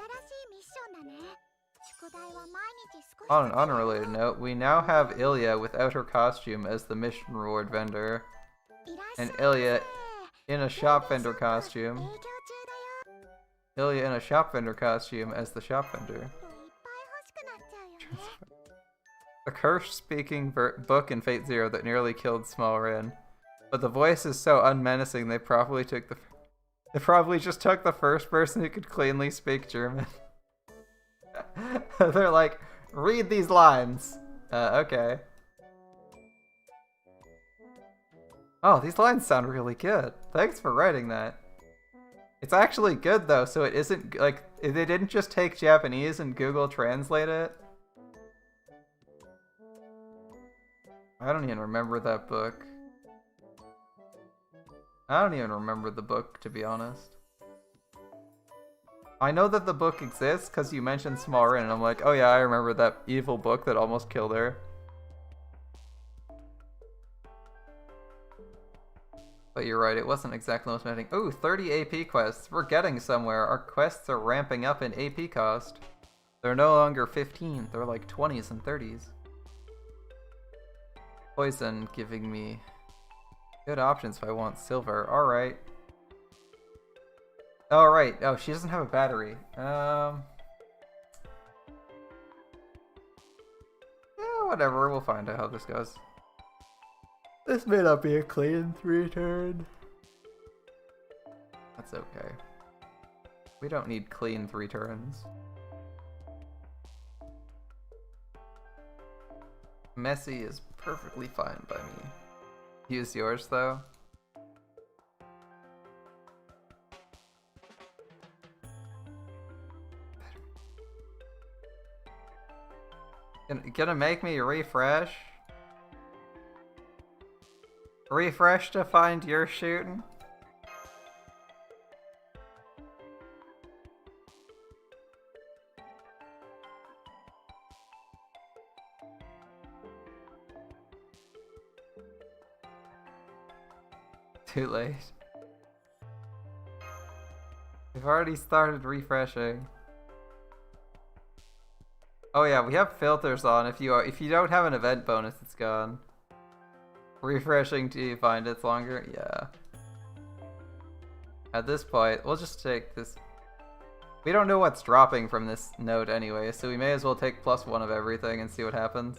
On an unrelated note, we now have Illya without her costume as the mission reward vendor. And Illya in a shop vendor costume. Illya in a shop vendor costume as the shop vendor. A curse-speaking book in Fate Zero that nearly killed Small Rin. But the voice is so unmenacing they probably just took the first person who could cleanly speak German. They're like, read these lines. Okay. Oh, these lines sound really good. Thanks for writing that. It's actually good though, so it isn't like, they didn't just take Japanese and Google Translate it. I don't even remember that book. I don't even remember the book, to be honest. I know that the book exists because you mentioned Small Rin, and I'm like, oh yeah, I remember that evil book that almost killed her. But you're right, it wasn't exactly most menacing. Ooh, 30 AP quests. We're getting somewhere. Our quests are ramping up in AP cost. They're no longer 15, they're like 20s and 30s. Poison giving me good options if I want silver. Alright. Alright. Oh, she doesn't have a battery. Whatever. We'll find out how this goes. This may not be a clean 3-turn. That's okay. We don't need clean 3 turns. Messy is perfectly fine by me. Use yours though. Gonna make me refresh? Refresh to find your shooting? Too late. We've already started refreshing. Oh yeah, we have filters on. If you don't have an event bonus, it's gone. Refreshing till you find it's longer? Yeah. At this point, we'll just take this. We don't know what's dropping from this node anyway, so we may as well take +1 of everything and see what happens.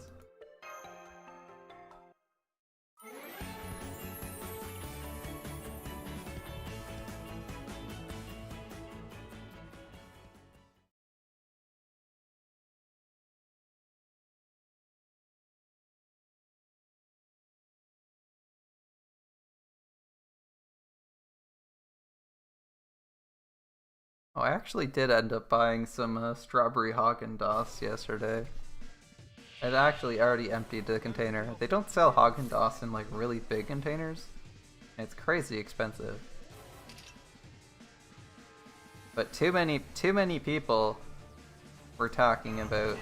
Oh, I actually did end up buying some strawberry Haagen-Dazs yesterday. I'd actually already emptied the container. They don't sell Haagen-Dazs in like really big containers. It's crazy expensive. But too many people were talking about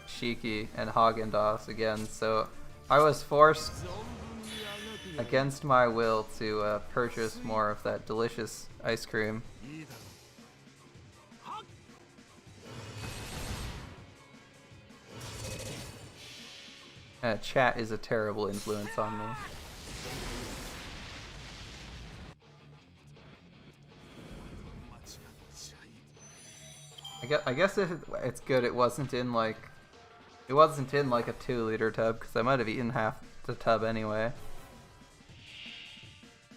Shiki and Haagen-Dazs again, so I was forced against my will to purchase more of that delicious ice cream. Chat is a terrible influence on me. I guess it's good it wasn't in like a 2-liter tub, because I might have eaten half the tub anyway.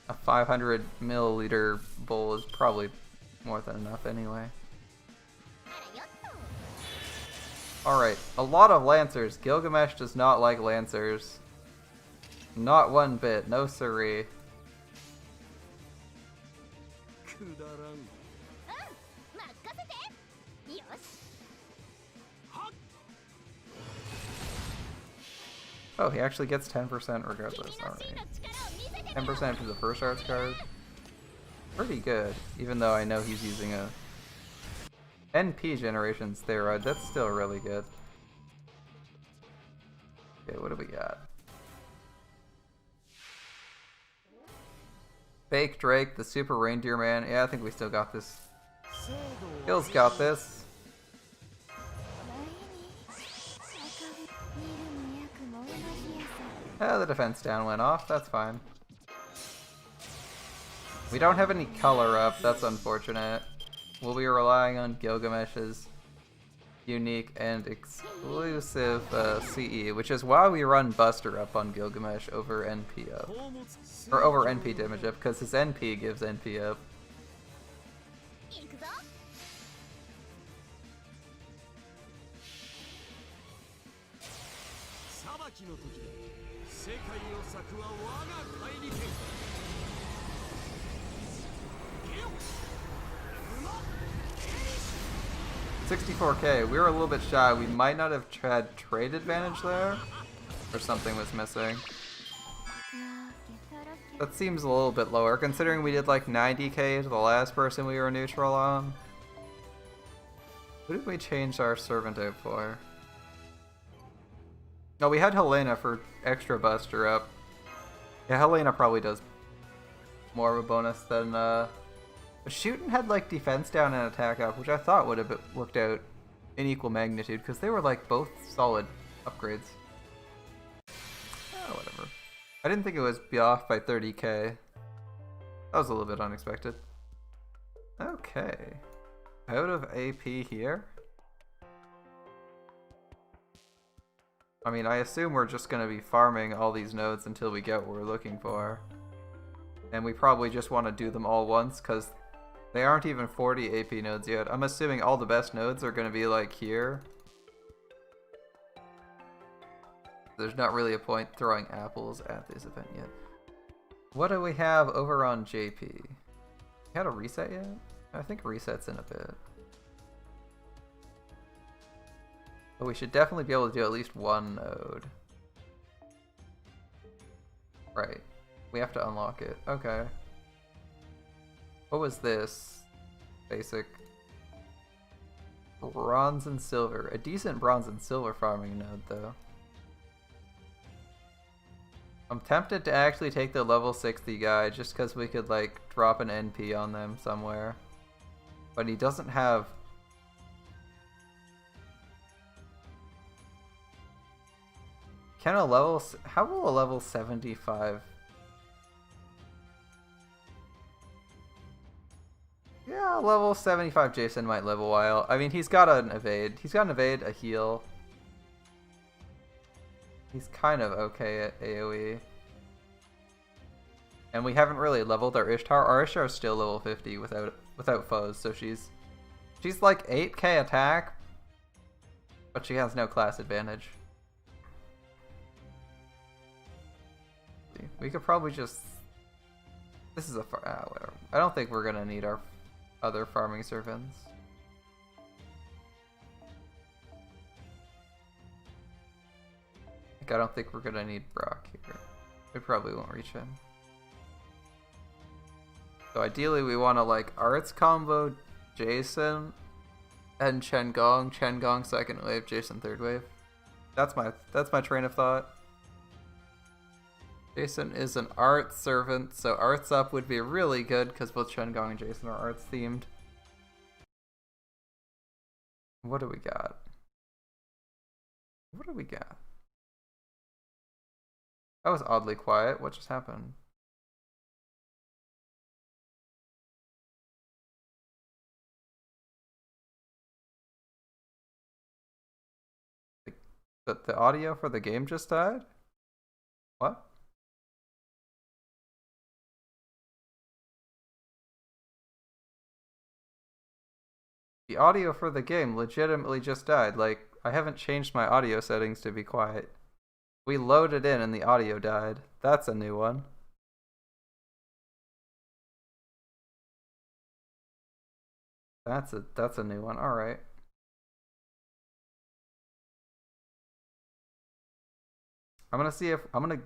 A 500 milliliter bowl is probably more than enough anyway. Alright, a lot of Lancers. Gilgamesh does not like Lancers. Not one bit, no siree. Oh, he actually gets 10% regardless. Alright. 10% for the first arts card. Pretty good, even though I know he's using a NP generation steroid. That's still really good. Okay, what do we got? Fake Drake, the Super Reindeer Man. Yeah, I think we still got this. Gil's got this. The defense down went off, that's fine. We don't have any color up, that's unfortunate. We'll be relying on Gilgamesh's unique and exclusive CE, which is why we run Buster up on Gilgamesh over NP up. Or over NP damage up, because his NP gives NP up. $64K. We were a little bit shy. We might not have had trade advantage there, or something was missing. That seems a little bit lower, considering we did like 90K to the last person we were neutral on. Who did we change our servant out for? No, we had Helena for extra Buster up. Yeah, Helena probably does more of a bonus than but Shootin' had like defense down and attack up, which I thought would have worked out in equal magnitude, because they were like both solid upgrades. Oh, whatever. I didn't think it was be off by 30K. That was a little bit unexpected. Okay. Out of AP here. I mean, I assume we're just going to be farming all these nodes until we get what we're looking for. And we probably just want to do them all once, because they aren't even 40 AP nodes yet. I'm assuming all the best nodes are going to be like here. There's not really a point throwing apples at this event yet. What do we have over on JP? We had a reset yet? I think reset's in a bit. But we should definitely be able to do at least one node. Right. We have to unlock it. Okay. What was this? Basic. Bronze and silver. A decent bronze and silver farming node, though. I'm tempted to actually take the level 60 guy just because we could, like, drop an NP on them somewhere. But he doesn't have... Can a level... How will a level 75... Yeah, level 75 Jason might live a while. I mean, he's got an evade. He's got an evade, a heal. He's kind of okay at AoE. And we haven't really leveled our Ishtar. Our Ishtar is still level 50 without foes, so she's like 8k attack, but she has no class advantage. We could probably just... This is a whatever. I don't think we're gonna need our other farming servants. I don't think we're gonna need Brock here. We probably won't reach him. So ideally we want to like arts combo Jason and Chen Gong. Chen Gong second wave, Jason third wave. That's my train of thought. Jason is an arts servant, so arts up would be really good because both Chen Gong and Jason are arts themed. What do we got? What do we got? That was oddly quiet. What just happened? The audio for the game just died? What? The audio for the game legitimately just died. Like, I haven't changed my audio settings to be quiet. We loaded in and the audio died. That's a new one. That's a new one. All right. I'm gonna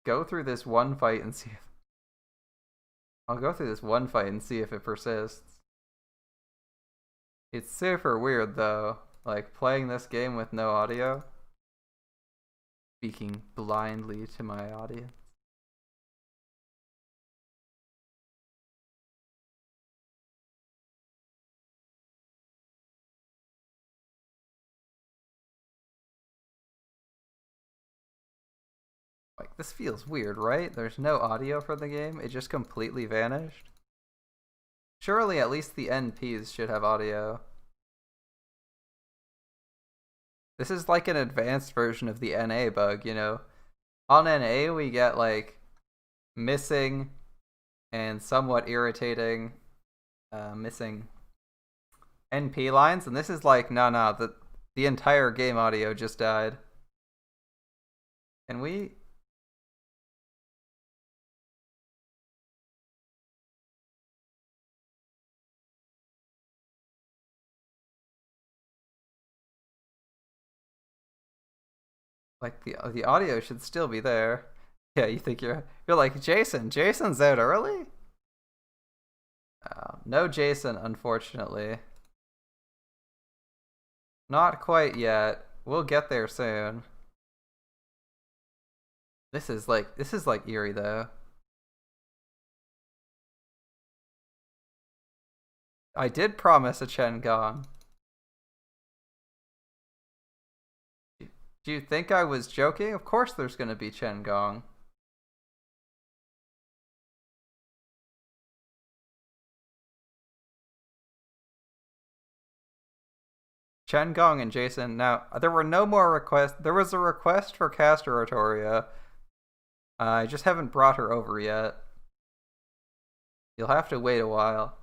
go through this one fight and see if I'll go through this one fight and see if it persists. It's super weird though, like playing this game with no audio. Speaking blindly to my audience. Like, this feels weird, right? There's no audio for the game. It just completely vanished. Surely at least the NPs should have audio. This is like an advanced version of the NA bug, you know? On NA, we get, like, missing and somewhat irritating missing NP lines, and this is like, no, the entire game audio just died. Can we... Like, the audio should still be there. Yeah, you think you're like, Jason's out early? No Jason, unfortunately. Not quite yet. We'll get there soon. This is like eerie though. I did promise a Chen Gong. Do you think I was joking? Of course there's gonna be Chen Gong. Chen Gong and Jason. Now, there were no more requests. There was a request for Caster Oratoria. I just haven't brought her over yet. You'll have to wait a while.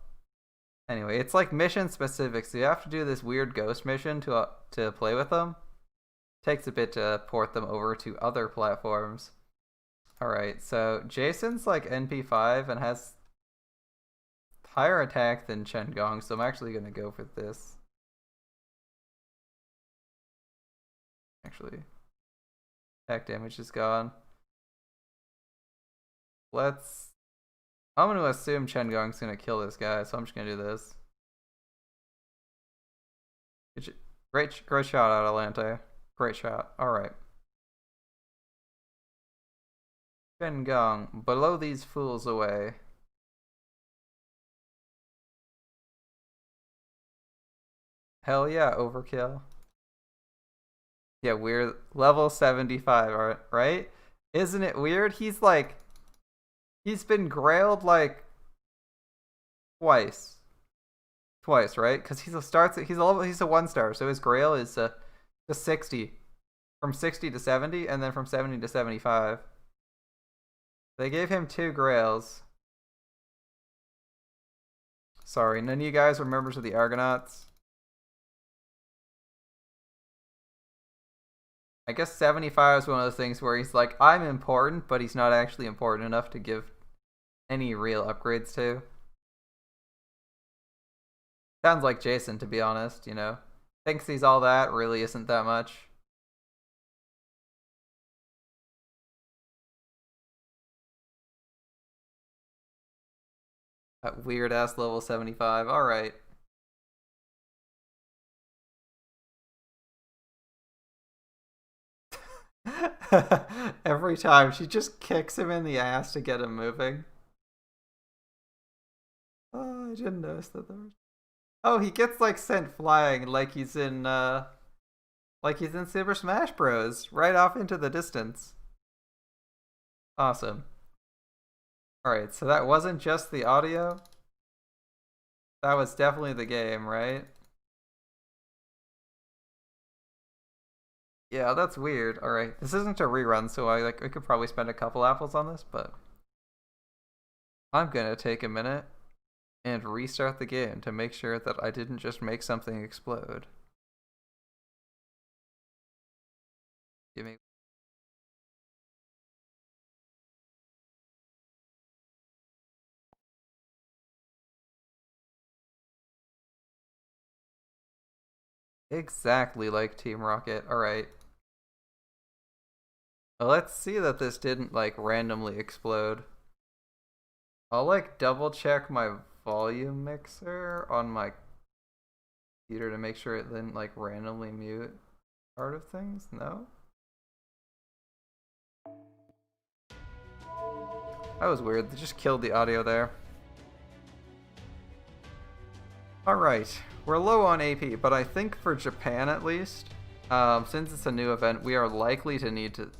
Anyway, it's like mission specific, so you have to do this weird ghost mission to play with them. Takes a bit to port them over to other platforms. Alright, so Jason's like NP5 and has higher attack than Chen Gong, so I'm actually going to go for this. Actually, attack damage is gone. I'm going to assume Chen Gong's going to kill this guy, so I'm just going to do this. Great shot, Atalante. Great shot. Alright. Chen Gong, blow these fools away. Hell yeah, overkill. Yeah, we're level 75, right? Isn't it weird? He's been grailed like twice, right? Because he's a 1-star, so his grail is to 60, from 60 to 70, and then from 70 to 75. They gave him 2 grails. Sorry, none of you guys were members of the Argonauts. I guess 75 is one of those things where he's like, I'm important, but he's not actually important enough to give any real upgrades to. Sounds like Jason, to be honest, you know. Thinks he's all that, really isn't that much. That weird ass level 75. Alright. Every time she just kicks him in the ass to get him moving. Oh, I didn't notice that there was... Oh, he gets like sent flying like he's in Super Smash Bros. Right off into the distance. Awesome. Alright, so that wasn't just the audio. That was definitely the game, right? Yeah, that's weird. Alright, this isn't a rerun, so I could probably spend a couple apples on this, but I'm gonna take a minute. and restart the game to make sure that I didn't just make something explode. Give me. Exactly like Team Rocket. Alright. Well, let's see that this didn't like randomly explode. I'll like double check my volume mixer on my computer to make sure it didn't like randomly mute part of things. No? That was weird. They just killed the audio there. Alright, we're low on AP, but I think for Japan at least, since it's a new event, we are likely to need to...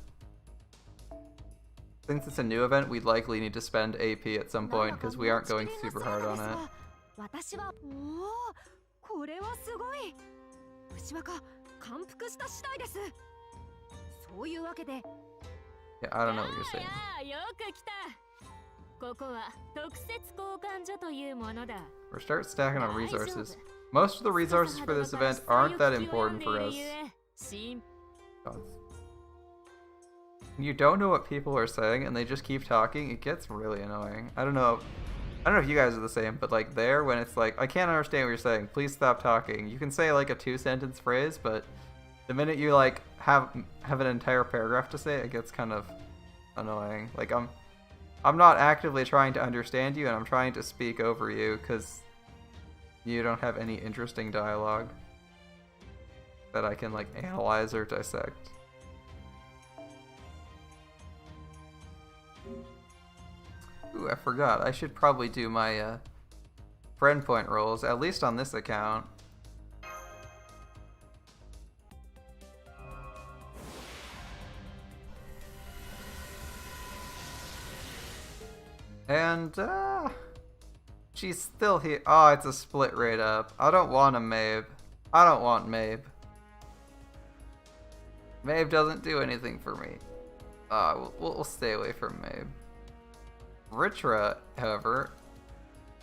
Since it's a new event, we'd likely need to spend AP at some point, because we aren't going super hard on it. Yeah, I don't know what you're saying. Or start stacking on resources. Most of the resources for this event aren't that important for us. God. You don't know what people are saying and they just keep talking, it gets really annoying. I don't know if you guys are the same, but like there when it's like, I can't understand what you're saying, please stop talking. You can say like a 2-sentence phrase, but the minute you like have an entire paragraph to say, it gets kind of annoying. Like I'm not actively trying to understand you and I'm trying to speak over you because you don't have any interesting dialogue that I can like analyze or dissect. Ooh, I forgot. I should probably do my friend point rolls, at least on this account. And, she's still here. Oh, it's a split rate up. I don't want a Mabe. I don't want Mabe. Mabe doesn't do anything for me. We'll stay away from Mabe. Ritra, however,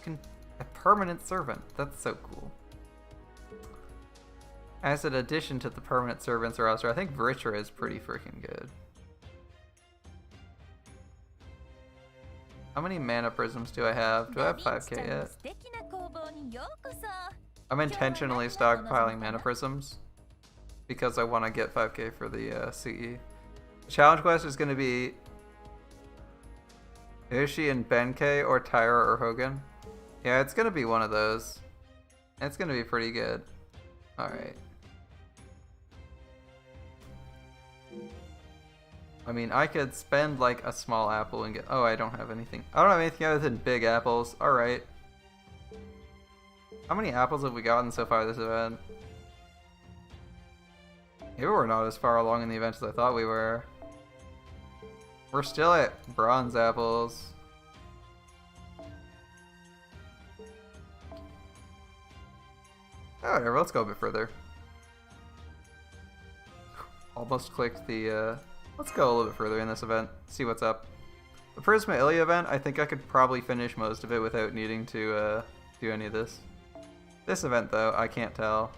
a permanent servant. That's so cool. As an addition to the permanent servants roster, I think Ritra is pretty freaking good. How many mana prisms do I have? Do I have 5k yet? I'm intentionally stockpiling mana prisms because I want to get 5k for the CE. The challenge quest is going to be Ishi and Benkei or Tyra or Hogan. Yeah, it's going to be one of those. It's going to be pretty good. Alright. I mean, I could spend like a small apple and get... Oh, I don't have anything. I don't have anything other than big apples. Alright. How many apples have we gotten so far this event? Maybe we're not as far along in the event as I thought we were. We're still at bronze apples. Oh, whatever, let's go a bit further. Almost clicked the, let's go a little bit further in this event, see what's up. The Prisma Illya event, I think I could probably finish most of it without needing to do any of this. This event, though, I can't tell.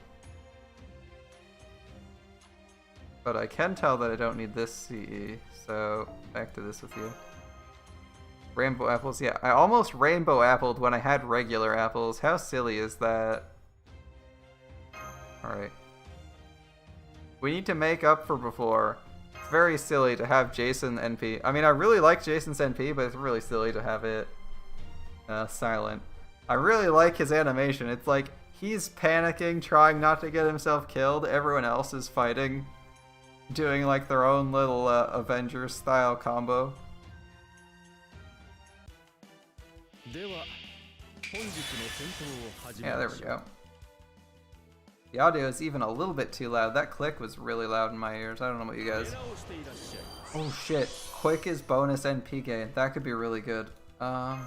But I can tell that I don't need this CE, so back to this with you. Rainbow apples, yeah, I almost rainbow appled when I had regular apples. How silly is that? Alright. We need to make up for before. It's very silly to have Jason NP. I mean, I really like Jason's NP, but it's really silly to have it silent. I really like his animation. It's like he's panicking, trying not to get himself killed. Everyone else is fighting, doing like their own little Avengers style combo. Yeah, there we go. The audio is even a little bit too loud. That click was really loud in my ears. I don't know about you guys. Oh shit. Quick is bonus NP gain. That could be really good. Yeah,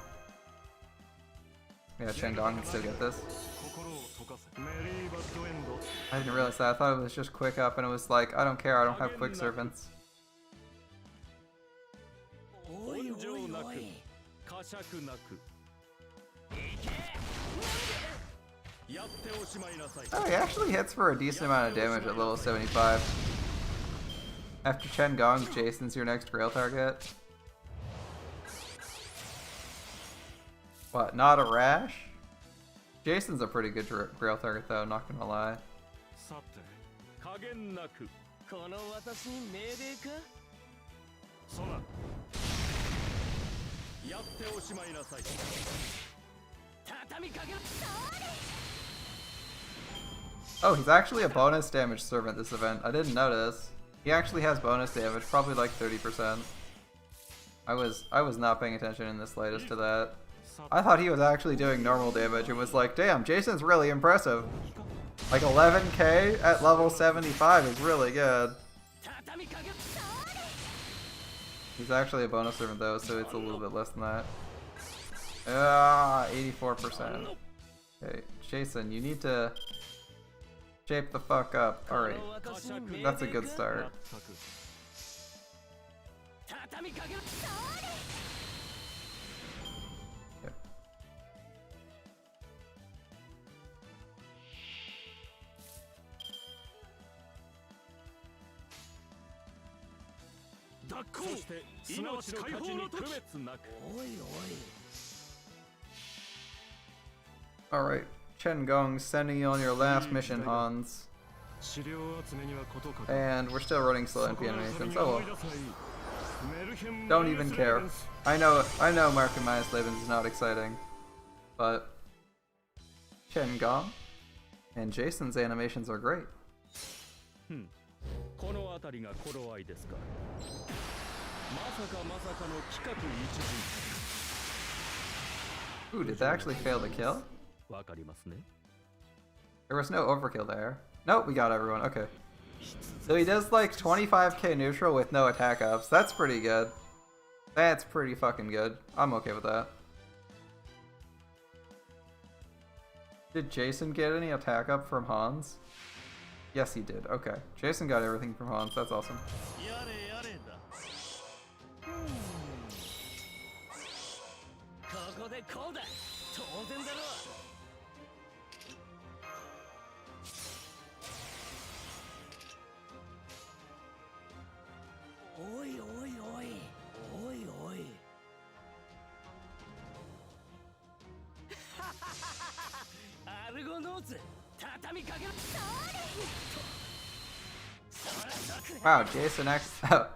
Chendong can still get this. I didn't realize that. I thought it was just quick up and it was like, I don't care, I don't have quick servants. Oh, he actually hits for a decent amount of damage at level 75. After Chen Gong, Jason's your next grail target. What, not a rash? Jason's a pretty good grail target though, not gonna lie. Oh, he's actually a bonus damage servant this event. I didn't notice. He actually has bonus damage, probably like 30%. I was not paying attention in the slightest to that. I thought he was actually doing normal damage and was like, damn, Jason's really impressive. Like 11k at level 75 is really good. He's actually a bonus servant though, so it's a little bit less than that. 84%. Okay, Jason, you need to shape the fuck up. Alright, that's a good start. Yep. Alright, Chen Gong sending you on your last mission, Hans. And we're still running slow NP animations. Oh well. Don't even care. I know Mark and Minus Levens is not exciting. But Chen Gong and Jason's animations are great. Ooh, did they actually fail to kill? There was no overkill there. Nope, we got everyone. Okay. So he does like 25k neutral with no attack ups. That's pretty good. That's pretty fucking good. I'm okay with that. Did Jason get any attack up from Hans? Yes, he did. Okay. Jason got everything from Hans. That's awesome. Wow, Jason oh,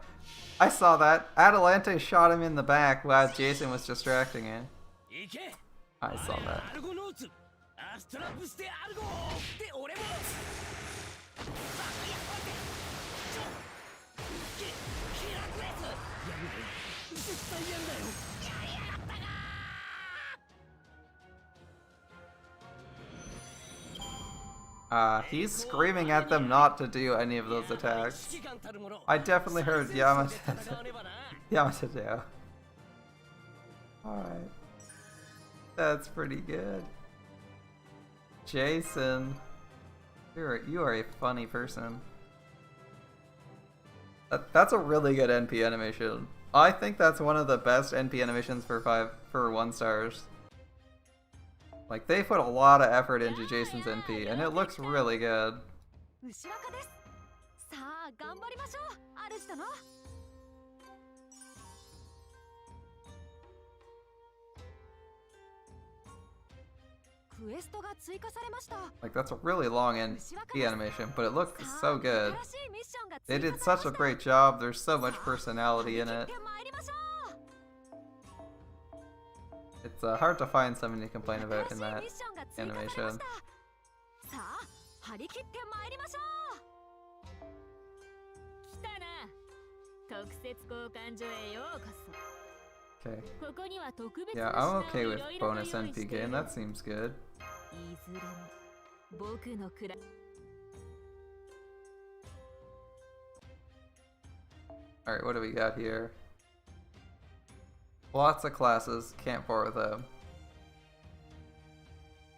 I saw that. Adelante shot him in the back while Jason was distracting him. I saw that. He's screaming at them not to do any of those attacks. I definitely heard Yamata do. Alright. That's pretty good. Jason, you are a funny person. That's a really good NP animation. I think that's one of the best NP animations for 1 stars. Like, they put a lot of effort into Jason's NP, and it looks really good. Like, that's a really long NP animation, but it looks so good. They did such a great job, there's so much personality in it. It's hard to find something to complain about in that animation. Okay. Yeah, I'm okay with bonus NP gain, that seems good. Alright, what do we got here? Lots of classes, can't bore with them.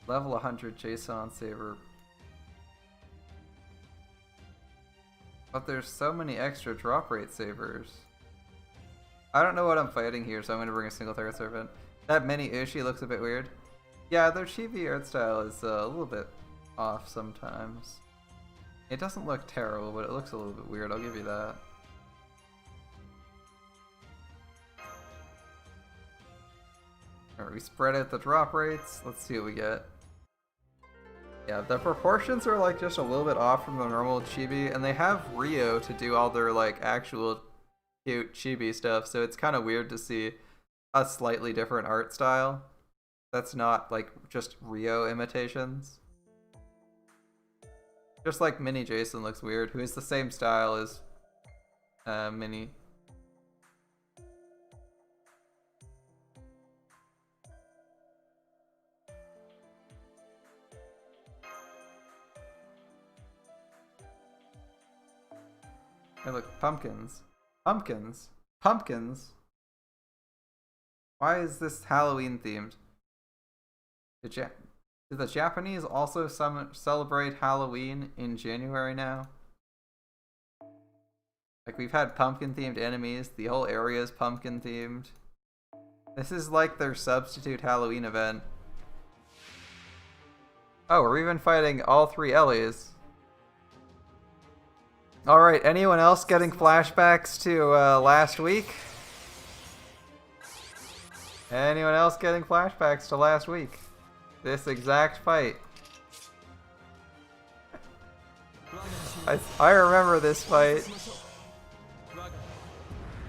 Level 100 Jason on Saber. But there's so many extra drop rate sabers. I don't know what I'm fighting here, so I'm gonna bring a single target servant. That mini Ushi looks a bit weird. Yeah, their chibi art style is a little bit off sometimes. It doesn't look terrible, but it looks a little bit weird, I'll give you that. Alright, we spread out the drop rates, let's see what we get. Yeah, the proportions are like just a little bit off from the normal chibi, and they have Rio to do all their like actual cute chibi stuff, so it's kind of weird to see a slightly different art style. That's not like just Rio imitations. Just like Mini Jason looks weird, who is the same style as Mini. Hey look, pumpkins. Pumpkins. Pumpkins. Why is this Halloween themed? Do the Japanese also celebrate Halloween in January now? Like, we've had pumpkin themed enemies, the whole area is pumpkin themed. This is like their substitute Halloween event. Oh, we're even fighting all three Ellies. Alright, anyone else getting flashbacks to last week? Anyone else getting flashbacks to last week? This exact fight. I remember this fight.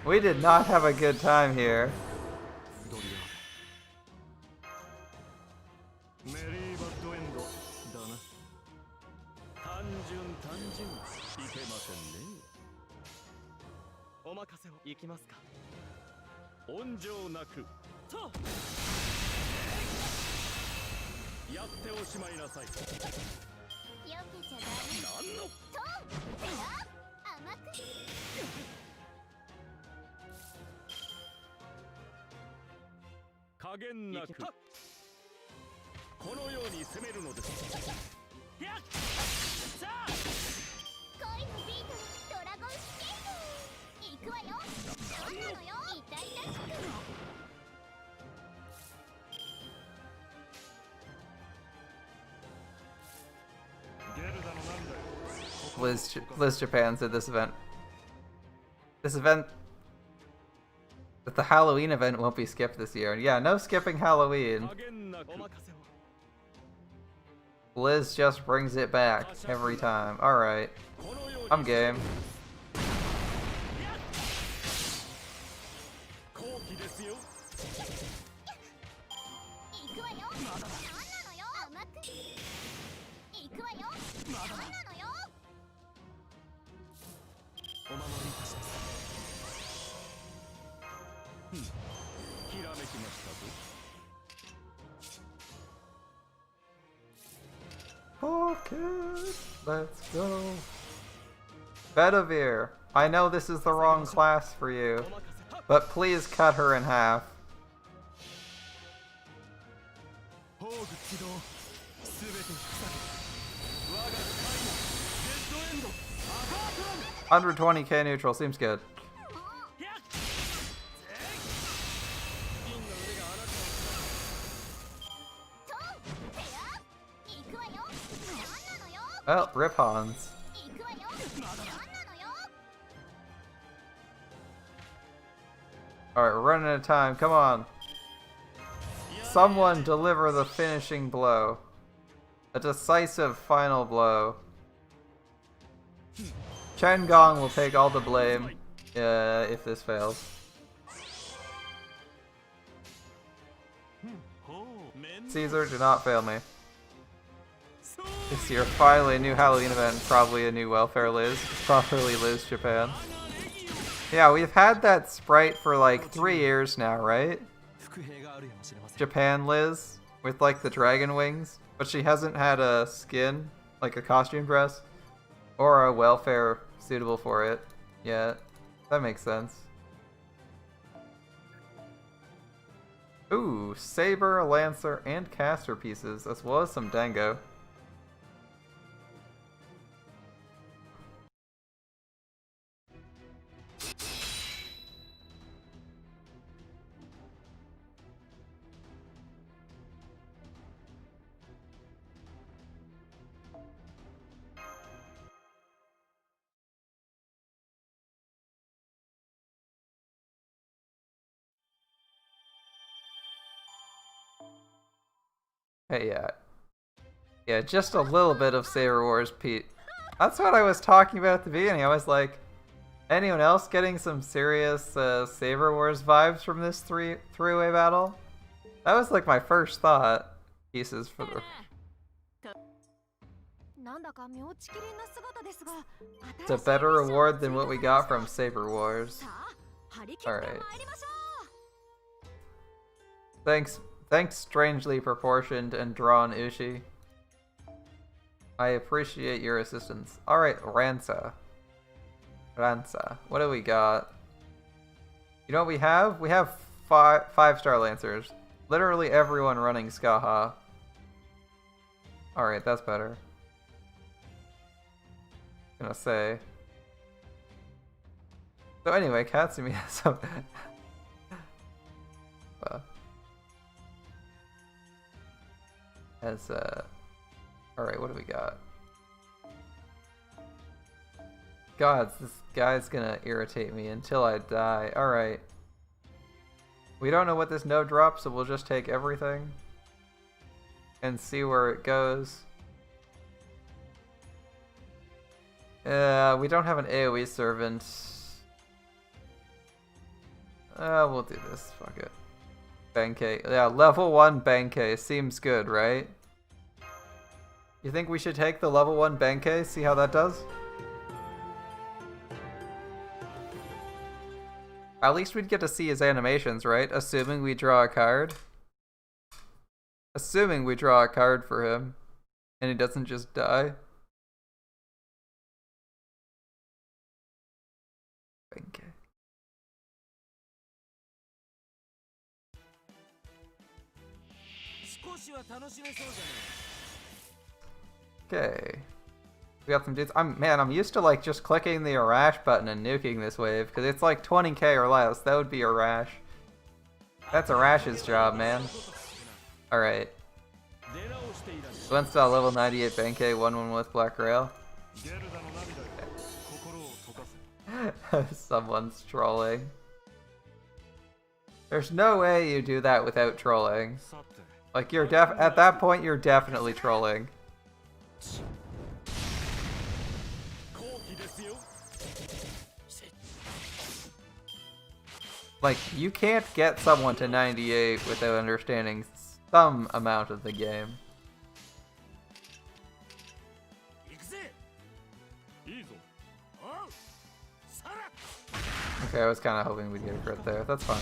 We did not have a good time here. Liz Japan said this event. That the Halloween event won't be skipped this year. Yeah, no skipping Halloween. Liz just brings it back every time. Alright. I'm game. Okay, let's go. Bedivere, I know this is the wrong class for you, but please cut her in half. 120k neutral seems good. Well, rip Hans. Alright, we're running out of time. Come on. Someone deliver the finishing blow. A decisive final blow. Chen Gong will take all the blame if this fails. Caesar, do not fail me. This year, finally a new Halloween event, probably a new welfare Liz, properly Liz Japan. Yeah, we've had that sprite for like 3 years now, right? Japan Liz, with like the dragon wings, but she hasn't had a skin, like a costume dress, or a welfare suitable for it yet. That makes sense. Ooh, Saber, Lancer, and Caster pieces, as well as some Dango. Hey, yeah. Yeah, just a little bit of Saber Wars, Pete. That's what I was talking about at the beginning. I was like, anyone else getting some serious Saber Wars vibes from this three-way battle? That was like my first thought. Pieces for the... It's a better reward than what we got from Saber Wars. Alright. Thanks, strangely proportioned and drawn Ushi. I appreciate your assistance. Alright, Ransa. What do we got? You know what we have? We have 5-star Lancers. Literally everyone running Skaha. Alright, that's better. Gonna say. So anyway, Katsumi has some... Alright, what do we got? God, this guy's gonna irritate me until I die. Alright. We don't know what this node drops, so we'll just take everything. And see where it goes. We don't have an AoE servant. We'll do this. Fuck it. Benkei. Yeah, level 1 Benkei. Seems good, right? You think we should take the level 1 Benkei? See how that does? At least we'd get to see his animations, right? Assuming we draw a card. Assuming we draw a card for him. And he doesn't just die. Benkei. Okay. We got some dudes. I'm used to like just clicking the Arash button and nuking this wave because it's like 20k or less. That would be Arash. That's Arash's job, man. Alright. One-style level 98 Benkei, 1-1 with Black Rail. Someone's trolling. There's no way you do that without trolling. Like you're at that point you're definitely trolling. Like, you can't get someone to 98 without understanding some amount of the game. Okay, I was kind of hoping we'd get a crit there. That's fine.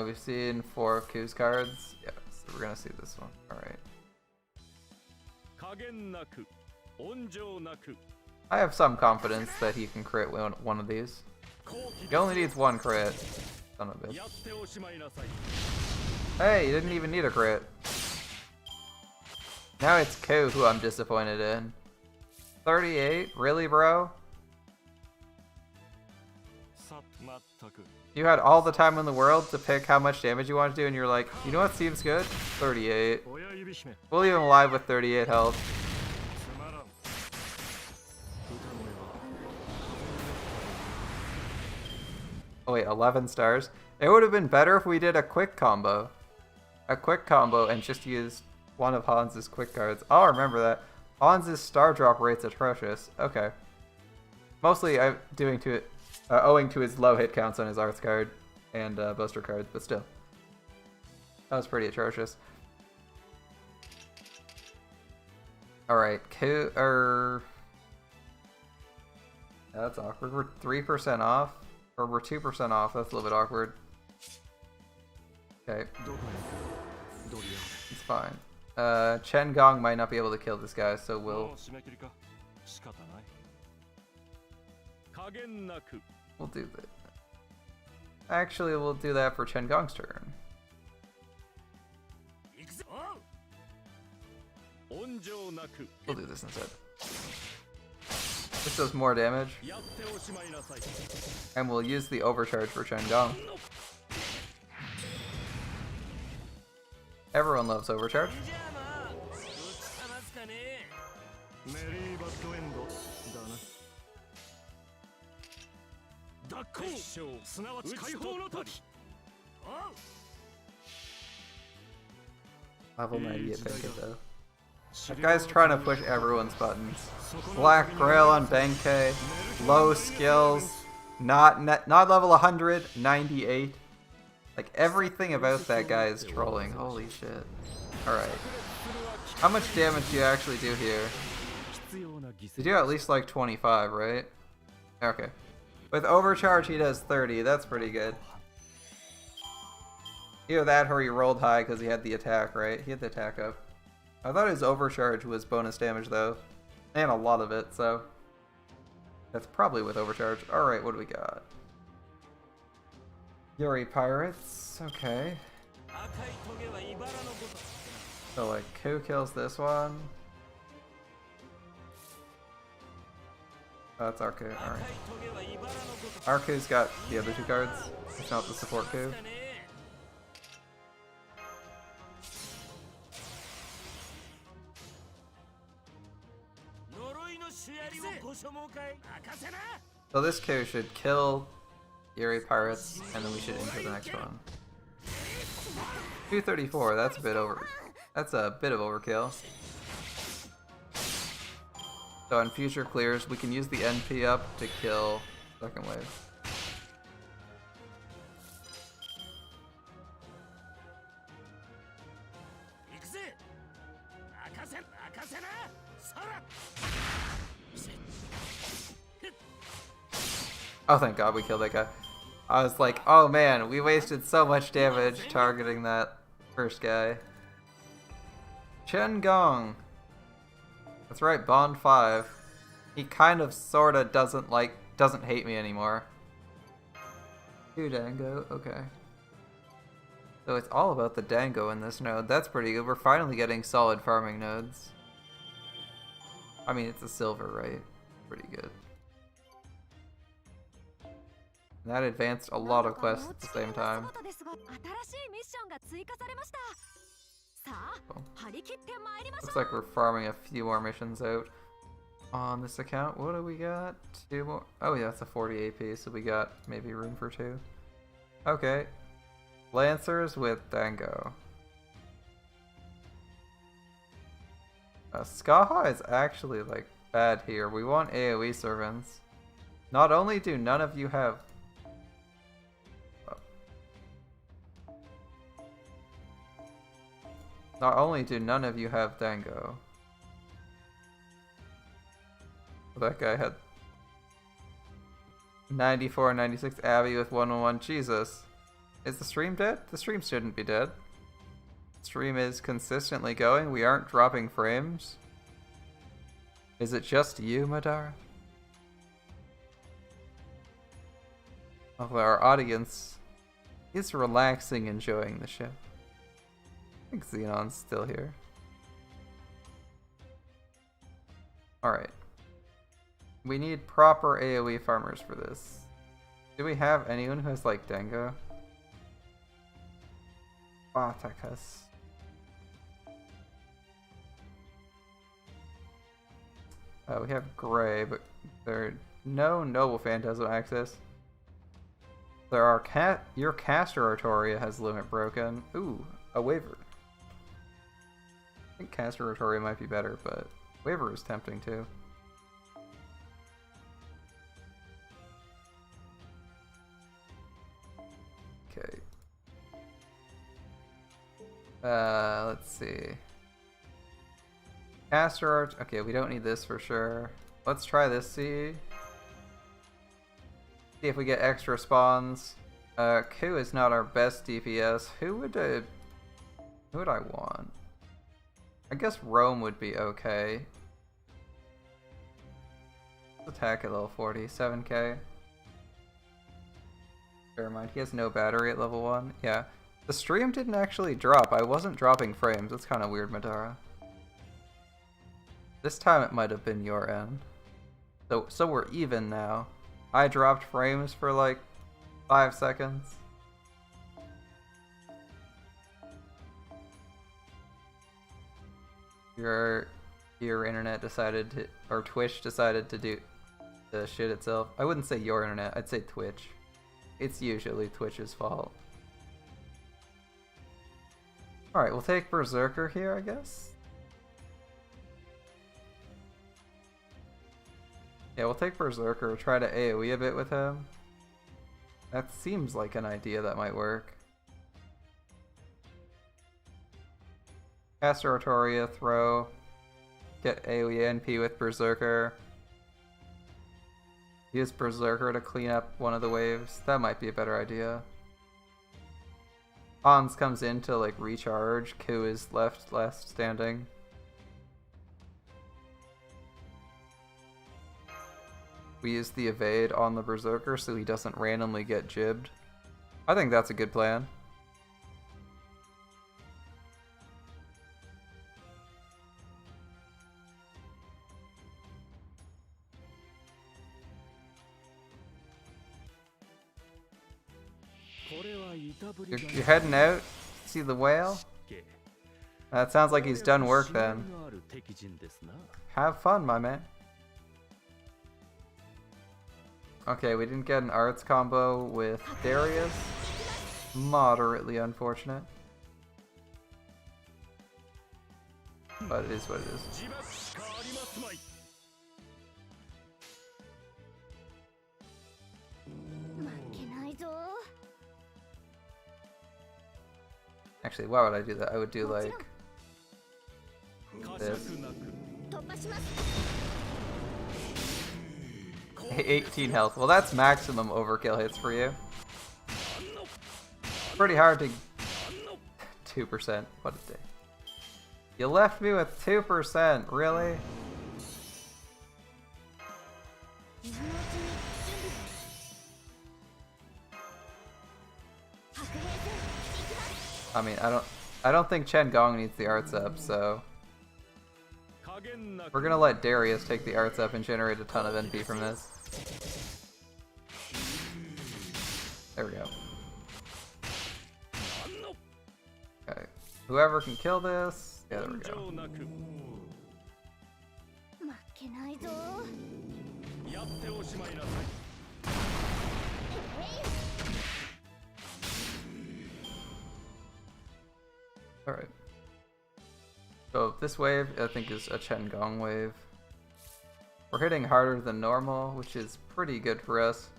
We've seen 4 of Q's cards. Yeah, so we're gonna see this one. Alright. I have some confidence that he can crit one of these. He only needs 1 crit. Son of a bitch. Hey, he didn't even need a crit. Now it's Q who I'm disappointed in. 38? Really, bro? You had all the time in the world to pick how much damage you want to do, and you're like, you know what seems good? 38. We'll leave him alive with 38 health. Oh wait, 11 stars? It would have been better if we did a quick combo. A quick combo and just used one of Hans's quick cards. I'll remember that. Hans's star drop rate's atrocious. Okay. Mostly I'm doing to it. Owing to his low hit counts on his Arts card and Buster cards, but still. That was pretty atrocious. Alright, yeah, that's awkward. We're 3% off. Or we're 2% off, that's a little bit awkward. Okay. It's fine. Chen Gong might not be able to kill this guy, so we'll do that. Actually, we'll do that for Chen Gong's turn. We'll do this instead. This does more damage. And we'll use the overcharge for Chen Gong. Everyone loves overcharge. Level 98 Benkei though. That guy's trying to push everyone's buttons. Black Grail on Benkei. Low skills. Not level 100. 98. Like everything about that guy is trolling. Holy shit. Alright. How much damage do you actually do here? You do at least like 25, right? Okay. With overcharge he does 30. That's pretty good. Either that or he rolled high because he had the attack, right? He had the attack up. I thought his overcharge was bonus damage though. And a lot of it, so that's probably with overcharge. Alright, what do we got? Yuri Pirates, okay. So like who kills this one? Oh, that's Arku, alright. Arku's got the other two cards. It's not the support coup. So this coup should kill Yuri Pirates, and then we should enter the next one. 234, that's a bit over. That's a bit of overkill. So in future clears, we can use the NP up to kill second wave. Oh, thank God we killed that guy. I was like, oh man, we wasted so much damage targeting that first guy. Chen Gong. That's right, Bond 5. He kind of sorta doesn't hate me anymore. Two Dango, okay. So it's all about the Dango in this node. That's pretty good. We're finally getting solid farming nodes. I mean, it's a silver, right? Pretty good. And that advanced a lot of quests at the same time. Cool. Looks like we're farming a few more missions out on this account. What do we got? Two more. Oh yeah, that's a 40 AP, so we got maybe room for two. Okay. Lancers with Dango. Skaha is actually like bad here. We want AoE servants. Not only do none of you have Dango. That guy had 94 and 96 Abby with 101. Jesus. Is the stream dead? The stream shouldn't be dead. The stream is consistently going. We aren't dropping frames. Is it just you, Madara? Although our audience is relaxing, enjoying the ship. I think Xenon's still here. Alright. We need proper AoE farmers for this. Do we have anyone who has like Dango? Atakas. We have Gray, but there are no Noble Phantasm access. There are your caster Artoria has limit broken. Ooh, a Waver. I think caster Artoria might be better, but Waver is tempting too. Okay. Let's see. Caster Art. Okay, we don't need this for sure. Let's try this. See if we get extra spawns. Ku is not our best DPS. Who would I want? I guess Rome would be okay. Let's attack at level 40, 7k. Never mind, he has no battery at level 1. Yeah. The stream didn't actually drop. I wasn't dropping frames. That's kind of weird, Madara. This time it might have been your end. So we're even now. I dropped frames for like 5 seconds. Your internet decided to, or Twitch decided to the shit itself. I wouldn't say your internet, I'd say Twitch. It's usually Twitch's fault. Alright, we'll take Berserker here, I guess. Yeah, we'll take Berserker, try to AoE a bit with him. That seems like an idea that might work. Cast Oratoria, throw. Get AoE NP with Berserker. Use Berserker to clean up one of the waves. That might be a better idea. Hans comes in to like recharge. Ku is last standing. We use the evade on the Berserker so he doesn't randomly get jibbed. I think that's a good plan. You're heading out? See the whale? That sounds like he's done work then. Have fun, my man. Okay, we didn't get an arts combo with Darius. Moderately unfortunate. But it is what it is. Actually, why would I do that? I would do like this. 18 health. Well, that's maximum overkill hits for you. Pretty hard to... 2%. What a day. You left me with 2%. Really? I mean, I don't think Chen Gong needs the arts up, so we're gonna let Darius take the arts up and generate a ton of NP from this. There we go. Okay, whoever can kill this. Yeah, there we go. Alright. So this wave, I think, is a Chen Gong wave. We're hitting harder than normal, which is pretty good for us.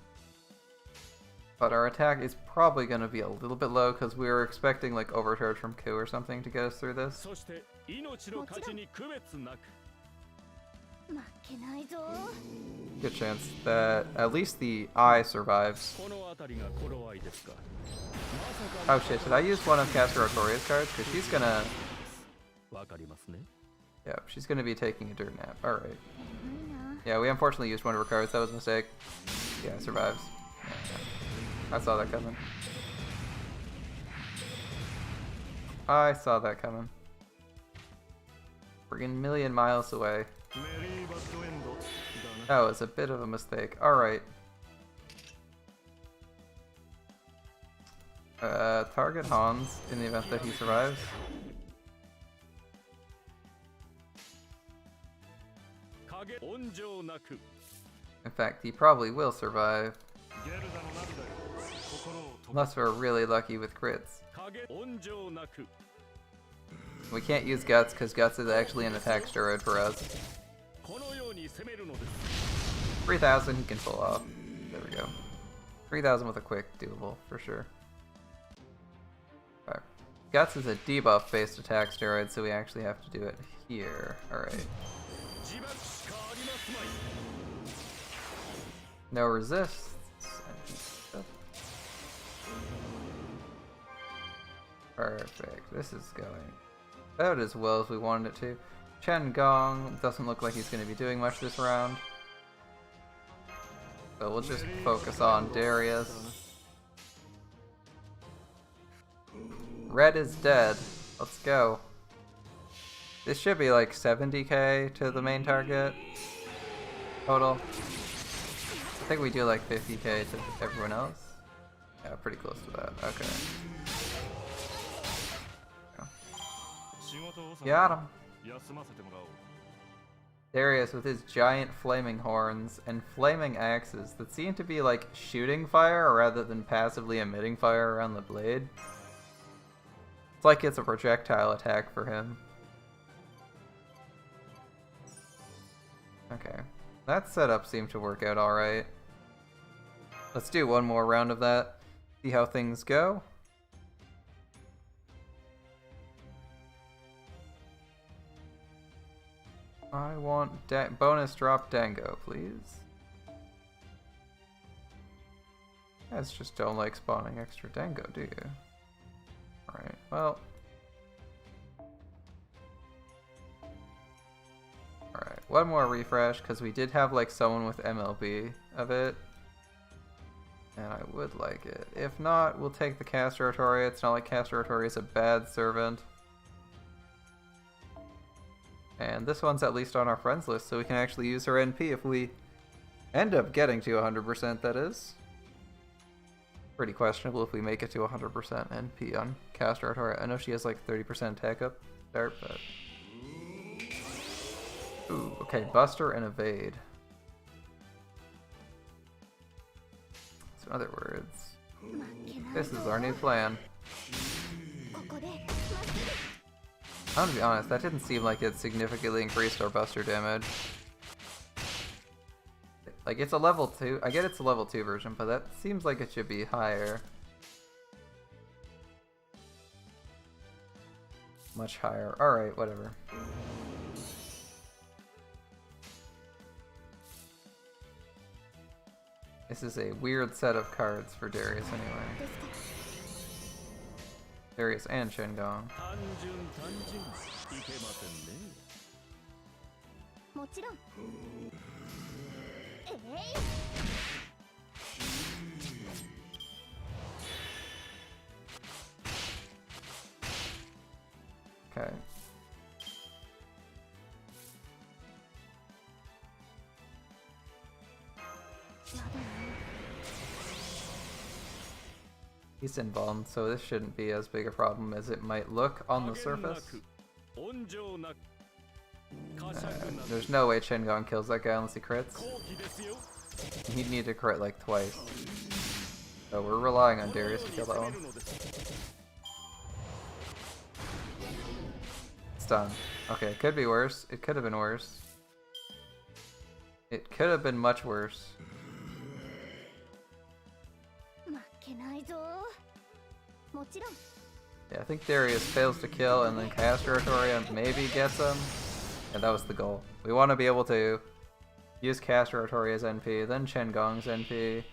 But our attack is probably going to be a little bit low because we were expecting like overcharge from Ku or something to get us through this. Good chance that at least the eye survives. Oh shit, did I use one of Caster Artoria's cards? Because she's gonna... Yeah, she's gonna be taking a dirt nap. Alright. Yeah, we unfortunately used one of her cards. That was a mistake. Yeah, it survives. Yeah. I saw that coming. I saw that coming. Friggin' million miles away. That was a bit of a mistake. Alright. Target Hans in the event that he survives. In fact, he probably will survive. Unless we're really lucky with crits. We can't use Guts because Guts is actually an attack steroid for us. 3,000 he can pull off. There we go. 3,000 with a quick, doable for sure. Alright. Guts is a debuff based attack steroid, so we actually have to do it here. Alright. No resist. Perfect. This is going about as well as we wanted it to. Chen Gong doesn't look like he's going to be doing much this round. So we'll just focus on Darius. Red is dead. Let's go. This should be like 70k to the main target total. I think we do like 50k to everyone else. Yeah, pretty close to that. Okay. Got him. Darius with his giant flaming horns and flaming axes that seem to be like shooting fire rather than passively emitting fire around the blade. It's like it's a projectile attack for him. Okay. That setup seemed to work out alright. Let's do one more round of that. See how things go. I want bonus drop Dango, please. You guys just don't like spawning extra Dango, do you? Alright, well. Alright, one more refresh, because we did have like someone with MLB of it. And I would like it. If not, we'll take the Caster Artoria. It's not like Caster Artoria is a bad servant. And this one's at least on our friends list, so we can actually use her NP if we end up getting to 100%, that is. Pretty questionable if we make it to 100% NP on Caster Artoria. I know she has like 30% attack up start, but... Ooh, okay, Buster and Evade. So in other words, this is our new plan. I'm gonna be honest, that didn't seem like it significantly increased our Buster damage. Like, it's a level 2. I get it's a level 2 version, but that seems like it should be higher. Much higher. Alright, whatever. This is a weird set of cards for Darius anyway. Darius and Shengang. Okay. He's involved, so this shouldn't be as big a problem as it might look on the surface. There's no way Shengang kills that guy unless he crits. He'd need to crit like twice. So we're relying on Darius to kill that one. It's done. Okay, it could be worse. It could have been worse. It could have been much worse. Yeah, I think Darius fails to kill and then Caster Artoria maybe gets him. And that was the goal. We want to be able to use Caster Artoria's NP, then Shengong's NP.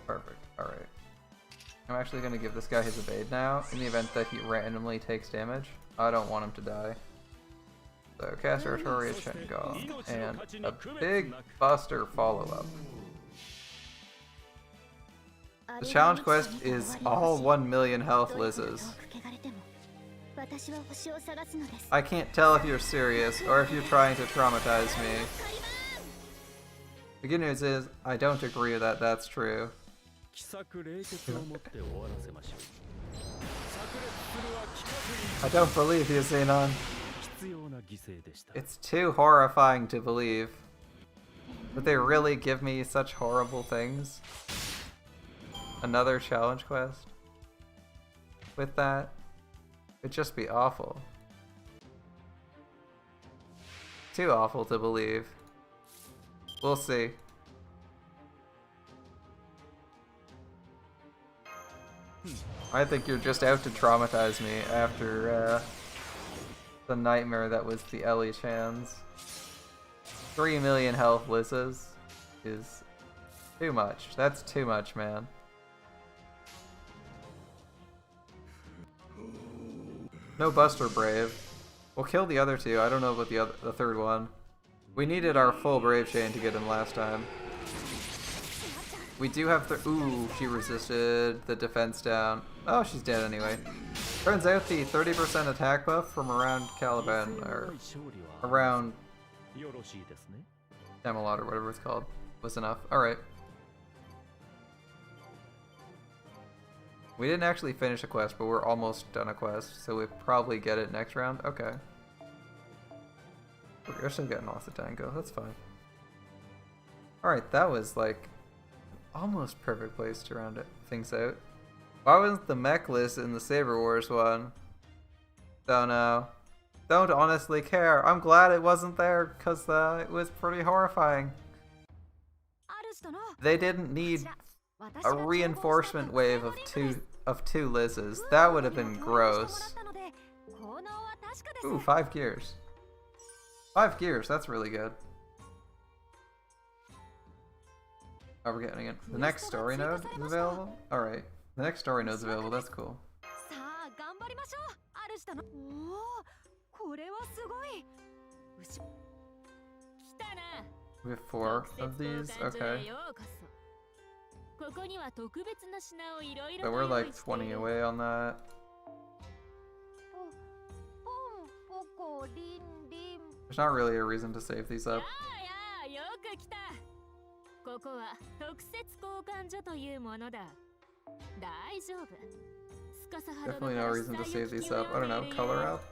Perfect, alright. I'm actually going to give this guy his evade now, in the event that he randomly takes damage. I don't want him to die. So Caster Artoria, Shengang, and a big Buster follow-up. The challenge quest is all 1 million health Lizzes. I can't tell if you're serious or if you're trying to traumatize me. The good news is, I don't agree that that's true. I don't believe you, Xenon. It's too horrifying to believe. Would they really give me such horrible things? Another challenge quest? With that? It'd just be awful. Too awful to believe. We'll see. I think you're just out to traumatize me after the nightmare that was the Ellie Chans. 3 million health Lizzes is too much. That's too much, man. No Buster Brave. We'll kill the other two. I don't know about the third one. We needed our full Brave Chain to get him last time. We do have ooh, she resisted the defense down. Oh, she's dead anyway. Turns out the 30% attack buff from around Caliban, or around Camelot or whatever it's called, was enough. Alright. We didn't actually finish a quest, but we're almost done a quest, so we'll probably get it next round. Okay. We're still getting lost at Tengu. That's fine. Alright, that was like almost perfect place to round it things out. Why wasn't the mech list in the Saber Wars one? Don't know. Don't honestly care. I'm glad it wasn't there because it was pretty horrifying. They didn't need a reinforcement wave of two Lizzes. That would have been gross. Ooh, 5 gears. 5 gears, that's really good. Oh, we're getting it. The next story node is available? Alright. The next story node's available, that's cool. We have 4 of these? Okay. So we're like 20 away on that. There's not really a reason to save these up. Definitely no reason to save these up. I don't know, color up?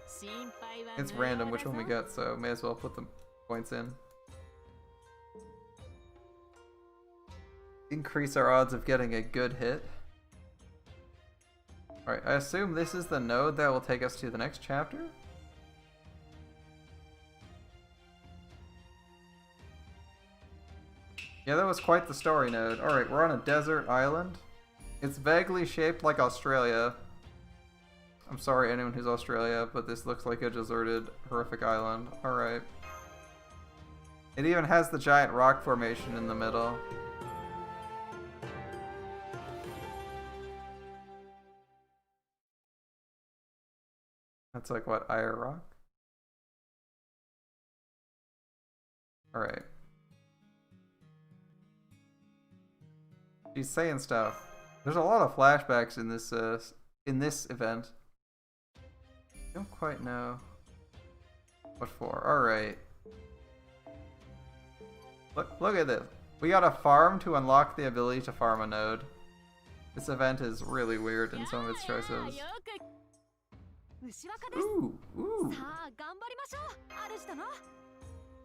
It's random which one we get, so may as well put the points in. Increase our odds of getting a good hit. Alright, I assume this is the node that will take us to the next chapter? Yeah, that was quite the story node. Alright, we're on a desert island. It's vaguely shaped like Australia. I'm sorry anyone who's Australia, but this looks like a deserted, horrific island. Alright. It even has the giant rock formation in the middle. That's like what, Ire Rock? Alright. She's saying stuff. There's a lot of flashbacks in this event. I don't quite know what for. Alright. Look at this. We got a farm to unlock the ability to farm a node. This event is really weird in some of its choices. Ooh, ooh.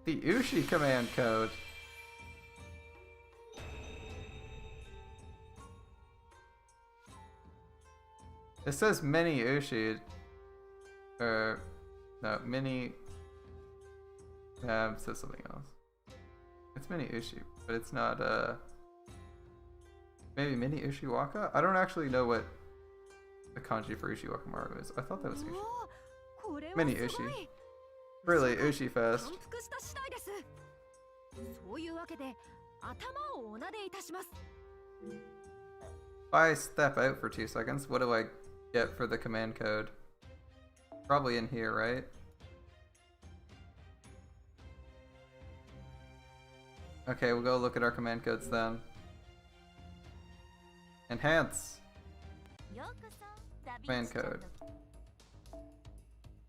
The Ushi command code. It says mini Ushi. No, mini. It says something else. It's mini Ushi, but it's not, maybe mini Ushiwaka? I don't actually know what the kanji for Ushiwaka Maru is. I thought that was Ushi. Mini Ushi. Really, Ushi Fest. If I step out for 2 seconds, what do I get for the command code? Probably in here, right? Okay, we'll go look at our command codes then. Enhance! Command code.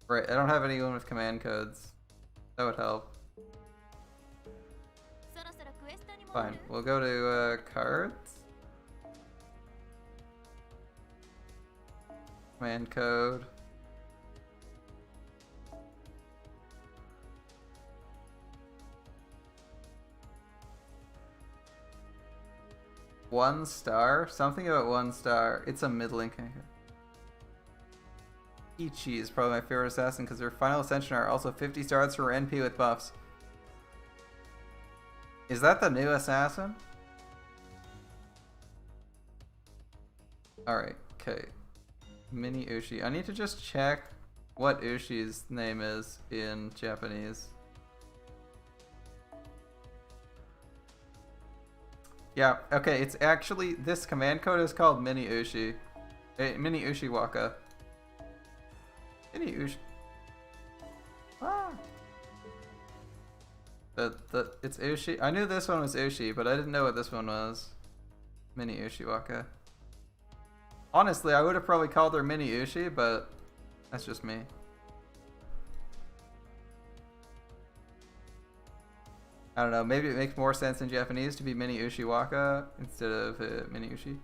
Right, I don't have anyone with command codes. That would help. Fine, we'll go to cards. Command code. One star? Something about 1 star. It's a middling. Ichi is probably my favorite assassin because their final ascension are also 50 stars for NP with buffs. Is that the new assassin? Alright, okay. Mini Ushi. I need to just check what Ushi's name is in Japanese. Yeah, okay, it's actually, this command code is called Mini Ushi. Mini Ushiwaka. Mini Ushi. Ah! It's Ushi. I knew this one was Ushi, but I didn't know what this one was. Mini Ushiwaka. Honestly, I would have probably called her Mini Ushi, but that's just me. I don't know, maybe it makes more sense in Japanese to be Mini Ushiwaka instead of Mini Ushi.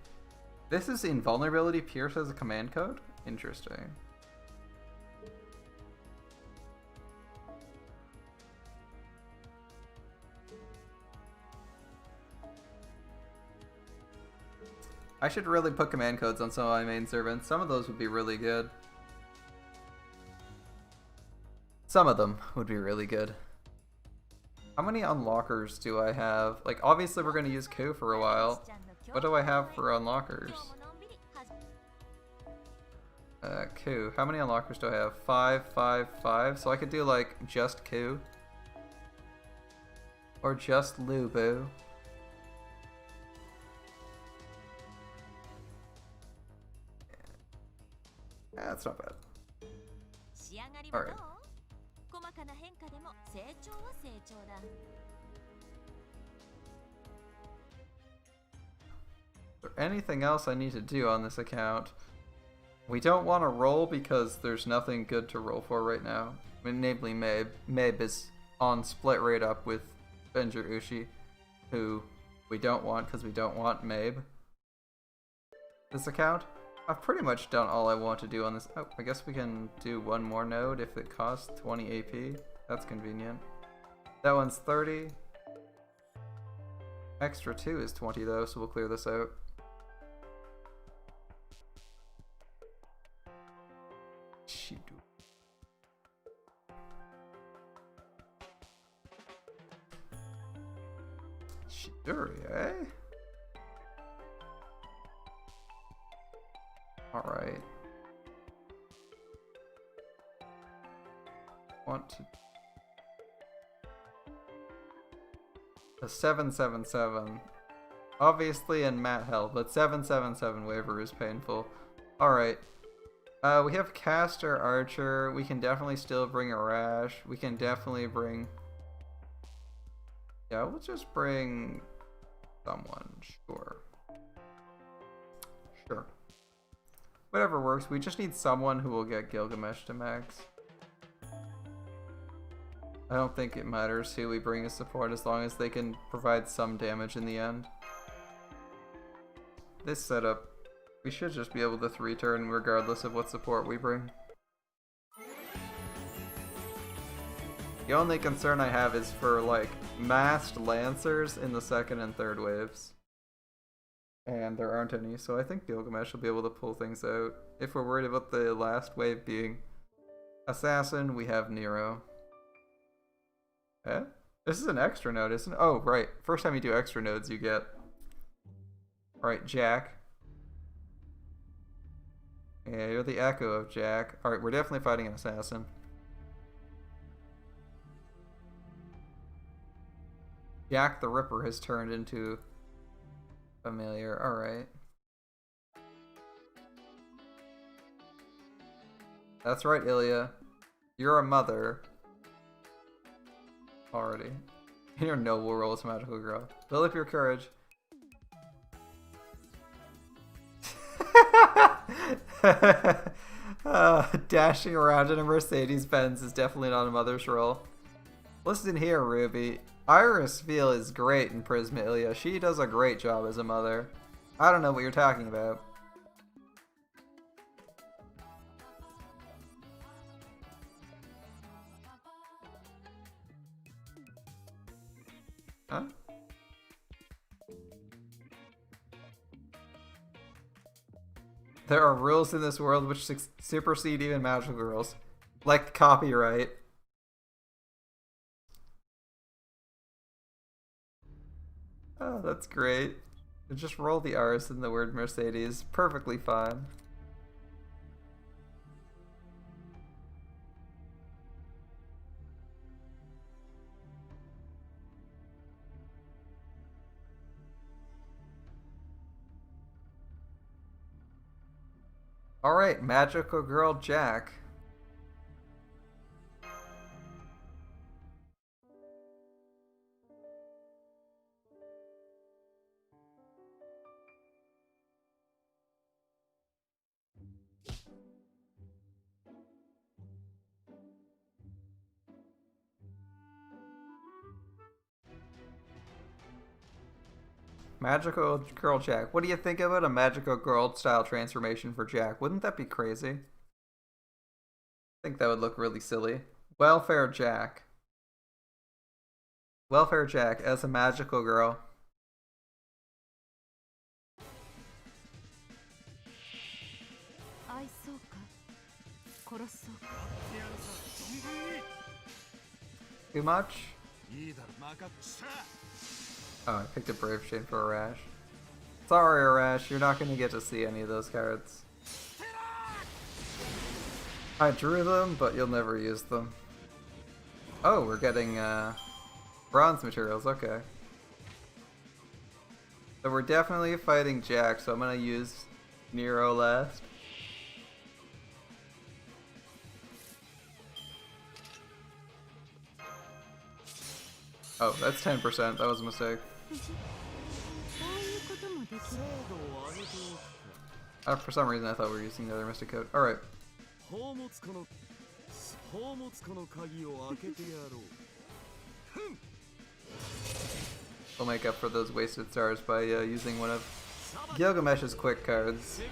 This is invulnerability pierce as a command code? Interesting. I should really put command codes on some of my main servants. Some of those would be really good. Some of them would be really good. How many unlockers do I have? Like, obviously we're going to use Ku for a while. What do I have for unlockers? Ku. How many unlockers do I have? 5, 5, 5. So I could do, like, just Ku. Or just Lubu. Yeah, that's not bad. Alright. Is there anything else I need to do on this account? We don't want to roll because there's nothing good to roll for right now. I mean, namely Mabe. Mabe is on split rate up with Benjer Ushi, who we don't want because we don't want Mabe. This account? I've pretty much done all I want to do on this. Oh, I guess we can do one more node if it costs 20 AP. That's convenient. That one's 30. Extra 2 is 20 though, so we'll clear this out. Shidori, eh? Alright. Want to... A 777. Obviously in Mat Hell, but 777 waiver is painful. Alright. We have Caster Archer. We can definitely still bring a Rash. We can definitely bring... Yeah, we'll just bring someone. Sure. Sure. Whatever works. We just need someone who will get Gilgamesh to max. I don't think it matters who we bring as support as long as they can provide some damage in the end. This setup, we should just be able to 3-turn regardless of what support we bring. The only concern I have is for, like, massed Lancers in the second and third waves. And there aren't any, so I think Gilgamesh will be able to pull things out. If we're worried about the last wave being Assassin, we have Nero. Eh? This is an extra node, isn't it? Oh, right. First time you do extra nodes, you get... Alright, Jack. Yeah, you're the echo of Jack. Alright, we're definitely fighting an Assassin. Jack the Ripper has turned into familiar. Alright. That's right, Illya. You're a mother. Already. In your noble role as a magical girl. Build up your courage. Dashing around in a Mercedes-Benz is definitely not a mother's role. Listen here, Ruby. Iris Veal is great in Prisma, Illya. She does a great job as a mother. I don't know what you're talking about. Huh? There are rules in this world which supersede even magical girls. Like copyright. Oh, that's great. Just roll the R's in the word Mercedes. Perfectly fine. Alright, Magical Girl Jack. Magical Girl Jack. What do you think about a Magical Girl style transformation for Jack? Wouldn't that be crazy? I think that would look really silly. Welfare Jack. Welfare Jack as a magical girl. Too much? Oh, I picked a Brave Chain for Arash. Sorry, Arash, you're not going to get to see any of those cards. I drew them, but you'll never use them. Oh, we're getting bronze materials, okay. So we're definitely fighting Jack, so I'm going to use Nero last. Oh, that's 10%. That was a mistake. For some reason I thought we were using the other Mystic Code. Alright. We'll make up for those wasted stars by using one of Gilgamesh's quick cards.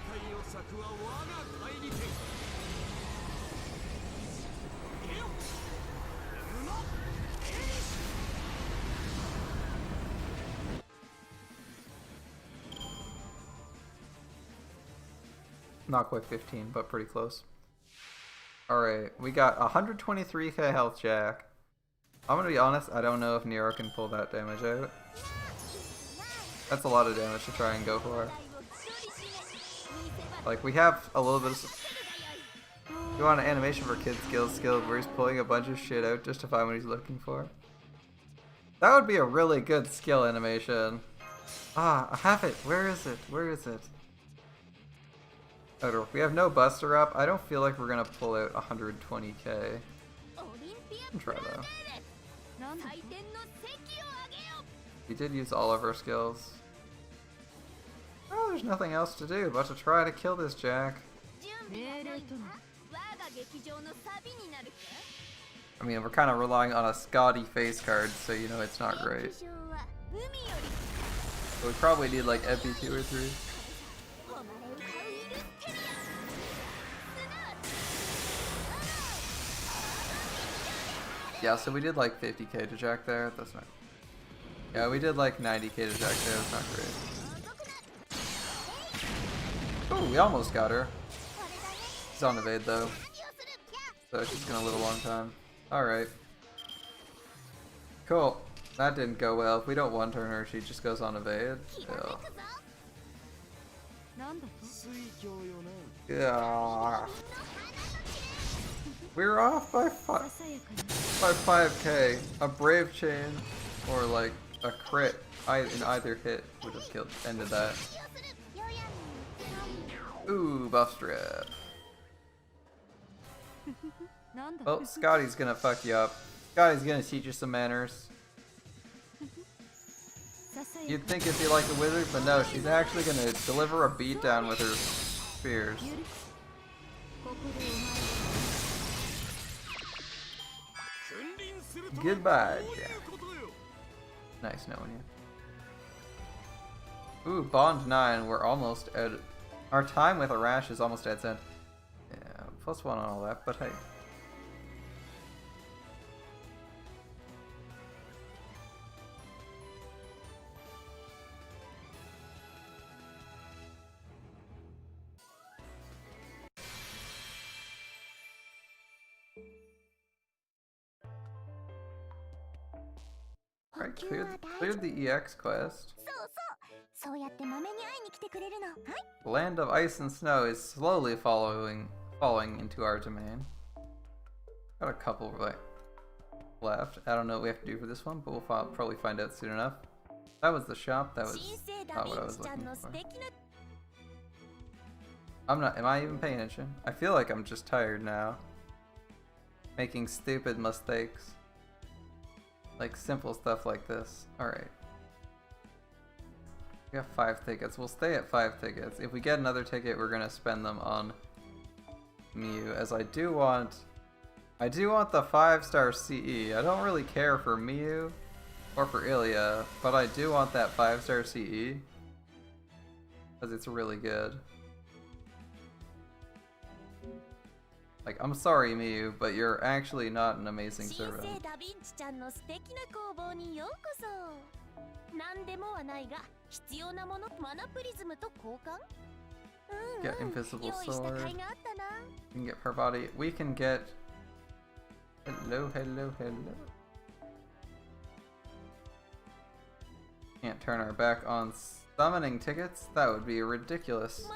Not quite 15, but pretty close. Alright, we got 123k health Jack. I'm gonna be honest, I don't know if Nero can pull that damage out. That's a lot of damage to try and go for. Like, we have a little bit of... You want an animation for Kid Skills where he's pulling a bunch of shit out just to find what he's looking for? That would be a really good skill animation. Ah, I have it. Where is it? Where is it? Oh, we have no Buster up. I don't feel like we're gonna pull out 120k. I'll try though. We did use all of our skills. Oh, there's nothing else to do but to try to kill this Jack. I mean, we're kind of relying on a Scotty face card, so you know it's not great. But we probably need like MP 2 or 3. Yeah, so we did like 50k to Jack there. That's not. Yeah, we did like 90k to Jack there. That's not great. Oh, we almost got her. She's on evade though, so she's gonna live a long time. Alright. Cool. That didn't go well. If we don't one-turn her, she just goes on evade. Ew. Yeah. We're off by 5k. A Brave Chain or like a crit in either hit would have ended that. Ooh, buff strip. Well, Scotty's gonna fuck you up. Scotty's gonna teach you some manners. You'd think it'd be like a wizard, but no, she's actually gonna deliver a beatdown with her spears. Goodbye, Jack. Nice knowing you. Ooh, Bond 9, we're almost out. Our time with Arash is almost at its end. Yeah, +1 on all that, but hey. Alright, cleared the EX quest. The land of ice and snow is slowly falling into our domain. Got a couple left. I don't know what we have to do for this one, but we'll probably find out soon enough. That was the shop. That was not what I was looking for. Am I even paying attention? I feel like I'm just tired now. Making stupid mistakes. Like simple stuff like this. Alright. We got 5 tickets. We'll stay at 5 tickets. If we get another ticket, we're gonna spend them on Mew, as I do want the 5-star CE. I don't really care for Mew, Or for Illya, but I do want that 5-star CE. Because it's really good. Like, I'm sorry, Miyu, but you're actually not an amazing servant. Get invisible sword. We can get her body. We can get... Hello, hello, hello. Can't turn our back on summoning tickets? That would be ridiculous.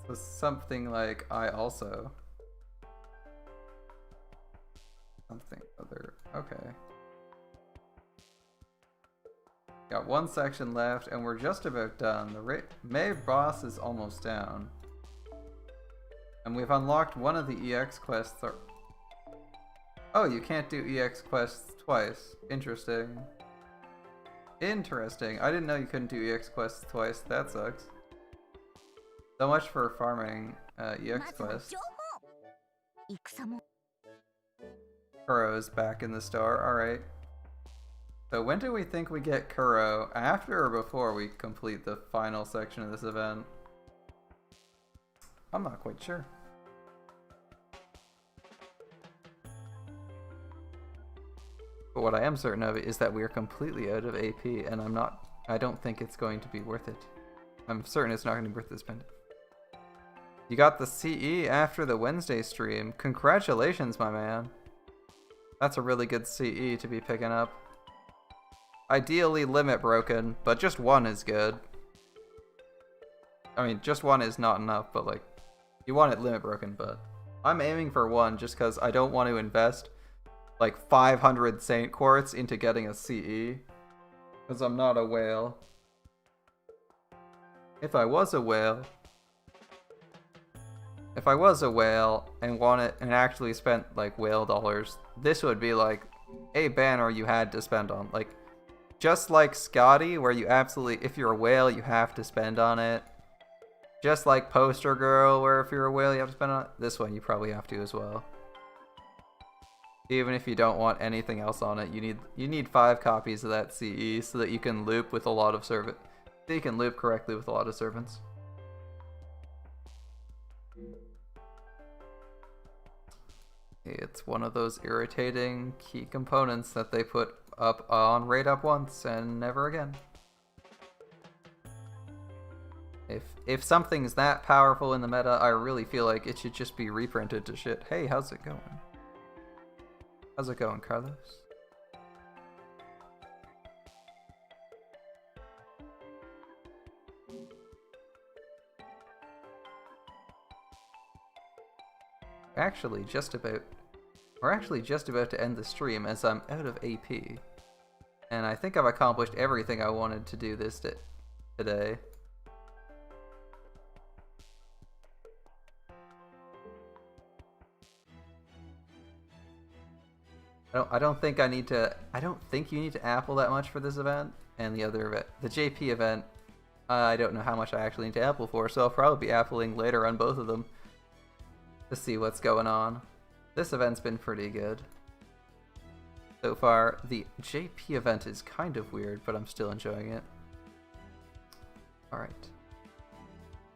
That's something like I also. Something other. Okay. Got one section left, and we're just about done. The May boss is almost down. And we've unlocked one of the EX quests. Oh, you can't do EX quests twice. Interesting. Interesting. I didn't know you couldn't do EX quests twice. That sucks. So much for farming EX quests. Kuro's back in the store. Alright. So when do we think we get Kuro? After or before we complete the final section of this event? I'm not quite sure. But what I am certain of is that we are completely out of AP, and I don't think it's going to be worth it. I'm certain it's not going to be worth this pendant. You got the CE after the Wednesday stream. Congratulations, my man. That's a really good CE to be picking up. Ideally limit broken, but just one is good. I mean, just one is not enough, but like, you want it limit broken, but I'm aiming for one just because I don't want to invest like 500 Saint Quartz into getting a CE, because I'm not a whale. If I was a whale and actually spent like whale dollars, this would be like a banner you had to spend on. Like, just like Scotty, where you absolutely, if you're a whale, you have to spend on it. Just like Poster Girl, where if you're a whale, you have to spend on it. This one you probably have to as well. Even if you don't want anything else on it, you need 5 copies of that CE so that you can loop with a lot of servants. So you can loop correctly with a lot of servants. It's one of those irritating key components that they put up on Raid Up once and never again. If something's that powerful in the meta, I really feel like it should just be reprinted to shit. Hey, how's it going? How's it going, Carlos? We're actually just about to end the stream as I'm out of AP. And I think I've accomplished everything I wanted to do this today. I don't think you need to apple that much for this event, and the other event, the JP event, I don't know how much I actually need to apple for, so I'll probably be appling later on both of them to see what's going on. This event's been pretty good so far. The JP event is kind of weird, but I'm still enjoying it. Alright.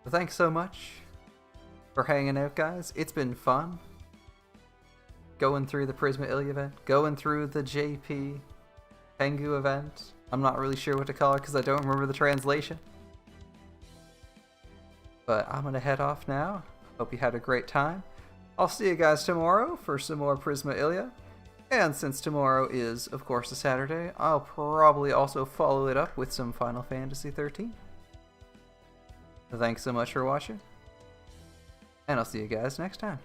So thanks so much for hanging out, guys. It's been fun. Going through the Prisma Illya event, going through the JP Tengu event. I'm not really sure what to call it because I don't remember the translation. But I'm going to head off now. Hope you had a great time. I'll see you guys tomorrow for some more Prisma Illya. And since tomorrow is, of course, a Saturday, I'll probably also follow it up with some Final Fantasy 13. So thanks so much for watching. And I'll see you guys next time.